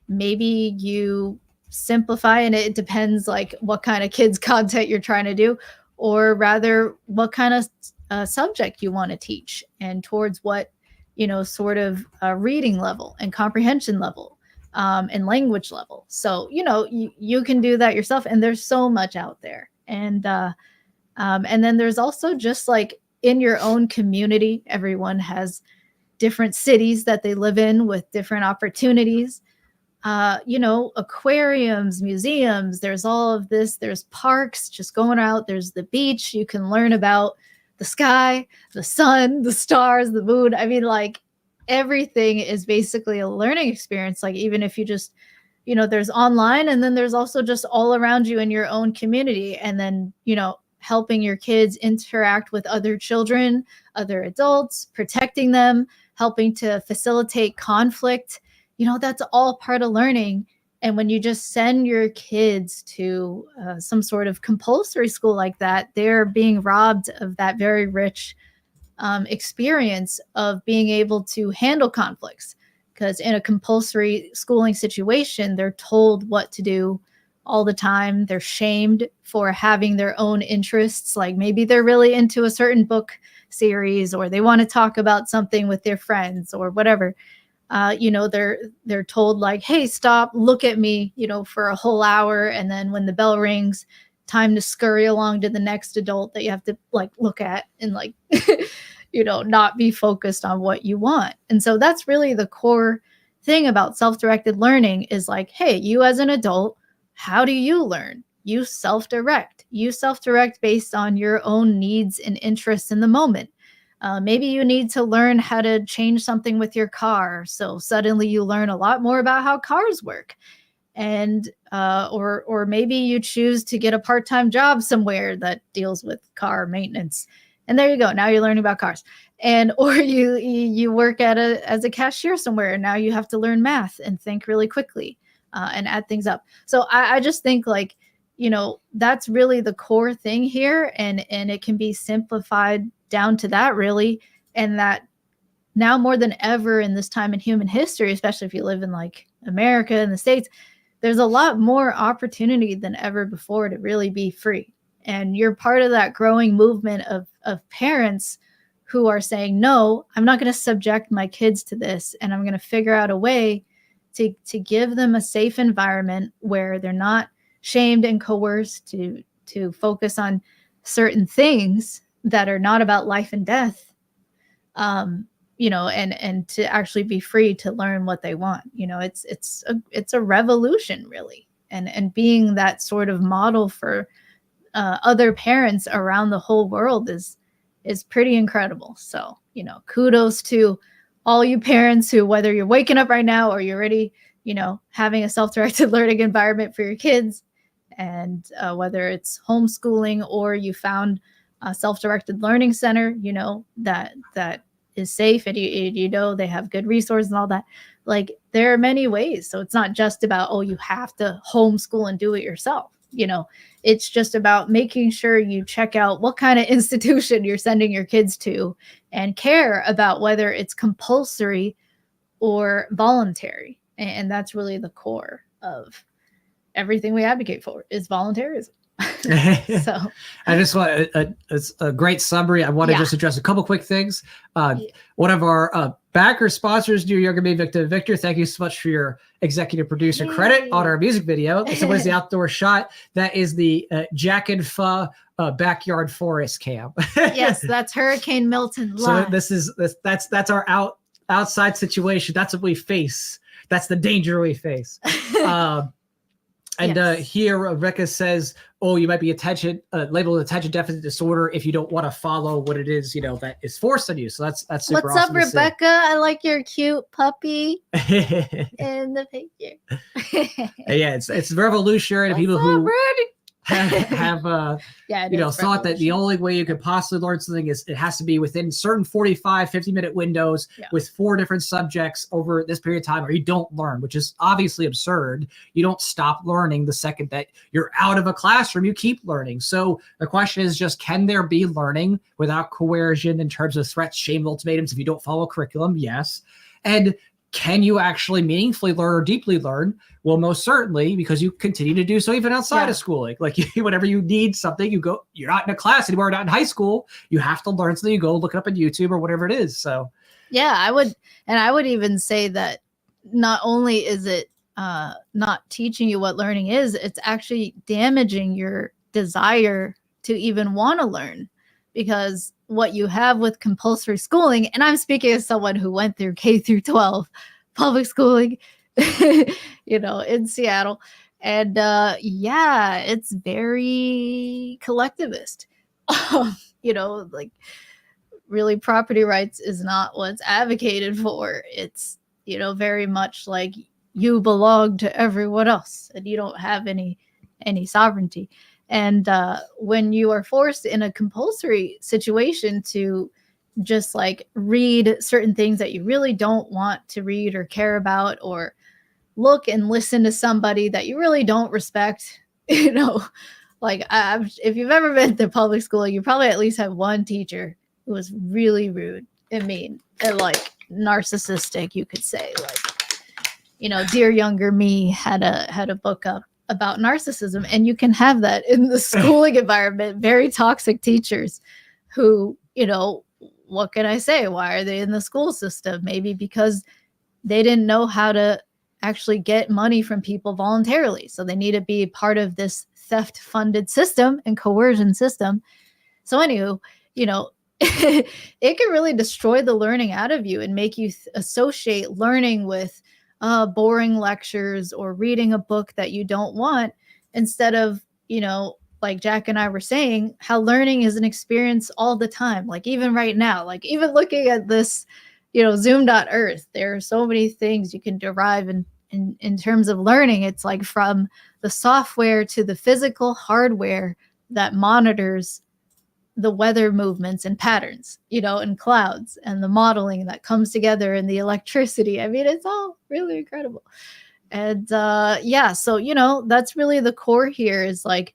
maybe you simplify, and it depends like what kind of kids content you're trying to do, or rather what kind of subject you want to teach and towards what sort of reading level and comprehension level and language level. So, you can do that yourself. And there's so much out there. And then there's also just like in your own community, everyone has different cities that they live in with different opportunities. Aquariums, museums, there's all of this. There's parks just going out. There's the beach. You can learn about the sky, the sun, the stars, the moon. I mean, like everything is basically a learning experience. Like even if you just, there's online, and then there's also just all around you in your own community. And then, helping your kids interact with other children, other adults, protecting them, helping to facilitate conflict. That's all part of learning. And when you just send your kids to some sort of compulsory school like that, they're being robbed of that very rich experience of being able to handle conflicts. Because in a compulsory schooling situation, they're told what to do all the time. They're shamed for having their own interests. Like maybe they're really into a certain book series, or they want to talk about something with their friends or whatever. They're told like, hey, stop, look at me, for a whole hour. And then when the bell rings, time to scurry along to the next adult that you have to like look at and like, not be focused on what you want. And so that's really the core thing about self-directed learning is like, hey, you as an adult, how do you learn? You self-direct. You self-direct based on your own needs and interests in the moment. Maybe you need to learn how to change something with your car. So suddenly you learn a lot more about how cars work. And or maybe you choose to get a part-time job somewhere that deals with car maintenance. And there you go. Now you're learning about cars. And or you work as a cashier somewhere, and now you have to learn math and think really quickly and add things up. So I just think like, that's really the core thing here. And it can be simplified down to that really. And that now more than ever in this time in human history, especially if you live in like America and the States, there's a lot more opportunity than ever before to really be free. And you're part of that growing movement of parents who are saying, no, I'm not going to subject my kids to this. And I'm going to figure out a way to give them a safe environment where they're not shamed and coerced to focus on certain things that are not about life and death, and to actually be free to learn what they want. It's a revolution really. And being that sort of model for other parents around the whole world is pretty incredible. So, kudos to all you parents who, whether you're waking up right now or you're already, having a self-directed learning environment for your kids, and whether it's homeschooling or you found a self-directed learning center, that is safe and they have good resources and all that. Like there are many ways. So it's not just about, oh, you have to homeschool and do it yourself. It's just about making sure you check out what kind of institution you're sending your kids to and care about whether it's compulsory or voluntary. And that's really the core of everything we advocate for is voluntarism. So I just want it's a great summary. I want to just address a couple quick things. One of our backer sponsors, Dear Younger Me, Victor, thank you so much for your executive producer credit on our music video. So what is the outdoor shot? That is the Jack and Pho backyard forest camp. Yes, that's Hurricane Milton live. So that's our outside situation. That's what we face. That's the danger we face. Here Rebecca says, oh, you might be labeled attention deficit disorder if you don't want to follow what it is, that is forced on you. So that's super What's awesome. What's up, Rebecca? I like your cute puppy in the picture. It's revolutionary to people who have thought that the only way you could possibly learn something is it has to be within certain 50-minute windows with 4 different subjects over this period of time, or you don't learn, which is obviously absurd. You don't stop learning the second that you're out of a classroom. You keep learning. So the question is just, can there be learning without coercion in terms of threats, shame, ultimatums if you don't follow curriculum? Yes. And can you actually meaningfully learn or deeply learn? Well, most certainly, because you continue to do so even outside of schooling. Like whenever you need something, you're not in a class anymore, not in high school. You have to learn something, you go look it up on YouTube or whatever it is. So yeah, I would even say that not only is it not teaching you what learning is, it's actually damaging your desire to even want to learn, because what you have with compulsory schooling, and I'm speaking as someone who went through K through 12 public schooling, in Seattle. And it's very collectivist. Like really property rights is not what's advocated for. It's, very much like you belong to everyone else and you don't have any sovereignty. And when you are forced in a compulsory situation to just like read certain things that you really don't want to read or care about, or look and listen to somebody that you really don't respect, like if you've ever been to public school, you probably at least have one teacher who was really rude and mean and like narcissistic, you could say. Like, dear younger me had a book up about narcissism, and you can have that in the schooling environment. Very toxic teachers who, what can I say? Why are they in the school system? Maybe because they didn't know how to actually get money from people voluntarily. So they need to be part of this theft funded system and coercion system. So anywho, it can really destroy the learning out of you and make you associate learning with boring lectures or reading a book that you don't want, instead of, like Jack and I were saying, how learning is an experience all the time. Like even right now, like even looking at this, Zoom.earth, there are so many things you can derive in terms of learning. It's like from the software to the physical hardware that monitors the weather movements and patterns, and clouds, and the modeling that comes together, and the electricity. I mean, it's all really incredible. And so, that's really the core here, is like,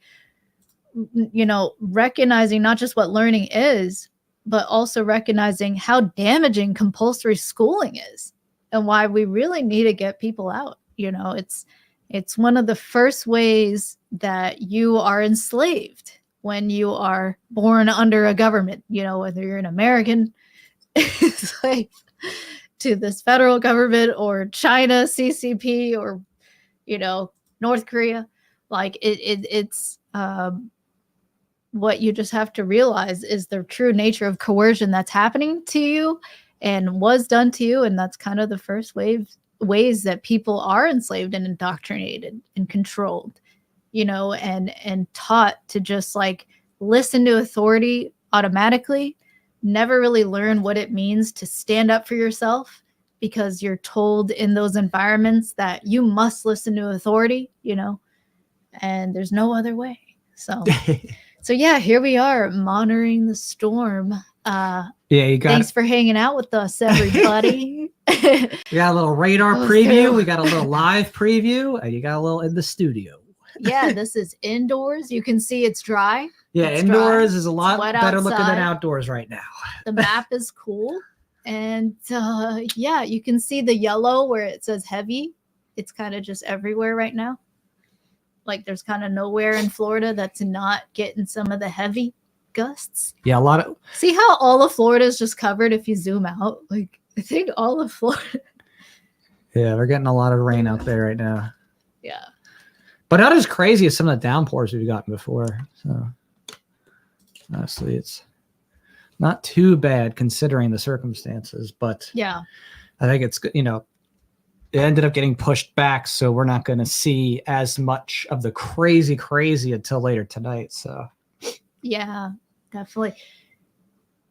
recognizing not just what learning is, but also recognizing how damaging compulsory schooling is and why we really need to get people out. It's one of the first ways that you are enslaved when you are born under a government, whether you're an American slave to this federal government, or China, CCP, or, North Korea. Like it's what you just have to realize is the true nature of coercion that's happening to you and was done to you. And that's kind of the first ways that people are enslaved and indoctrinated and controlled, and taught to just like listen to authority automatically, never really learn what it means to stand up for yourself, because you're told in those environments that you must listen to authority, and there's no other way. So yeah, here we are monitoring the storm. Thanks for hanging out with us, everybody. We got a little radar preview. We got a little live preview, and you got a little in the studio. Yeah, this is indoors. You can see it's dry. Yeah, it's indoors dry. Is a lot better looking than outdoors right now. The map is cool. And you can see the yellow where it says heavy. It's kind of just everywhere right now. Like there's kind of nowhere in Florida that's not getting some of the heavy gusts. Yeah, a lot of. See how all of Florida is just covered if you zoom out? Like I think all of Florida. Yeah, we're getting a lot of rain out there right now. Yeah. But not as crazy as some of the downpours we've gotten before. So honestly, it's not too bad considering the circumstances. But yeah, I think it's, it ended up getting pushed back. So we're not going to see as much of the crazy until later tonight. So yeah, definitely.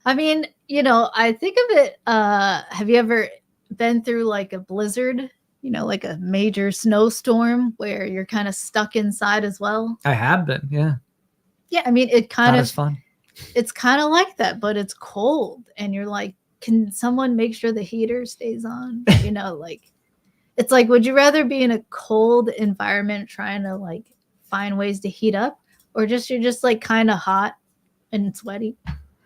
I mean, I think of it. Have you ever been through like a blizzard? Like a major snowstorm where you're kind of stuck inside as well. I have been, yeah. Yeah, I mean, it kind of fun. It's kind of like that, but it's cold, and you're like, can someone make sure the heater stays on? Like, it's like, would you rather be in a cold environment trying to like find ways to heat up, or you're just like kind of hot and sweaty,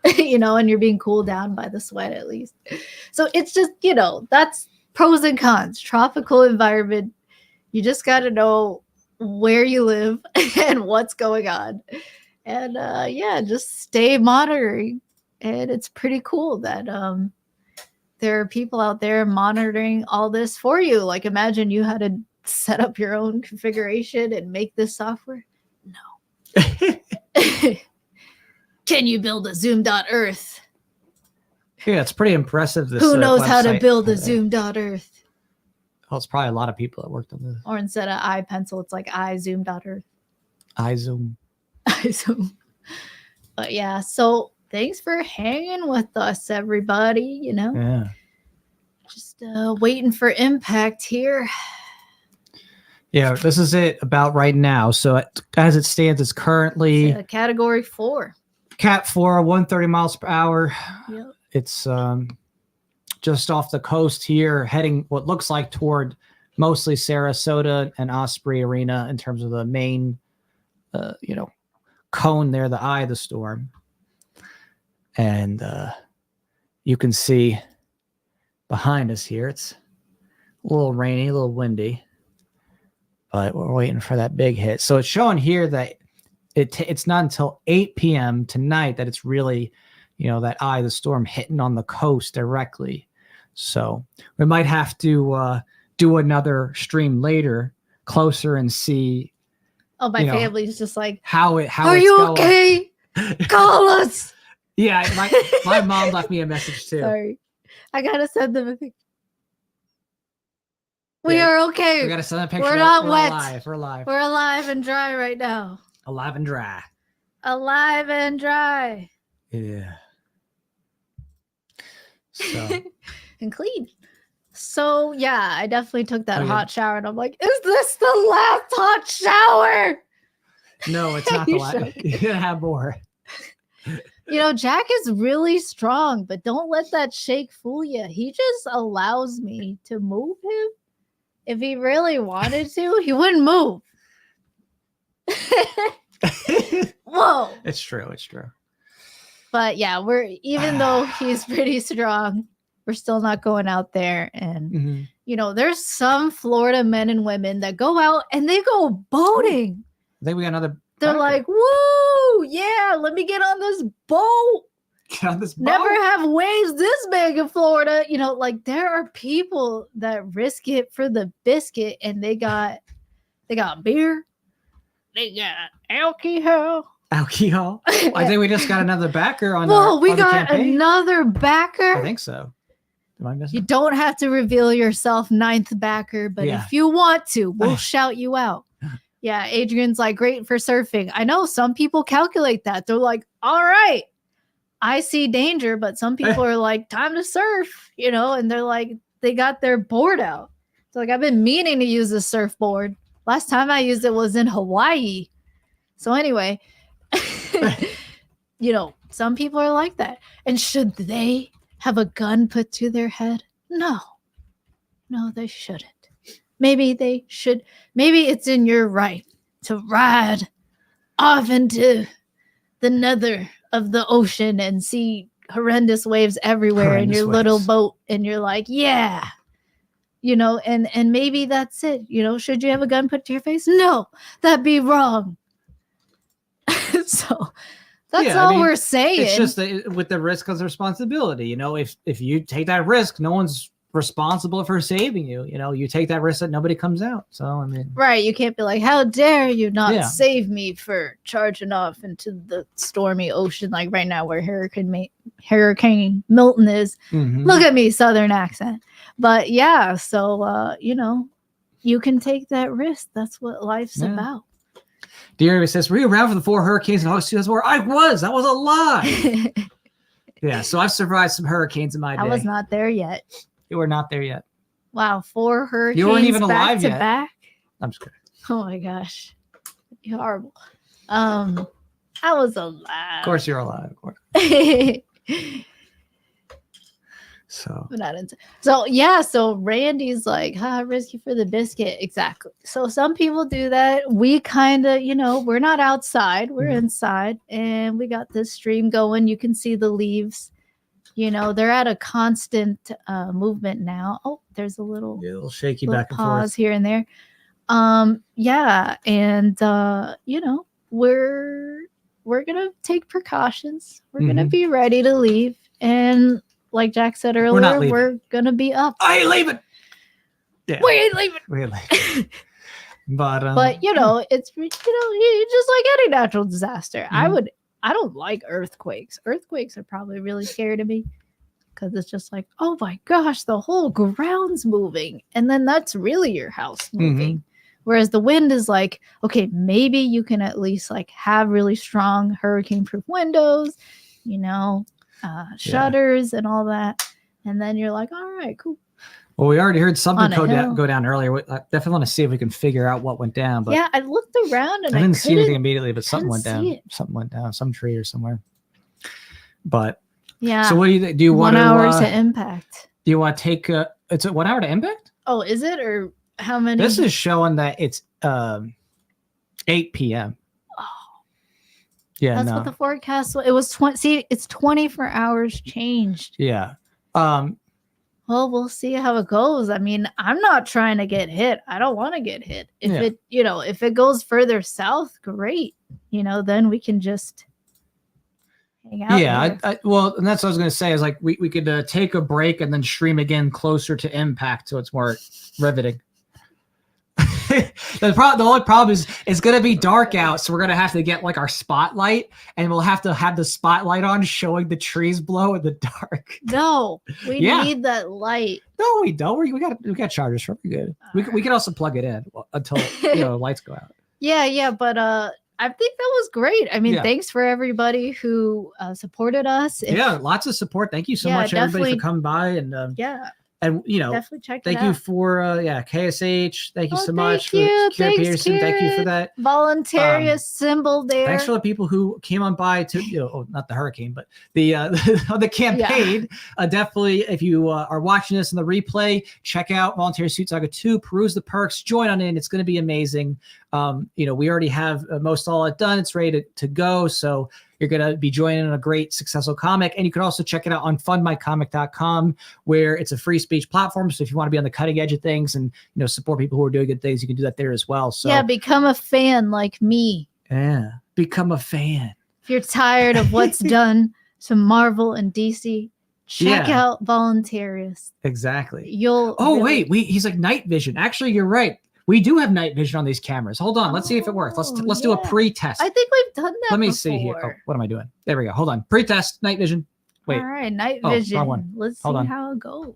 and you're being cooled down by the sweat at least. So it's just, pros and cons. Tropical environment. You just got to know where you live and what's going on. And just stay monitoring. And it's pretty cool that there are people out there monitoring all this for you. Like, imagine you had to set up your own configuration and make this software. No. Can you build a Zoom.earth? Yeah, it's pretty impressive. Who knows how to build a Zoom.earth? Well, it's probably a lot of people that worked on this. Or instead of iPencil, it's like iZoom.earth. iZoom. iZoom. But yeah, so thanks for hanging with us, everybody. Yeah. Just waiting for impact here. Yeah, this is it about right now. So as it stands, it's currently category 4. Cat 4, 130 miles per hour. Yep. It's just off the coast here, heading what looks like toward mostly Sarasota and Osprey Arena in terms of the main, cone there, the eye of the storm. And you can see behind us here, it's a little rainy, a little windy, but we're waiting for that big hit. So it's showing here that it's not until 8 p.m. tonight that it's really, that eye of the storm hitting on the coast directly. So we might have to do another stream later, closer, and see. Oh, my family's just like, how are you going. Okay? Call us. Yeah, my mom left me a message too. Sorry, I gotta send them a picture. We are okay. We gotta send a picture. We're not wet. Alive. We're alive. We're alive and dry right now. Alive and dry. Alive and dry. Yeah. So. And clean. So yeah, I definitely took that hot shower, and I'm like, is this the last hot shower? No, it's not the last. You gotta have more. Jack is really strong, but don't let that shake fool you. He just allows me to move him. If he really wanted to, he wouldn't move. Whoa. It's true. It's true. But yeah, even though he's pretty strong, we're still not going out there. And, there's some Florida men and women that go out and they go boating. I think we got another. They're like, woo, yeah, let me get on this boat. Get on this boat. Never have waves this big in Florida. There are people that risk it for the biscuit, and they got beer. They got alcohol. Alcohol. I think we just got another backer on. We got another backer. I think so. Am I missing? You don't have to reveal yourself 9th backer, but if you want to, we'll shout you out. Yeah, Adrian's like, great for surfing. I know some people calculate that. They're like, all right, I see danger, but some people are like, time to surf, and they're like, they got their board out. So like, I've been meaning to use a surfboard. Last time I used it was in Hawaii. So anyway, some people are like that. And should they have a gun put to their head? No, they shouldn't. Maybe they should. Maybe it's in your right to ride off into the nether of the ocean and see horrendous waves everywhere in your little boat. And you're like, yeah, and maybe that's it. Should you have a gun put to your face? No, that'd be wrong. So that's all we're saying. It's just with the risk comes responsibility. If you take that risk, no one's responsible for saving you. You take that risk that nobody comes out. So right, you can't be like, how dare you not save me for charging off into the stormy ocean, like right now where Hurricane Milton is. Look at me, southern accent. But yeah, so you can take that risk. That's what life's about. Deary says, were you around for the 4 hurricanes in August 2004? I was a lie. Yeah, so I've survived some hurricanes in my day. I was not there yet. You were not there yet. Wow, 4 hurricanes. You weren't even alive yet. Back? I'm just kidding. Oh my gosh, you're horrible. I was alive. Of course, you're alive. Of course. So Randy's like, risky for the biscuit. Exactly. So some people do that. We kind of, we're not outside, we're inside, and we got this stream going. You can see the leaves, You know, they're at a constant movement now. Oh, there's a little shaky little back and pause forth here and there. Yeah, and you know, we're gonna take precautions. We're gonna be ready to leave, and like Jack said earlier, we're gonna be up. I ain't leaving. Yeah. We ain't leaving. We ain't leaving. But you know, it's just like any natural disaster. I don't like earthquakes. Earthquakes are probably really scary to me because it's just like, oh my gosh, the whole ground's moving, and then that's really your house moving. Whereas the wind is like, okay, maybe you can at least like have really strong hurricane-proof windows, you know, shutters and all that, and then you're like, all right, cool. Well, we already heard something go down earlier. I definitely want to see if we can figure out what went down. But yeah, I looked around and I didn't see anything immediately, but something went down. Something went down, some tree or somewhere. But yeah. So what do you think? Do you want 1 hour to impact? Do you want to take? It's a 1 hour to impact. Oh, is it, or how many? This is showing that it's 8 p.m. Oh, yeah, that's what the forecast was. It was 20. See, it's 24 hours changed. Yeah. Well, we'll see how it goes. I mean, I'm not trying to get hit. I don't want to get hit. If it, you know, if it goes further south, great. You know, then we can just hang out. Yeah, well, and that's what I was going to say is like we could take a break and then stream again closer to impact, so it's more riveting. The only problem is it's going to be dark out, so we're going to have to get like our spotlight, and we'll have to have the spotlight on showing the trees blow in the dark. No, we need that light. No, we don't. We got chargers for good. We can also plug it in until lights go out. Yeah, but I think that was great. I mean, thanks for everybody who supported us. Lots of support. Thank you so much, everybody, for coming by and And definitely check it out. Thank you for KSH. Thank you so much. Thanks, Kira Peterson. Kira. Thank you for that. Voluntaryist symbol there. Thanks for the people who came on by to not the hurricane, but the campaign. Definitely, if you are watching this in the replay, check out Voluntaryist Suit Saga II. Peruse the perks. Join on in. It's going to be amazing. We already have most all it done. It's ready to go. So you're going to be joining a great, successful comic. And you can also check it out on fundmycomic.com, where it's a free speech platform. So if you want to be on the cutting edge of things and, support people who are doing good things, you can do that there as well. So yeah, become a fan like me. Yeah, become a fan. If you're tired of what's done to Marvel and DC, check out Voluntaryist. Exactly. Wait, he's like night vision. Actually, you're right. We do have night vision on these cameras. Hold on. Let's see if it works. Let's do a pre-test. I think we've done that Let me before. see here. Oh, what am I doing? There we go. Hold on. Pre-test, night vision. Wait. All right, night vision. Wrong one. Let's see how it goes.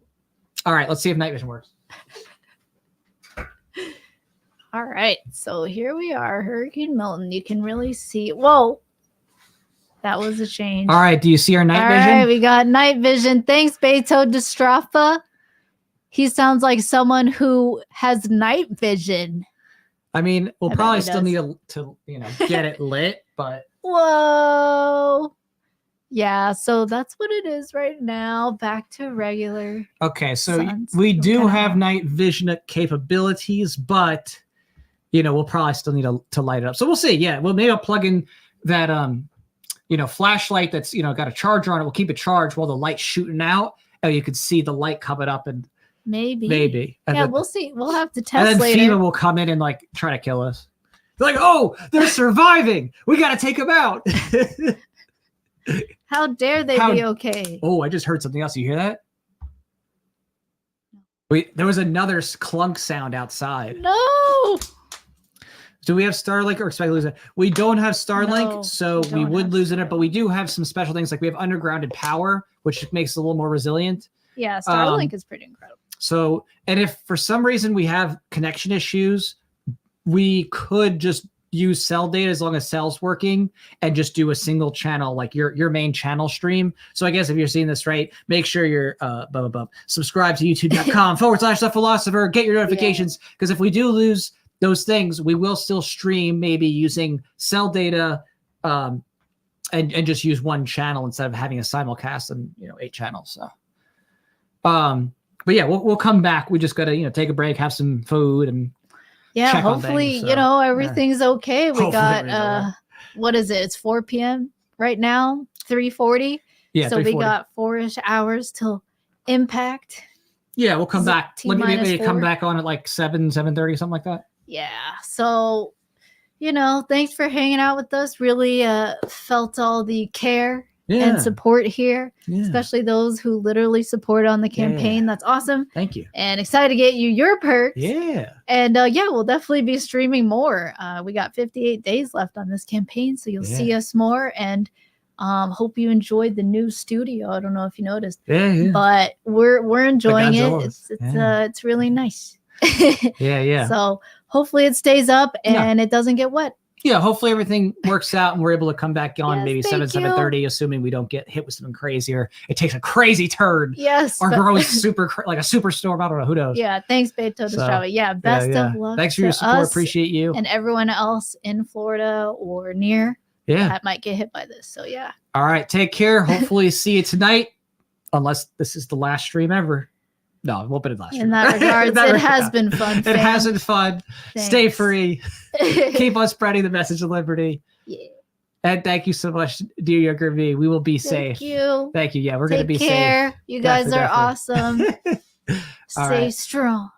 All right, let's see if night vision works. All right, so here we are, Hurricane Milton. You can really see. Whoa, that was a change. All right, do you see our night vision? All right, we got night vision. Thanks, Beto Distrafa. He sounds like someone who has night vision. I mean, we'll probably still need to get it lit, but whoa. Yeah, so that's what it is right now. Back to regular. Okay, so we do have night vision capabilities, but we'll probably still need to light it up. So we'll see. Yeah, well, maybe I'll plug in that flashlight that's got a charger on it. We'll keep it charged while the light's shooting out. And you can see the light coming up and maybe. And yeah, we'll see. We'll have to test and then later. FEMA will come in and try to kill us. They're like, oh, they're surviving. We got to take them out. How dare they be okay? Oh, I just heard something else. You hear that? There was another clunk sound outside. No. Do we have Starlink or expect to lose it? We don't have Starlink, so we would lose it, but we do have some special things. Like we have undergrounded power, which makes it a little more resilient. Yeah, Starlink is pretty incredible. So, and if for some reason we have connection issues, we could just use cell data as long as cell's working and just do a single channel, like your main channel stream. So I guess if you're seeing this right, make sure you're subscribe to youtube.com/thephilosopher, get your notifications. Because if we do lose those things, we will still stream maybe using cell data and just use one channel instead of having a simulcast and 8 channels. So but yeah, we'll come back. We just gotta take a break, have some food, and hopefully things, so, everything's okay. We got what is it? It's 4 p.m. right now, 3:40. Yeah. So we 3:40. got 4-ish hours till impact. Yeah, we'll come back. T Let me minus maybe come 4. back on at like 7:30, something like that. Yeah. So, thanks for hanging out with us. Really felt all the care and support here, especially those who literally support on the campaign. That's awesome. Thank you. And excited to get you your perks. Yeah. And we'll definitely be streaming more. We got 58 days left on this campaign, so you'll see us more. And hope you enjoyed the new studio. I don't know if you noticed, but we're enjoying it. It's really nice. Yeah. So hopefully it stays up and it doesn't get wet. Yeah, hopefully everything works out and we're able to come back on maybe 7:30, assuming we don't get hit with something crazy or it takes a crazy turn. Yes. Or grows like a superstorm. I don't know. Who knows? Yeah. Thanks, Beto Destrava. Yeah. Best of luck. Thanks for your support. Appreciate you. And everyone else in Florida or near that might get hit by this. So, yeah. All right. Take care. Hopefully see you tonight. Unless this is the last stream ever. No, it won't be the last stream. In that regards, it has been fun. It has been fun. Thanks. Stay free. Keep on spreading the message of liberty. Yeah. And thank you so much, dear younger me. We will be safe. Thank you. Yeah, we're going to be safe. You guys are awesome. Stay right. strong.